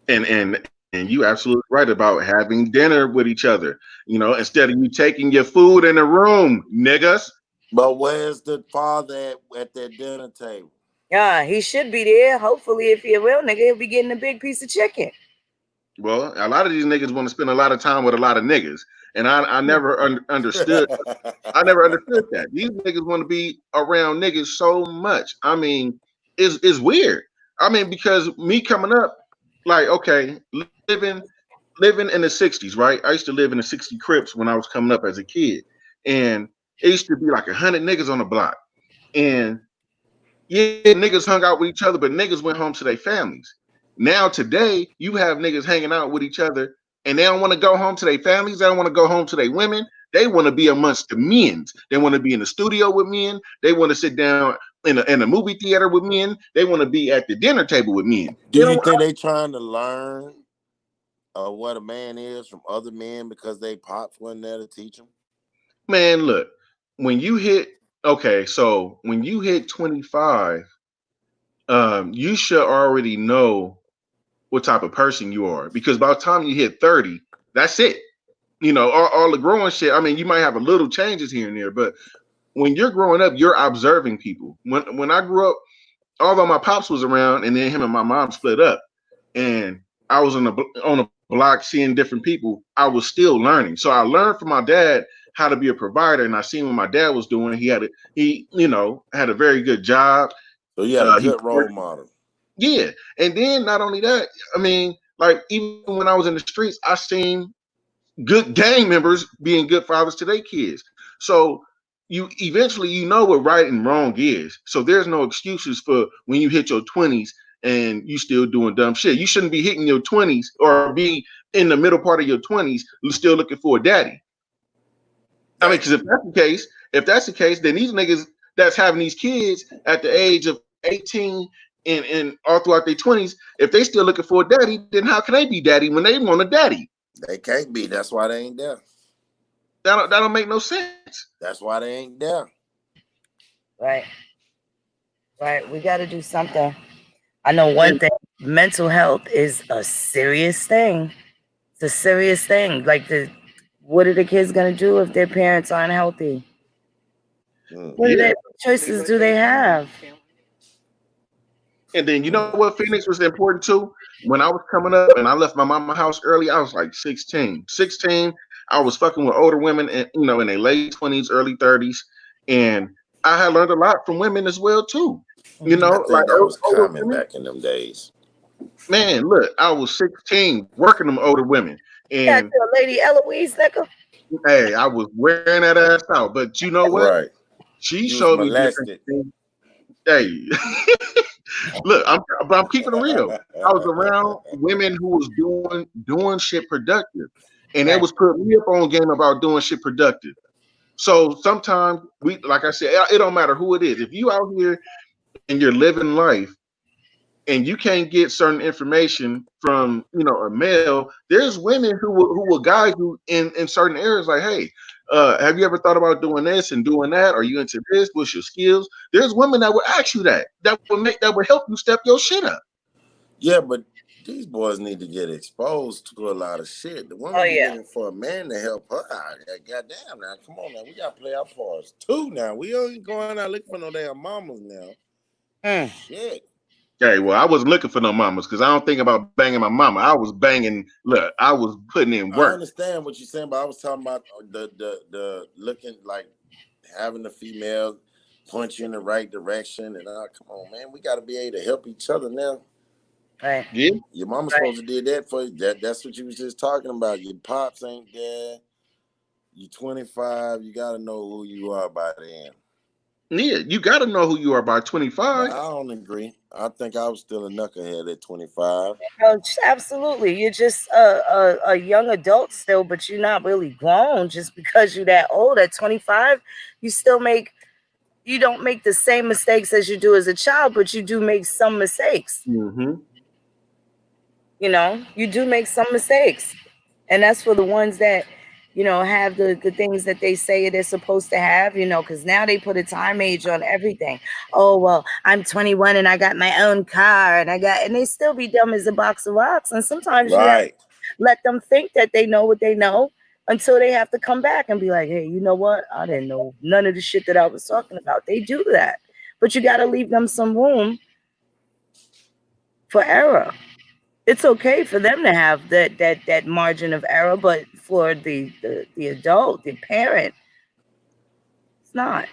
And you absolutely right about having dinner with each other. Instead of you taking your food in the room, niggas. But where's the father at that dinner table? Yeah, he should be there. Hopefully, if he a real nigga, he'll be getting a big piece of chicken. Well, a lot of these niggas want to spend a lot of time with a lot of niggas, and I never understood. I never understood that. These niggas want to be around niggas so much. I mean, it's weird. I mean, because me coming up, like, okay, living living in the 60s, right? I used to live in the 60 Crips when I was coming up as a kid. And it used to be like 100 niggas on the block. And yeah, niggas hung out with each other, but niggas went home to their families. Now today, you have niggas hanging out with each other, and they don't want to go home to their families. They don't want to go home to their women. They want to be amongst the men's. They want to be in the studio with men. They want to sit down in a movie theater with men. They want to be at the dinner table with men. Do They you don't. think they trying to learn what a man is from other men because they pops wasn't there to teach them? Man, look, when you hit okay, so when you hit 25, you should already know what type of person you are because by the time you hit 30, that's it. All the growing shit. I mean, you might have a little changes here and there, but when you're growing up, you're observing people. When I grew up, although my pops was around, and then him and my mom split up, and I was on a block seeing different people, I was still learning. So I learned from my dad how to be a provider, and I seen what my dad was doing. He had a very good job. So you had a He good role model. Yeah, and then not only that, I mean, like even when I was in the streets, I seen good gang members being good fathers to their kids. So you eventually what right and wrong is. So there's no excuses for when you hit your 20s and you still doing dumb shit. You shouldn't be hitting your 20s or be in the middle part of your 20s still looking for a daddy. I mean, Damn. because if that's the case, then these niggas that's having these kids at the age of 18 and all throughout their 20s, if they still looking for a daddy, then how can they be daddy when they want a daddy? They can't be. That's why they ain't there. That don't make no sense. That's why they ain't there. Right, right. We got to do something. I know one And thing. Mental health is a serious thing. It's a serious thing. Like what are the kids gonna do if their parents aren't healthy? What yeah, choices do they have? and then you know what Phoenix was important too? When I was coming up and I left my mama house early, I was like 16. 16, I was fucking with older women and in their late 20s, early 30s. And I had learned a lot from women as well too. I Like think that was older common women. back in them days. Man, look, I was 16 working them older women. Yeah, And to a Lady Eloise, nigga. hey, I was wearing that ass out. But you know what? Right. She You was showed me different molested. things. Hey, look, but I'm keeping it real. I was around women who was doing shit productive, and they Right. was putting me up on game about doing shit productive. So sometimes like I said, it don't matter who it is. If you out here and you're living life and you can't get certain information from a male, there's women who will guide you in certain areas. Like, hey, have you ever thought about doing this and doing that? Are you into this? What's your skills? There's women that will ask you that would help you step your shit up. Yeah, but these boys need to get exposed to a lot of shit. The Oh woman be yeah. looking for a man to help her out. Goddamn, now, come on now. We got to play our parts too now. We ain't going out looking for no damn mamas now. Mm. Shit. Okay, well, I wasn't looking for no mamas because I don't think about banging my mama. I was banging. Look, I was putting in I work. understand what you're saying, but I was talking about the looking like having the female point you in the right direction. And come on, man, we got to be able to help each other now. Right. Yeah, Your mama's Right. supposed to did that for you. That's what you was just talking about. Your pops ain't there. You 25. You got to know who you are by then. yeah. You got to know who you are by But 25. I don't agree. I think I was still a knucklehead at 25. Absolutely. You're just a young adult still, but you're not really grown just because you're that old. At 25, you still make you don't make the same mistakes as you do as a child, but you do make some mistakes. Mm-hmm. You do make some mistakes. And that's for the ones that, have the things that they say they're supposed to have, because now they put a time age on everything. Oh, well, I'm 21 and I got my own car and they still be dumb as a box of rocks. And sometimes you have to Right. let them think that they know what they know until they have to come back and be like, hey, you know what? I didn't know none of the shit that I was talking about. They do that. But you got to leave them some room for error. It's okay for them to have that margin of error, but for the adult, the parent, it's not.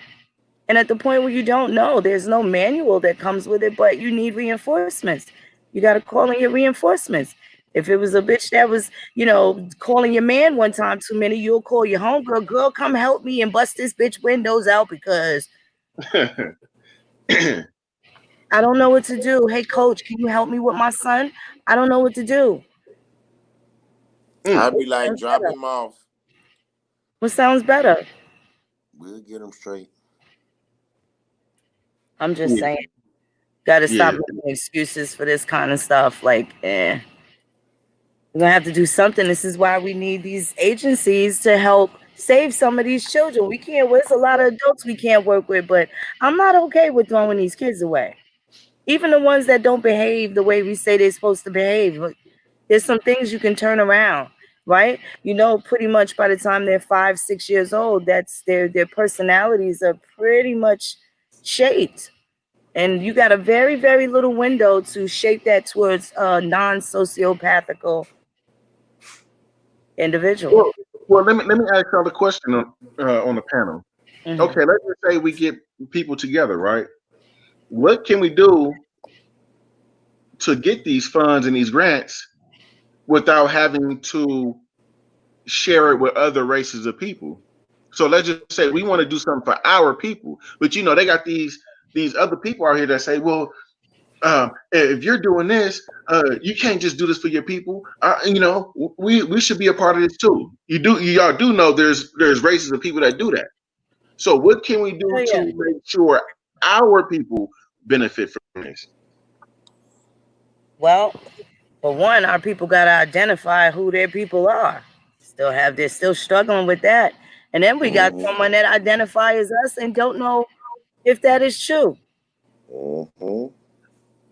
And at the point where you don't know, there's no manual that comes with it, but you need reinforcements. You got to call in your reinforcements. If it was a bitch that was, calling your man one time too many, you'll call your homegirl, girl, come help me and bust this bitch windows out because I don't know what to do. Hey, coach, can you help me with my son? I don't know what to do. Mm. I'd What be like, sounds drop better? him off. What sounds better? We'll get him straight. I'm just Yeah, saying. Got to stop yeah. making excuses for this kind of stuff. Like, we're gonna have to do something. This is why we need these agencies to help save some of these children. We can't. There's a lot of adults we can't work with, but I'm not okay with throwing these kids away. Even the ones that don't behave the way we say they're supposed to behave. There's some things you can turn around, right? Pretty much by the time they're 5, 6 years old, that's their personalities are pretty much shaped. And you got a very, very little window to shape that towards a non-sociopathical individual. Well, let me ask y'all a question on the panel. Hmm. Okay, let's just say we get people together, right? What can we do to get these funds and these grants without having to share it with other races of people? So let's just say we want to do something for our people, but they got these other people out here that say, well, if you're doing this, you can't just do this for your people. We should be a part of this too. Y'all do know there's races of people that do that. So what can we Oh do yeah. to make sure our people benefit from this? Well, for one, our people got to identify who their people are. They're still struggling with that. And then we got Mm-hmm. someone that identifies us and don't know if that is true. Mm-hmm.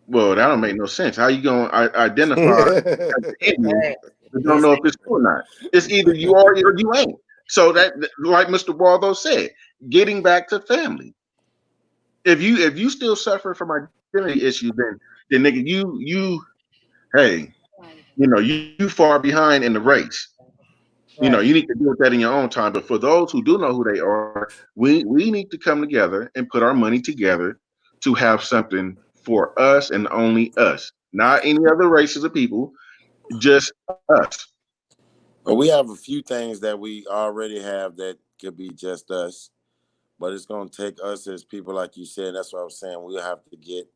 Well, that don't make no sense. How you gonna identify as an Indian Right. but don't These know if it's true or not? It's either you are or you ain't. So like Mr. Waldo said, getting back to family. If you still suffer from identity issues, then nigga, hey, you far behind in the race. right. You need to deal with that in your own time. But for those who do know who they are, we need to come together and put our money together to have something for us and only us, not any other races of people, just us. But we have a few things that we already have that could be just us. But it's going to take us as people, like you said. That's what I was saying. We'll have to get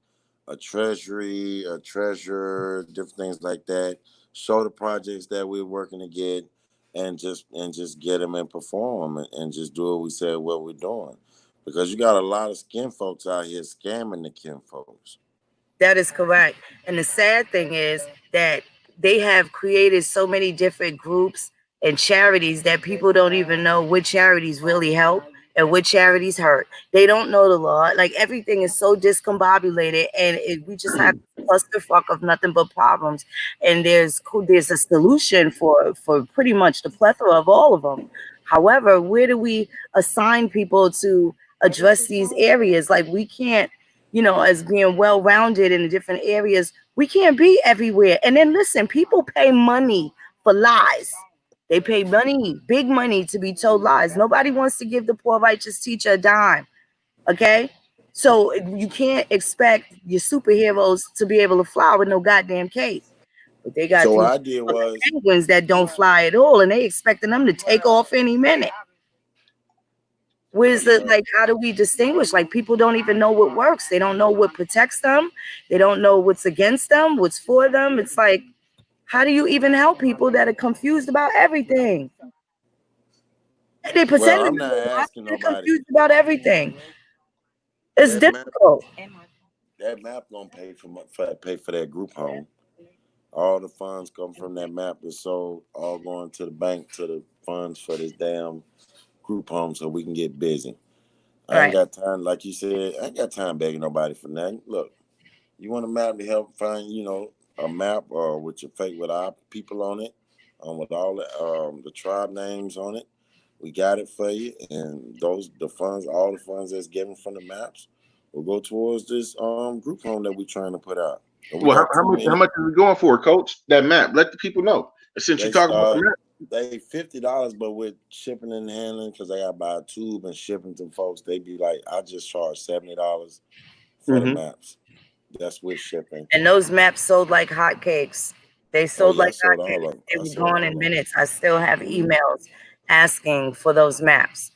a treasury, a treasurer, different things like that. Show the projects that we're working to get, and just get them and perform and just do what we said what we're doing. Because you got a lot of skin folks out here scamming the kin folks. That is correct. And the sad thing is that they have created so many different groups and charities that people don't even know which charities really help and which charities hurt. They don't know the law. Like everything is so discombobulated, and we just have a clusterfuck of nothing but problems. And there's a solution for pretty much the plethora of all of them. However, where do we assign people to address these areas? Like we can't as being well-rounded in the different areas. We can't be everywhere. And then listen, people pay money for lies. They pay money, big money, to be told lies. Nobody wants to give the poor righteous teacher a dime. Okay? So you can't expect your superheroes to be able to fly with no goddamn cape. But they got So what these I did was, penguins that don't fly at all, and they expecting them to take off any minute. Where's the, like, how do we distinguish? Like, people don't even know what works. They don't know what protects them. They don't know what's against them, what's for them. It's like, how do you even help people that are confused about everything? They pretend well, to I'm be not asking they're nobody. confused about everything. It's That map, difficult. that map gonna pay for that group home. All the funds come from that map is sold, all going to the bank to the funds for this damn group home so we can get busy. I ain't Right. got time, like you said, I ain't got time begging nobody for nothing. Look, you want a map to help find, a map with your fake with our people on it, with all the tribe names on it. We got it for you, and all the funds that's given from the maps will go towards this group home that we're trying to put out. And we Well, got how too much? How many. much is it going for, Coach? That map. Let the people know. Since you They talk about the start map. they $50, but with shipping and handling, because they got to buy a tube and shipping to folks, they be like, I just charge $70 for the Mm-hmm. maps. That's with shipping. And those maps sold like hotcakes. They Oh sold yeah, I like sold all hotcakes. of them. They I were sold gone all in of them. minutes. I still have Mm-hmm. emails asking for those maps.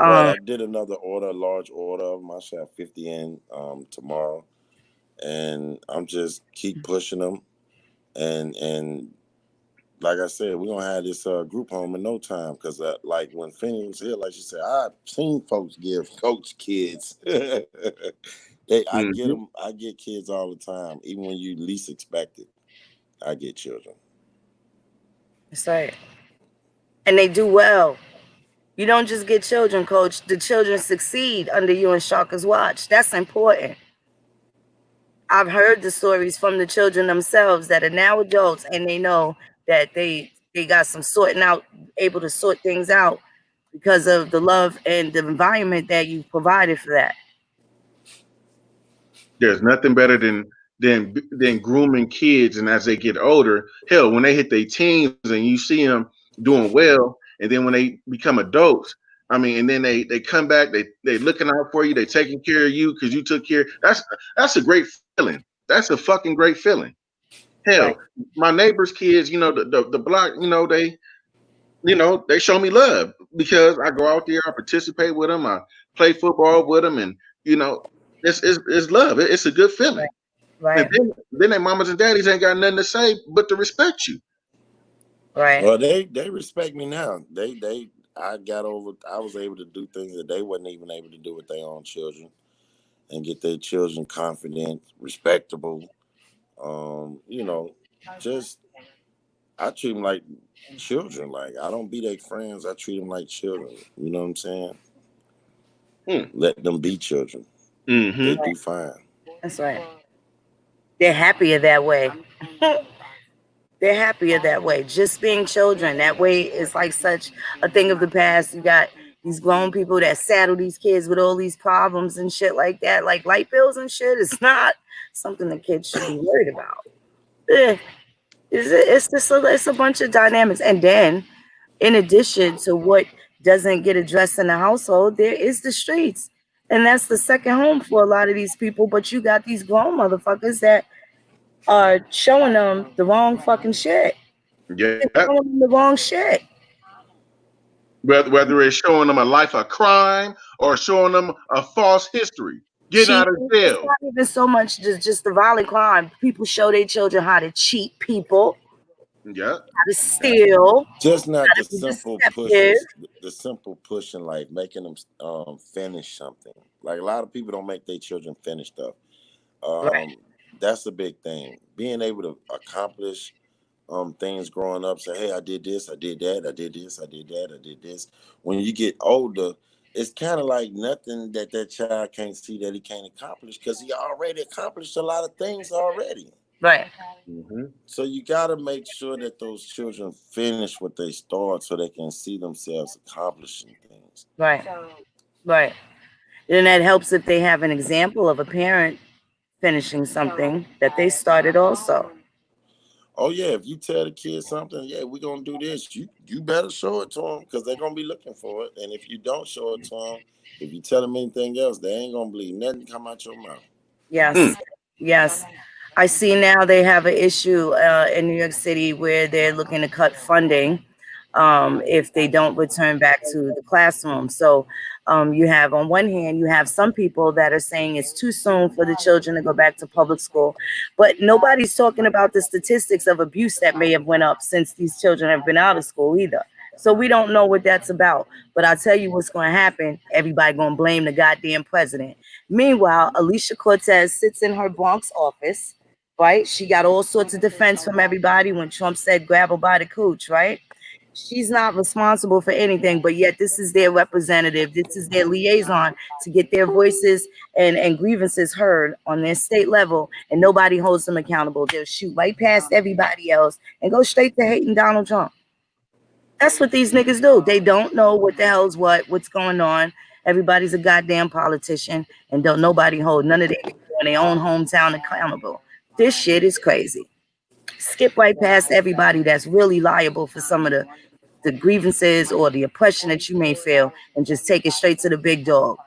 Well, Um, I did another order, a large order of them. I should have 50 in tomorrow, and I'm just keep pushing them. And like I said, we're gonna have this group home in no time because like when Finney was here, like she said, I've seen folks give coach kids. Mm-hmm. I get kids all the time, even when you least expect it. I get children. that's right. And they do well. You don't just get children, coach. The children succeed under you and Shaka's watch. That's important. I've heard the stories from the children themselves that are now adults, and they know that they got some sorting out, able to sort things out because of the love and the environment that you provided for that. There's nothing better than grooming kids, and as they get older, hell, when they hit their teens and you see them doing well, and then when they become adults, I mean, and then they come back, they looking out for you, they taking care of you because you took care. That's a great feeling. That's a fucking great feeling. Hell, Right, my neighbors' kids, the block, they show me love because I go out there, I participate with them, I play football with them, and you know, it's love. It's a good feeling. right, And right, then their mamas and daddies ain't got nothing to say but to respect you. right, Well, they respect me now. I was able to do things that they wasn't even able to do with their own children and get their children confident, respectable. You know, just I treat them like children. Like I don't be their friends. I treat them like children. You know what I'm saying? Hmm. Let them be children. They Mm-hmm. do fine. that's right. They're happier that way. They're happier that way. Just being children that way is like such a thing of the past. You got these grown people that saddle these kids with all these problems and shit like that, like light bills and shit. It's not something the kids should be worried about. Eh, it's just it's a bunch of dynamics. And then, in addition to what doesn't get addressed in the household, there is the streets, and that's the second home for a lot of these people. But you got these grown motherfuckers that are showing them the wrong fucking shit. They're Yeah. showing them the wrong shit. Whether it's showing them a life of crime or showing them a false history, getting out of Cheating. It's jail. not even so much just the violent crime. People show their children how to cheat people, Yeah. how to steal, Just not how the to be simple deceptive. pushes, the simple pushing, like making them finish something. Like a lot of people don't make their children finish stuff. Right, Um, that's a big thing. Being able to accomplish things growing up. Say, hey, I did this, I did that, I did this, I did that, I did this. When you get older, it's kind of like nothing that child can't see that he can't accomplish because he already accomplished a lot of things already. right, Mm-hmm. So you got to make sure that those children finish what they start so they can see themselves accomplishing things. right, right. And that helps if they have an example of a parent finishing something that they started also. Oh yeah, if you tell the kids something, yeah, we're gonna do this. You better show it to them because they're gonna be looking for it. And if you don't show it to them, if you tell them anything else, they ain't gonna believe nothing come out your mouth. Yes, yes. I see now they have an issue in New York City where they're looking to cut funding if they don't return back to the classroom. So you have, on one hand, you have some people that are saying it's too soon for the children to go back to public school, but nobody's talking about the statistics of abuse that may have went up since these children have been out of school either. So we don't know what that's about. But I'll tell you what's going to happen. Everybody going to blame the goddamn president. Meanwhile, Alicia Cortez sits in her Bronx office, right? She got all sorts of defense from everybody when Trump said grab her by the cooch, right? She's not responsible for anything, but yet this is their representative. This is their liaison to get their voices and grievances heard on their state level, and nobody holds them accountable. They'll shoot right past everybody else and go straight to hating Donald Trump. That's what these niggas do. They don't know what the hell's what's going on. Everybody's a goddamn politician, and don't nobody hold none of their people in their own hometown accountable. This shit is crazy. Skip right past everybody that's really liable for some of the grievances or the oppression that you may feel, and just take it straight to the big dog.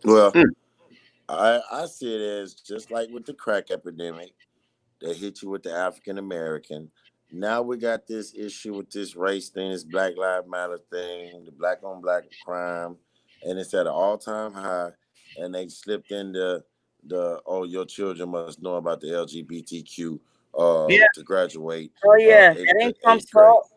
Well, I see it as just like with the crack epidemic, they hit you with the African American. Now we got this issue with this race thing, this Black Lives Matter thing, the black on black crime, and it's at an all time high. And they slipped into the your children must know about the LGBTQ Yeah. to graduate Oh yeah, eighth, that ain't Trump's eighth grade. fault.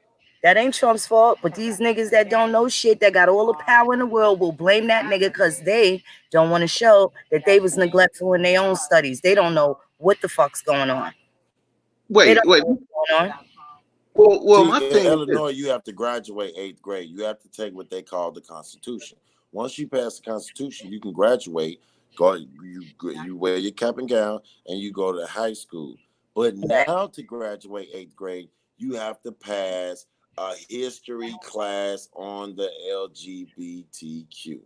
That ain't Trump's fault. But these niggas that don't know shit, that got all the power in the world, will blame that nigga because they don't want to show that they was neglectful in their own studies. They don't know what the fuck's going on. They Wait, don't wait. know what's going on. Well, See, my in thing is this. Illinois, you have to graduate eighth grade. You have to take what they call the Constitution. Once you pass the Constitution, you can graduate. You wear your cap and gown, and you go to high school. But now to graduate eighth grade, you have to pass a history class on the LGBTQ,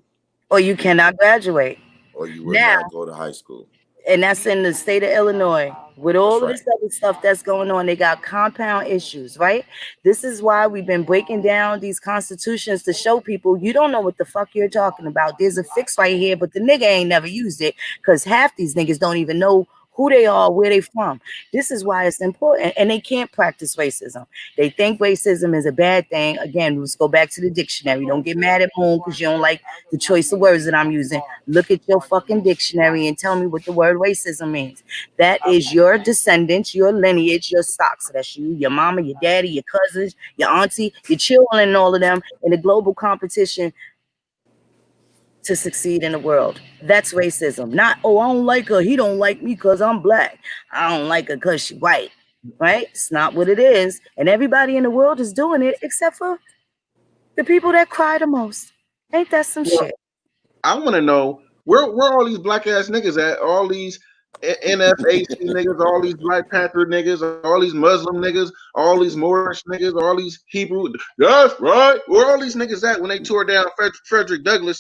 Or you cannot graduate. or you will Now, not go to high school. and that's in the state of Illinois. With That's all of right. this other stuff that's going on, they got compound issues, right? This is why we've been breaking down these constitutions to show people you don't know what the fuck you're talking about. There's a fix right here, but the nigga ain't never used it because half these niggas don't even know who they are, where they from. This is why it's important, and they can't practice racism. They think racism is a bad thing. Again, let's go back to the dictionary. Don't get mad at Moon because you don't like the choice of words that I'm using. Look at your fucking dictionary and tell me what the word racism means. That is your descendants, your lineage, your stock. So that's you, your mama, your daddy, your cousins, your auntie, your children, and all of them in a global competition to succeed in the world. That's racism. Not, oh, I don't like her. He don't like me because I'm black. I don't like her because she white. Right? It's not what it is. And everybody in the world is doing it except for the people that cry the most. Ain't that some Well, shit? I want to know where all these black ass niggas at? All these NFAC niggas, all these Black Panther niggas, all these Muslim niggas, all these Moorish niggas, all these Hebrew. That's right. Where all these niggas at when they tore down Frederick Douglass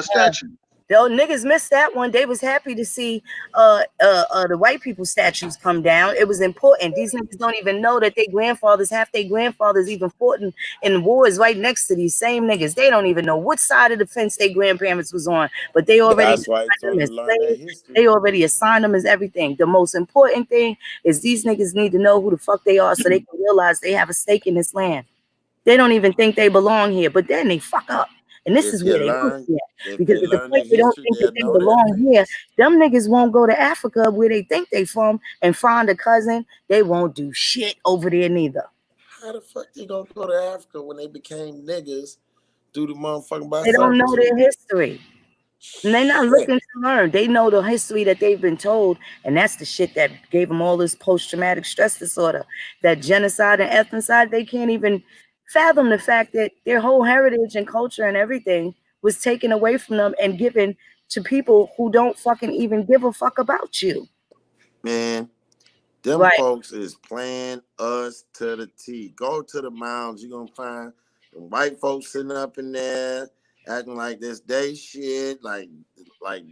statue? Yo, niggas missed that one. They was happy to see the white people statues come down. It was important. These niggas don't even know that half their grandfathers even fought in wars right next to these same niggas. They don't even know what side of the fence their grandparents was on, but they already That's why I assigned told them them as to learn their slaves. history. They already assigned them as everything. The most important thing is these niggas need to know who the fuck they are so they can realize they have a stake in this land. They don't even think they belong here, but then they fuck up. And this is If you where they lose learn, it. if Because they at the learn point their they don't history, think that they'll they know their belong here, place. them niggas won't go to Africa where they think they from and find a cousin. They won't do shit over there neither. How the fuck they gonna go to Africa when they became niggas through the motherfucking by They don't know their servitude? history. And they're not Shit. looking to learn. They know the history that they've been told, and that's the shit that gave them all this post-traumatic stress disorder, that genocide and ethnocide. They can't even fathom the fact that their whole heritage and culture and everything was taken away from them and given to people who don't fucking even give a fuck about you. Man, them Right. folks is playing us to the T. Go to the mounds, you're gonna find the white folks sitting up in there. acting like this they shit, like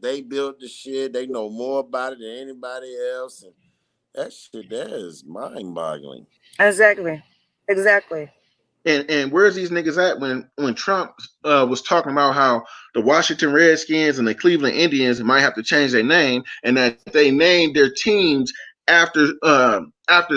they built the shit. They know more about it than anybody else, and that shit there is mind boggling. Exactly. Exactly. And where's these niggas at when Trump was talking about how the Washington Redskins and the Cleveland Indians might have to change their name, and that they named their teams after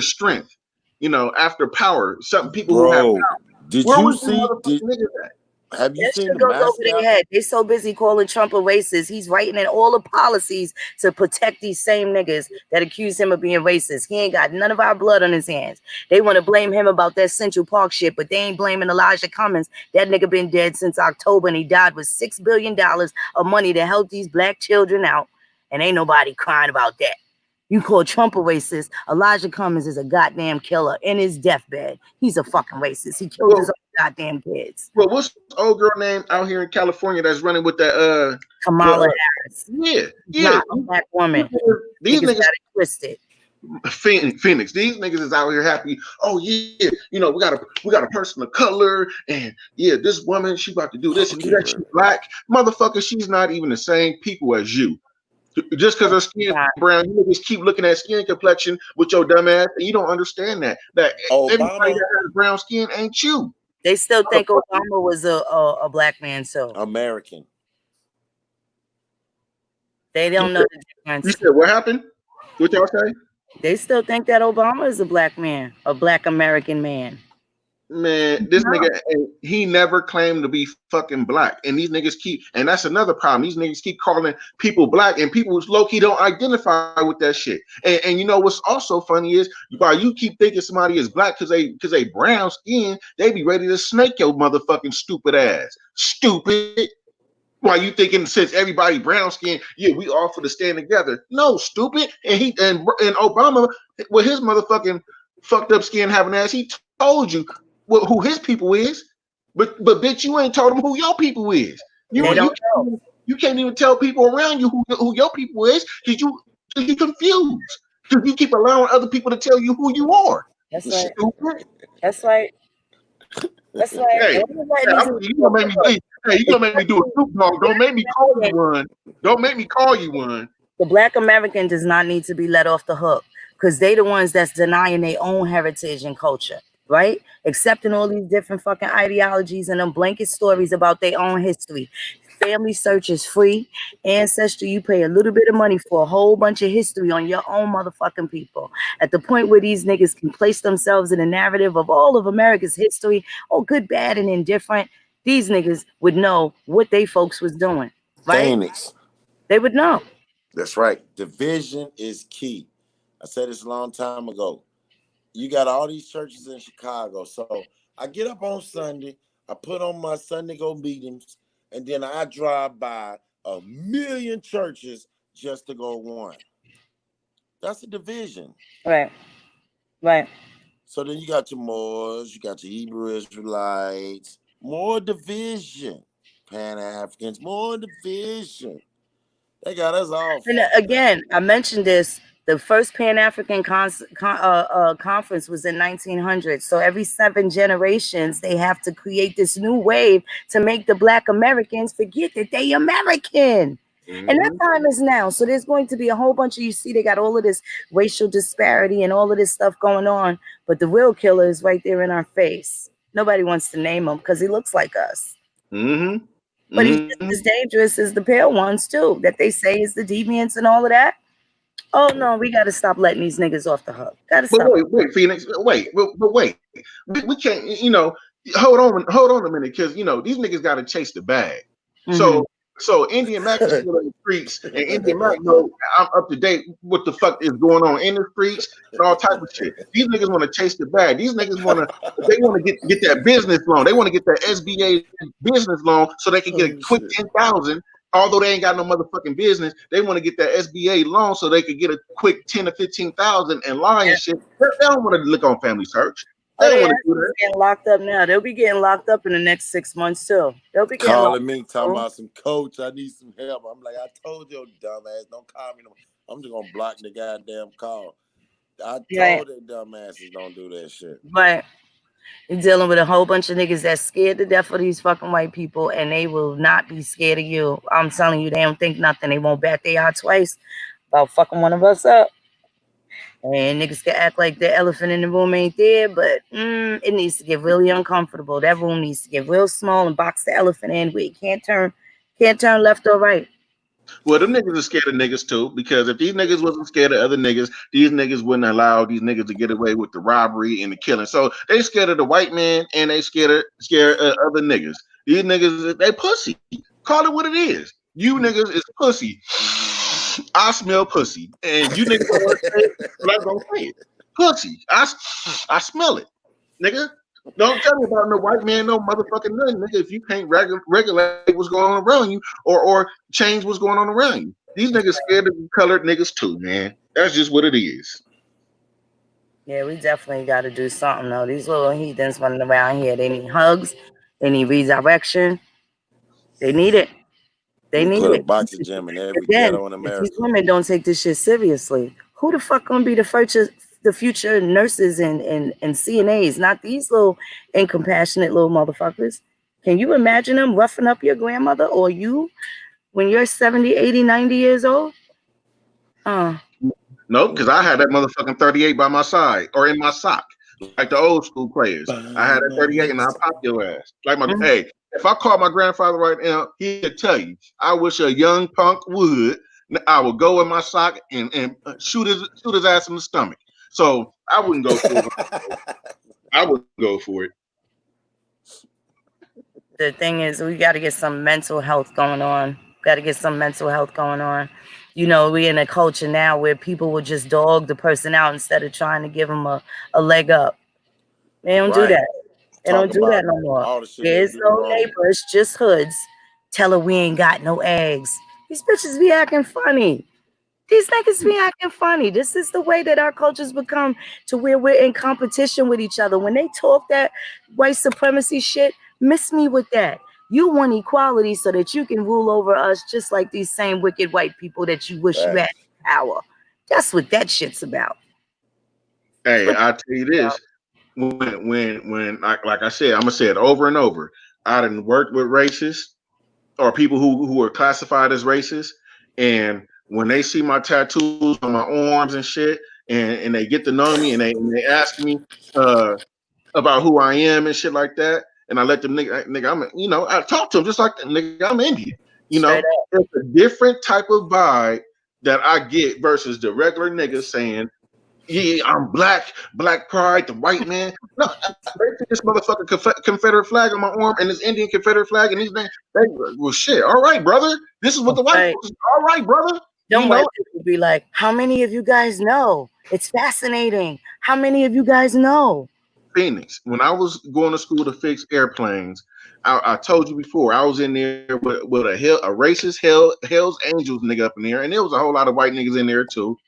strength, after power, something people who have Bro, power. did Where you was these see? motherfucking niggas at? Have you That seen shit the goes over their mascot? head. They so busy calling Trump a racist. He's writing in all the policies to protect these same niggas that accuse him of being racist. He ain't got none of our blood on his hands. They want to blame him about that Central Park shit, but they ain't blaming Elijah Cummings. That nigga been dead since October, and he died with $6 billion of money to help these black children out. And ain't nobody crying about that. You call Trump a racist. Elijah Cummings is a goddamn killer in his deathbed. He's a fucking racist. He killed his Well, own goddamn kids. what's the old girl name out here in California that's running with that Kamala Harris. yeah, yeah. Not a black woman. These Niggas got niggas it twisted. Phoenix. These niggas is out here happy. Oh yeah, we got a person of color, and yeah, this woman she about to do this and do Okay, that. She's black, motherfucker. She's not even the same people as you. Just because her skin brown, you niggas keep looking at skin complexion with your dumb ass, and you don't understand that everybody Obama, that has brown skin ain't you. They still think Obama was a black man, so American. they You don't know said, the you difference. said what happened? What y'all say? They still think that Obama is a black man, a black American man. Man, this No. nigga, he never claimed to be fucking black. And these niggas and that's another problem. These niggas keep calling people black, and people low key don't identify with that shit. And you know what's also funny is while you keep thinking somebody is black because they brown skin, they be ready to snake your motherfucking stupid ass. Stupid. Why you thinking since everybody brown skin, yeah, we all for to stand together? No, stupid. And Obama with his motherfucking fucked up skin having ass, he told you who his people is, but bitch, you ain't told them who your people is. They don't know. You can't even tell people around you who your people is because you confused. Because you keep allowing other people to tell you who you are. That's right. Stupid. That's right. That's right. Hey, you gonna make me do a Snoop Dogg. Don't make me call you one. Don't make me call you one. The black American does not need to be let off the hook because they the ones that's denying their own heritage and culture, right? Accepting all these different fucking ideologies and them blanket stories about their own history. Family Search is free. Ancestry, you pay a little bit of money for a whole bunch of history on your own motherfucking people. At the point where these niggas can place themselves in a narrative of all of America's history, oh, good, bad, and indifferent, these niggas would know what they folks was doing, right? Phoenix. They would know. That's right. Division is key. I said this a long time ago. You got all these churches in Chicago. So I get up on Sunday, I put on my Sunday go meetings, and then I drive by 1,000,000 churches just to go one. That's a division. Right. Right. So then you got your Moors, you got your Hebrew Israelites, more division. Pan-Africans, more division. They got us all. And again, I mentioned this. The first Pan-African conference was in 1900. So every 7 generations, they have to create this new wave to make the Black Americans forget that they American. And that time is now. So there's going to be a whole bunch of, you see, they got all of this racial disparity and all of this stuff going on. But the real killer is right there in our face. Nobody wants to name him because he looks like us. Mm-hmm. But he's just as dangerous as the pale ones, too, that they say is the deviants and all of that. Oh, no, we got to stop letting these niggas off the hook. Got to stop. Wait, Phoenix. Wait. We can't, hold on a minute, because, these niggas got to chase the bag. Mm-hmm. So Indian Mac is still in the streets, and Indian Mac know I'm up to date what the fuck is going on in the streets and all type of shit. These niggas want to chase the bag. These niggas want to get that business loan. They want to get that SBA business loan so they can get a quick 10,000. Although they ain't got no motherfucking business, they want to get that SBA loan so they could get a quick 10 to 15,000 and lie and shit. They don't want to look on Family Search. They don't want to do that. Getting locked up now. They'll be getting locked up in the next 6 months too. They'll be getting calling me talking about some coach. I need some help. I'm like, I told your dumb ass, don't call me no more. I'm just gonna block the goddamn call. I told the dumb asses don't do that shit. Right. You're dealing with a whole bunch of niggas that's scared to death of these fucking white people, and they will not be scared of you. I'm telling you, they don't think nothing. They won't bat their eye twice about fucking one of us up. And niggas can act like the elephant in the room ain't there, but it needs to get really uncomfortable. That room needs to get real small and box the elephant in where it can't turn left or right. Well, them niggas are scared of niggas too, because if these niggas wasn't scared of other niggas, these niggas wouldn't allow these niggas to get away with the robbery and the killing. So they scared of the white man and they scared of other niggas. These niggas, they pussy. Call it what it is. You niggas is pussy. I smell pussy, and you niggas don't want to say it, but I'm gonna say it. Pussy. I smell it, nigga. Don't tell me about no white man, no motherfucking nothing, nigga. If you can't regulate what's going on around you, or change what's going on around you, these niggas scared of colored niggas too, man. That's just what it is. Yeah, we definitely got to do something though. These little heathens running around here, they need hugs, they need redirection, they need it. They We need put a it. boxing gym in every Again, ghetto in if these America. women don't take this shit seriously, who the fuck gonna be the future nurses and CNAs? Not these little incompassionate little motherfuckers. Can you imagine them roughing up your grandmother or you when you're 70, 80, 90 years old? Nope, because I had that motherfucking 38 by my side or in my sock, like the old school players. I had that 38 and I popped your ass. Like hey, if I call my grandfather right now, he'd tell you, I wish a young punk would. I would go in my sock and shoot his ass in the stomach. So I wouldn't go for it. I wouldn't go for it. The thing is, we got to get some mental health going on. You know, we're in a culture now where people will just dog the person out instead of trying to give them a leg up. They don't do that. They don't do that no more. There's no neighbors, just hoods. Tell her we ain't got no eggs. These bitches be acting funny. These niggas be acting funny. This is the way that our culture's become, to where we're in competition with each other. When they talk that white supremacy shit, miss me with that. You want equality so that you can rule over us just like these same wicked white people that you wish you had power. That's what that shit's about. Hey, I'll tell you this. When like I said, I'm gonna say it over and over. I done worked with racists or people who are classified as racist, and when they see my tattoos on my arms and shit, and they get to know me and they ask me about who I am and shit like that, and I let them nigga, I talk to them just like that, nigga, I'm Indian. It's a different type of vibe that I get versus the regular niggas saying, yeah, I'm black pride, the white man. No, they see this motherfucking Confederate flag on my arm and this Indian Confederate flag, and these things. Well, shit. All right, brother. This is what the white folks. All right, brother. Don't white people be like, how many of you guys know? It's fascinating. How many of you guys know? Phoenix. When I was going to school to fix airplanes, I told you before, I was in there with a racist Hell's Angels nigga up in there, and there was a whole lot of white niggas in there too.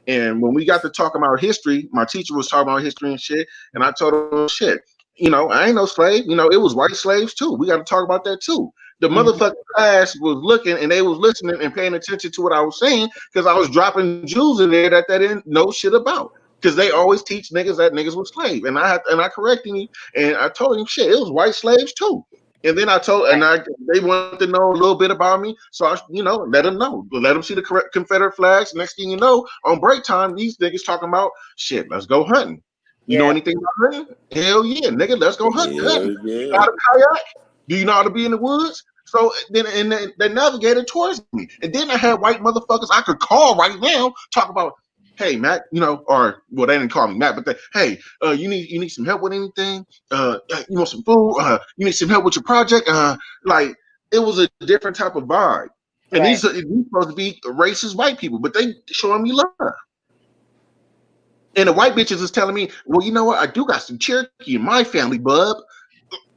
And when we got to talking about history, my teacher was talking about history and shit, and I told him, shit, I ain't no slave. It was white slaves too. We got to talk about that too. The motherfucking class was looking and they was listening and paying attention to what I was saying, because I was dropping Jews in there that they didn't know shit about. Because they always teach niggas that niggas were slaves. And I corrected him, and I told him, shit, it was white slaves too. And then they wanted to know a little bit about me, so I, let them know, let them see the Confederate flags. Next thing you know, on break time, these niggas talking about shit. Let's go hunting. You know anything about hunting? Hell yeah, nigga, let's go hunting. Yeah. You know how to kayak? Do you know how to be in the woods? So then, they navigated towards me, and then I had white motherfuckers I could call right now, talk about, hey, Matt, or well, they didn't call me Matt, but hey, you need some help with anything? You want some food? You need some help with your project? Like, it was a different type of vibe. And these are supposed to be racist white people, but they showing me love. And the white bitches is telling me, well, you know what? I do got some Cherokee in my family, bub.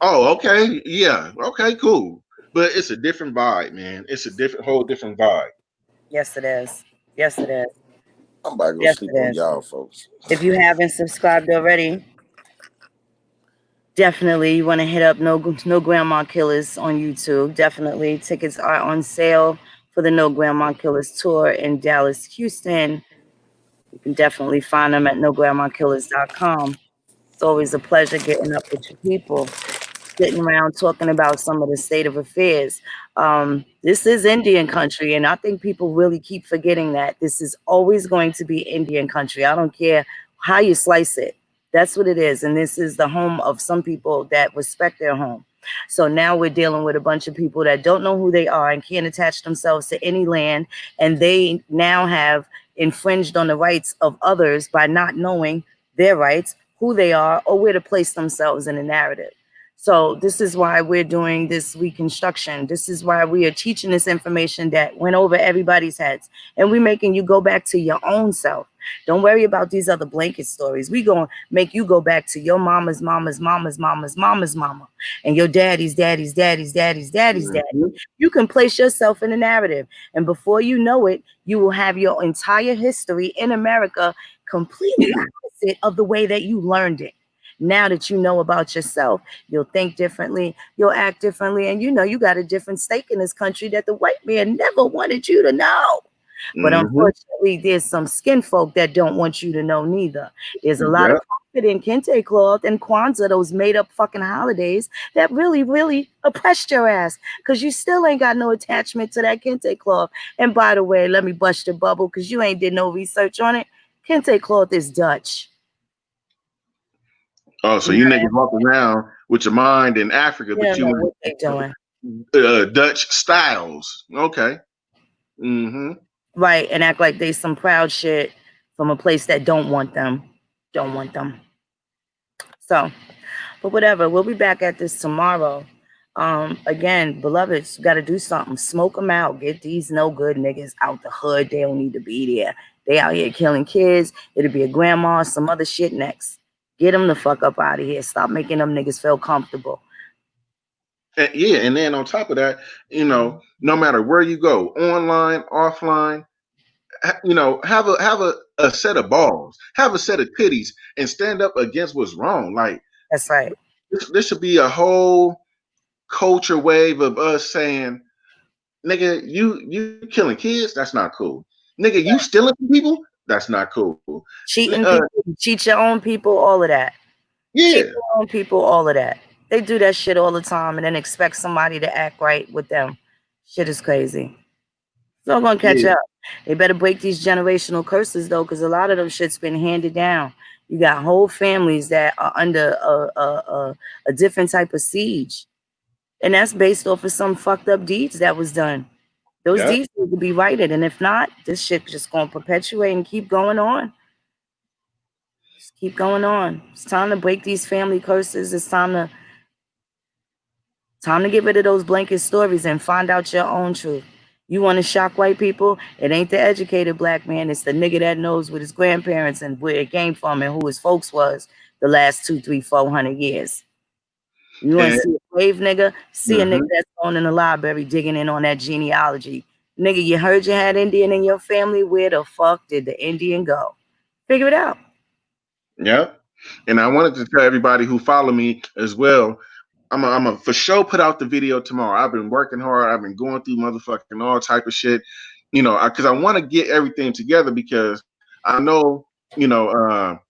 Oh, okay, yeah, okay, cool. But it's a different vibe, man. It's a whole different vibe. Yes, it is. I'm about to go sleep on y'all, folks. If you haven't subscribed already, definitely you want to hit up No Grandma Killers on YouTube. Definitely. Tickets are on sale for the No Grandma Killers tour in Dallas, Houston. You can definitely find them at nograndmakillers.com. It's always a pleasure getting up with you people, sitting around talking about some of the state of affairs. This is Indian country, and I think people really keep forgetting that this is always going to be Indian country. I don't care how you slice it. That's what it is. And this is the home of some people that respect their home. So now we're dealing with a bunch of people that don't know who they are and can't attach themselves to any land. And they now have infringed on the rights of others by not knowing their rights, who they are, or where to place themselves in the narrative. So this is why we're doing this reconstruction. This is why we are teaching this information that went over everybody's heads. And we're making you go back to your own self. Don't worry about these other blanket stories. We gonna make you go back to your mama's mama's mama's mama's mama's mama and your daddy's daddy's daddy's daddy's daddy's daddy. You can place yourself in the narrative. And before you know it, you will have your entire history in America completely opposite of the way that you learned it. Now that you know about yourself, you'll think differently, you'll act differently, and you know you got a different stake in this country that the white man never wanted you to know. But unfortunately, there's some skin folk that don't want you to know neither. There's a lot of profit in kente cloth and Kwanzaa, those made up fucking holidays that really, really oppressed your ass because you still ain't got no attachment to that kente cloth. And by the way, let me bust your bubble because you ain't did no research on it. Kente cloth is Dutch. Oh, so you niggas walk around with your mind in Africa, but you what they doing. Dutch styles. Okay. Right, and act like they some proud shit from a place that don't want them. Don't want them. So, but whatever. We'll be back at this tomorrow. Again, beloveds, got to do something. Smoke them out. Get these no good niggas out the hood. They don't need to be there. They out here killing kids. It'll be a grandma, some other shit next. Get them the fuck up out of here. Stop making them niggas feel comfortable. Yeah, and then on top of that, you know, no matter where you go, online, offline, you know, have a set of balls, have a set of titties, and stand up against what's wrong. Like that's right. This should be a whole culture wave of us saying, "Nigga, you killing kids? That's not cool. Nigga, you stealing from people? That's not cool. Cheating people, cheat your own people, all of that. Yeah, cheat your own people, all of that. They do that shit all the time and then expect somebody to act right with them. Shit is crazy. It's all gonna catch up. They better break these generational curses though, because a lot of them shit's been handed down. You got whole families that are under a different type of siege, and that's based off of some fucked up deeds that was done. Those deeds need to be righted, and if not, this shit just gonna perpetuate and keep going on. Just keep going on. It's time to break these family curses. It's time to get rid of those blanket stories and find out your own truth. You want to shock white people? It ain't the educated black man. It's the nigga that knows what his grandparents and where it came from and who his folks was the last 200, 300, 400 years. You want to see a brave nigga? See a nigga that's going in the library digging in on that genealogy. Nigga, you heard you had Indian in your family. Where the fuck did the Indian go? Figure it out. Yeah. And I wanted to tell everybody who follow me as well, I'm a for sure put out the video tomorrow. I've been working hard. I've been going through motherfucking all type of shit, you know, because I want to get everything together because I know, you know,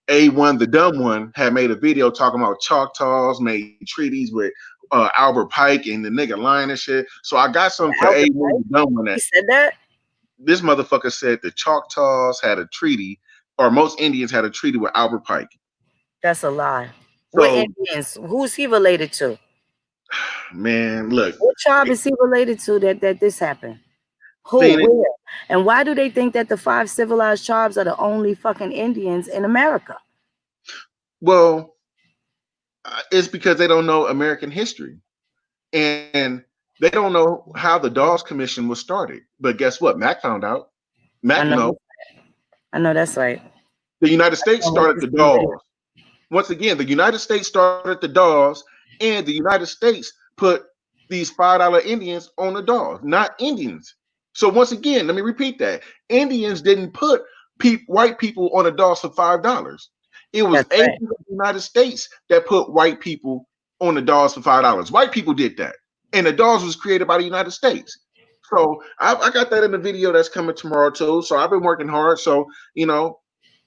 A1 the dumb one had made a video talking about Choctaws made treaties with Albert Pike and the nigga lying and shit. So I got something for A1 the dumb one. He said that? This motherfucker said the Choctaws had a treaty, or most Indians had a treaty with Albert Pike. That's a lie. So, what Indians? Who's he related to? Man, look. What tribe is he related to that this happened? Who? Where? And why do they think that the 5 civilized tribes are the only fucking Indians in America? Well, it's because they don't know American history. And they don't know how the Dawes Commission was started. But guess what? Mac found out. Mac knows. I know that's right. The United States started the Dawes. Once again, the United States started the Dawes, and the United States put these $5 Indians on the Dawes, not Indians. So once again, let me repeat that. Indians didn't put white people on the Dawes for $5. It was agents of the United States that put white people on the Dawes for $5. White people did that. And the Dawes was created by the United States. So I got that in the video that's coming tomorrow too. So I've been working hard. So, you know,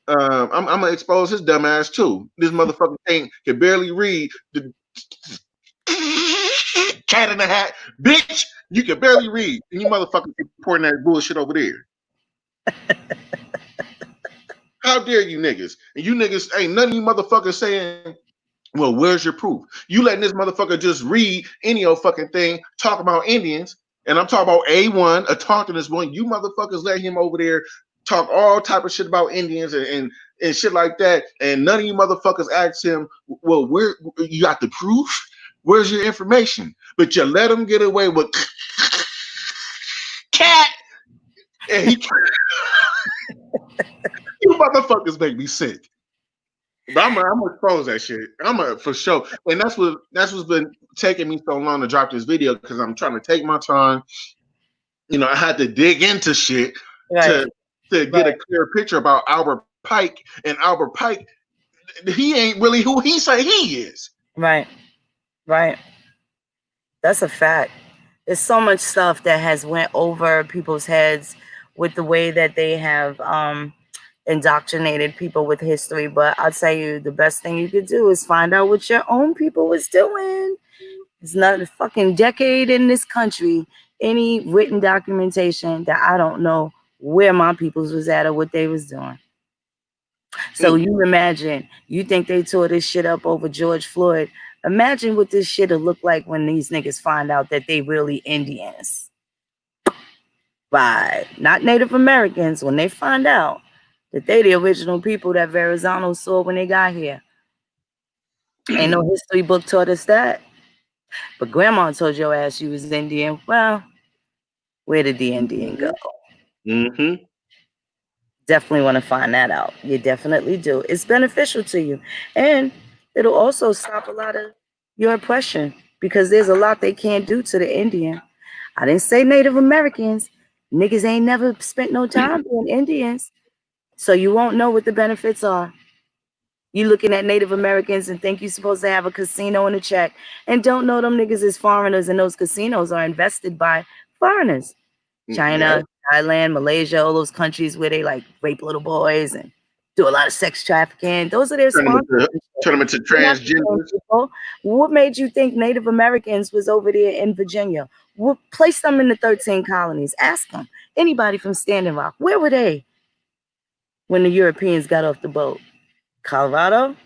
I'm gonna expose his dumb ass too. This motherfucker can barely read the cat in the hat, bitch. You can barely read, and you motherfuckers reporting that bullshit over there. How dare you niggas? And you niggas ain't none of you motherfuckers saying, well, where's your proof? You letting this motherfucker just read any old fucking thing, talk about Indians, and I'm talking about A1, a talk to this one. You motherfuckers let him over there talk all type of shit about Indians and shit like that, and none of you motherfuckers ask him, well, where you got the proof? Where's your information? But you let him get away with cat, and he you motherfuckers make me sick. But I'm gonna expose that shit. For sure, and that's what's been taking me so long to drop this video, because I'm trying to take my time. You know, I had to dig into shit Right. to get a clear picture about Albert Pike, and Albert Pike, he ain't really who he say he is. Right. That's a fact. There's so much stuff that has went over people's heads with the way that they have indoctrinated people with history. But I'll tell you, the best thing you could do is find out what your own people was doing. It's not a fucking decade in this country, any written documentation that I don't know where my peoples was at or what they was doing. So you imagine, you think they tore this shit up over George Floyd. Imagine what this shit'll look like when these niggas find out that they really Indians. Right. Not Native Americans. When they find out that they the original people that Verrazano saw when they got here. Ain't no history book taught us that. But grandma told your ass you was Indian. Well, where did the Indian go? Mm-hmm. Definitely want to find that out. You definitely do. It's beneficial to you. And it'll also stop a lot of your oppression, because there's a lot they can't do to the Indian. I didn't say Native Americans. Niggas ain't never spent no time being Indians. So you won't know what the benefits are. You looking at Native Americans and think you're supposed to have a casino and a check, and don't know them niggas is foreigners, and those casinos are invested by foreigners. China, Thailand, Malaysia, all those countries where they like rape little boys and do a lot of sex trafficking. Those are their sponsors. Turn them into transgenders. What made you think Native Americans was over there in Virginia? What placed them in the 13 colonies? Ask them. Anybody from Standing Rock, where were they when the Europeans got off the boat? Colorado?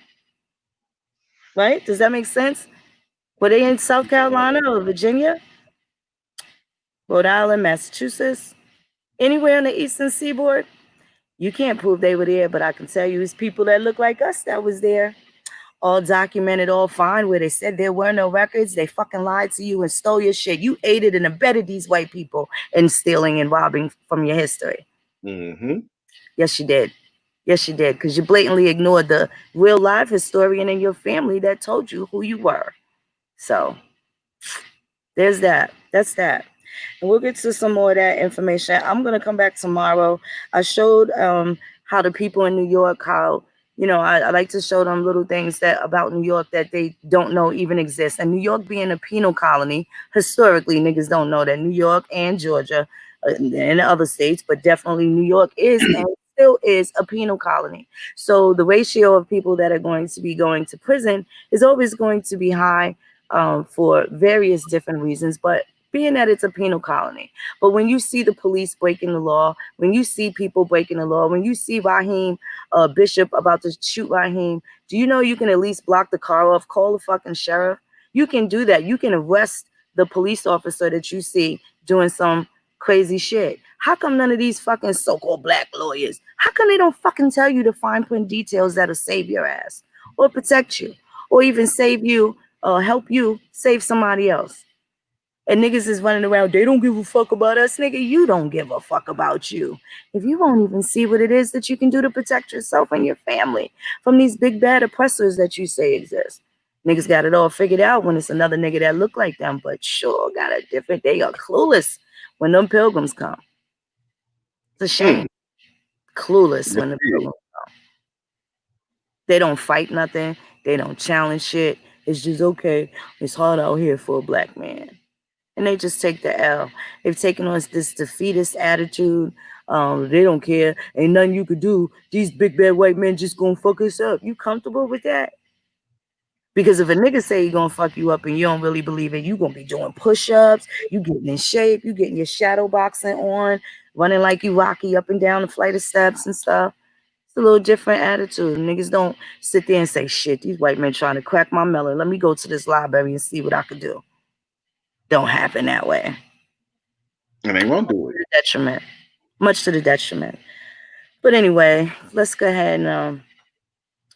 Right? Does that make sense? Were they in South Carolina or Virginia? Rhode Island, Massachusetts? Anywhere on the eastern seaboard? You can't prove they were there, but I can tell you it's people that look like us that was there. All documented, all fine, where they said there were no records. They fucking lied to you and stole your shit. You aided and abetted these white people in stealing and robbing from your history. Mm-hmm. Yes, you did. Yes, you did, because you blatantly ignored the real live historian in your family that told you who you were. So there's that. That's that. And we'll get to some more of that information. I'm going to come back tomorrow. I showed how the people in New York, how, you know, I like to show them little things that about New York that they don't know even exist. And New York being a penal colony, historically, niggas don't know that New York and Georgia and other states, but definitely New York is and still is a penal colony. So the ratio of people that are going to be going to prison is always going to be high for various different reasons, but being that it's a penal colony. But when you see the police breaking the law, when you see people breaking the law, when you see Raheem Bishop about to shoot Raheem, do you know you can at least block the car off, call the fucking sheriff? You can do that. You can arrest the police officer that you see doing some crazy shit. How come none of these fucking so-called black lawyers, how come they don't fucking tell you the fine print details that'll save your ass or protect you or even save you or help you save somebody else? And niggas is running around, they don't give a fuck about us. Nigga, you don't give a fuck about you. If you won't even see what it is that you can do to protect yourself and your family from these big bad oppressors that you say exist. Niggas got it all figured out when it's another nigga that look like them, but sure got a different, they are clueless when them pilgrims come. It's a shame. Clueless when the pilgrims come. They don't fight nothing. They don't challenge shit. It's just, okay, it's hard out here for a black man. And they just take the L. They've taken on this defeatist attitude. They don't care. Ain't nothing you could do. These big bad white men just gonna fuck us up. You comfortable with that? Because if a nigga say he gonna fuck you up and you don't really believe it, you gonna be doing push-ups, you getting in shape, you getting your shadow boxing on, running like you Rocky up and down the flight of steps and stuff. It's a little different attitude. Niggas don't sit there and say, shit, these white men trying to crack my melon. Let me go to this library and see what I could do. Don't happen that way. And they won't do it. Detriment. Much to the detriment. But anyway, let's go ahead and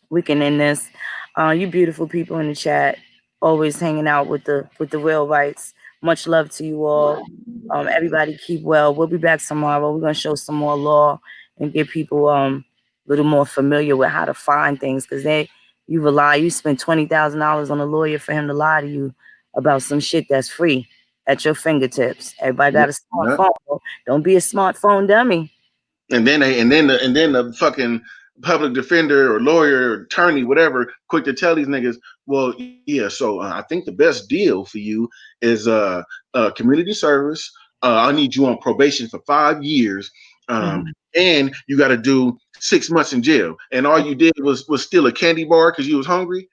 we can end this. You beautiful people in the chat, always hanging out with the real rights. Much love to you all. Everybody keep well. We'll be back tomorrow. We're gonna show some more law and get people a little more familiar with how to find things, because you spend $20,000 on a lawyer for him to lie to you about some shit that's free at your fingertips. Everybody got a smartphone. Don't be a smartphone dummy. And then the fucking public defender or lawyer or attorney, whatever, quick to tell these niggas, well, yeah, so I think the best deal for you is community service. I need you on probation for 5 years, and you got to do 6 months in jail. And all you did was steal a candy bar because you was hungry.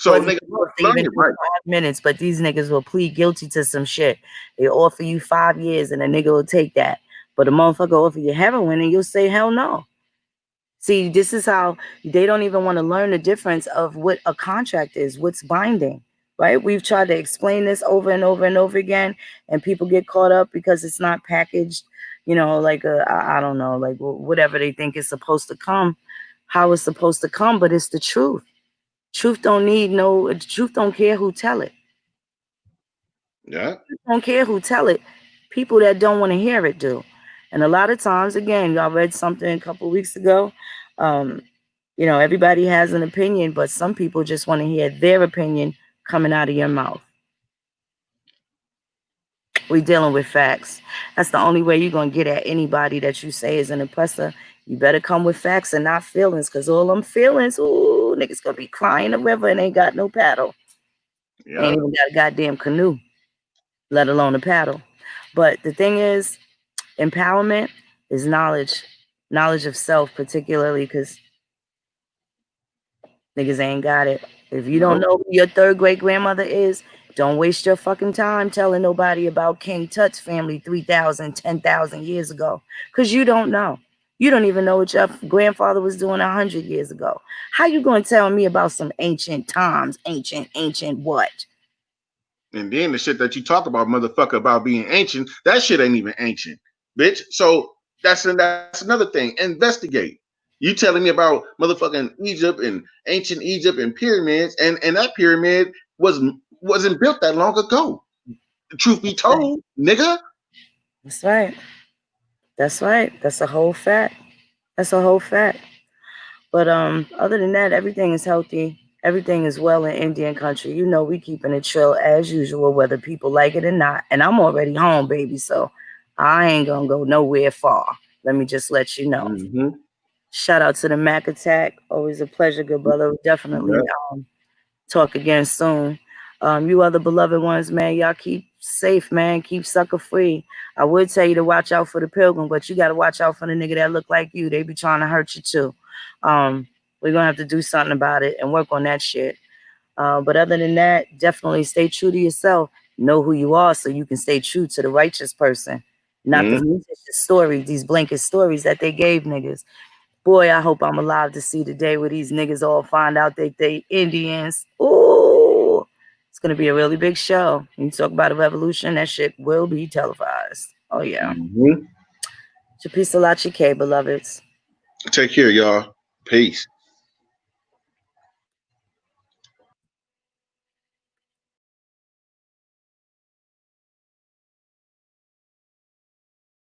So niggas learn it, right? 5 minutes, but these niggas will plead guilty to some shit. They offer you 5 years, and a nigga will take that. But a motherfucker offer you heroin, and you'll say hell no. See, this is how they don't even want to learn the difference of what a contract is, what's binding, right? We've tried to explain this over and over and over again, and people get caught up because it's not packaged, like I don't know, like whatever they think is supposed to come, how it's supposed to come, but it's the truth. Truth don't care who tell it. Yeah. Don't care who tell it. People that don't want to hear it do. And a lot of times, again, y'all read something a couple weeks ago. Everybody has an opinion, but some people just want to hear their opinion coming out of your mouth. We dealing with facts. That's the only way you're going to get at anybody that you say is an oppressor. You better come with facts and not feelings, because all them feelings, ooh, niggas going to be crying the river and ain't got no paddle. Yeah. Ain't even got a goddamn canoe, let alone a paddle. But the thing is, empowerment is knowledge of self, particularly because niggas ain't got it. If you don't know who your third great grandmother is, don't waste your fucking time telling nobody about King Tut's family 3,000, 10,000 years ago, because you don't know. You don't even know what your grandfather was doing 100 years ago. How you going to tell me about some ancient times, ancient what? And then the shit that you talk about, motherfucker, about being ancient, that shit ain't even ancient, bitch. So that's another thing. Investigate. You telling me about motherfucking Egypt and ancient Egypt and pyramids, and that pyramid wasn't built that long ago. The truth be told, nigga. That's right. That's right. That's a whole fact. But other than that, everything is healthy. Everything is well in Indian country. We keeping it chill as usual, whether people like it or not. And I'm already home, baby, so I ain't gonna go nowhere far. Let me just let you know. Mm-hmm. Shout out to the Mac Attack. Always a pleasure, good brother. Definitely talk again soon. You other beloved ones, man, y'all keep safe, man. Keep sucker free. I would tell you to watch out for the pilgrim, but you got to watch out for the nigga that look like you. They be trying to hurt you too. We're going to have to do something about it and work on that shit. But other than that, definitely stay true to yourself. Know who you are so you can stay true to the righteous person. Not the fictitious stories, these blanket stories that they gave niggas. Boy, I hope I'm alive to see the day where these niggas all find out that they Indians. Ooh, it's going to be a really big show. You talk about a revolution, that shit will be televised. Oh, yeah. Chapisa la chique, beloveds. Take care, y'all. Peace.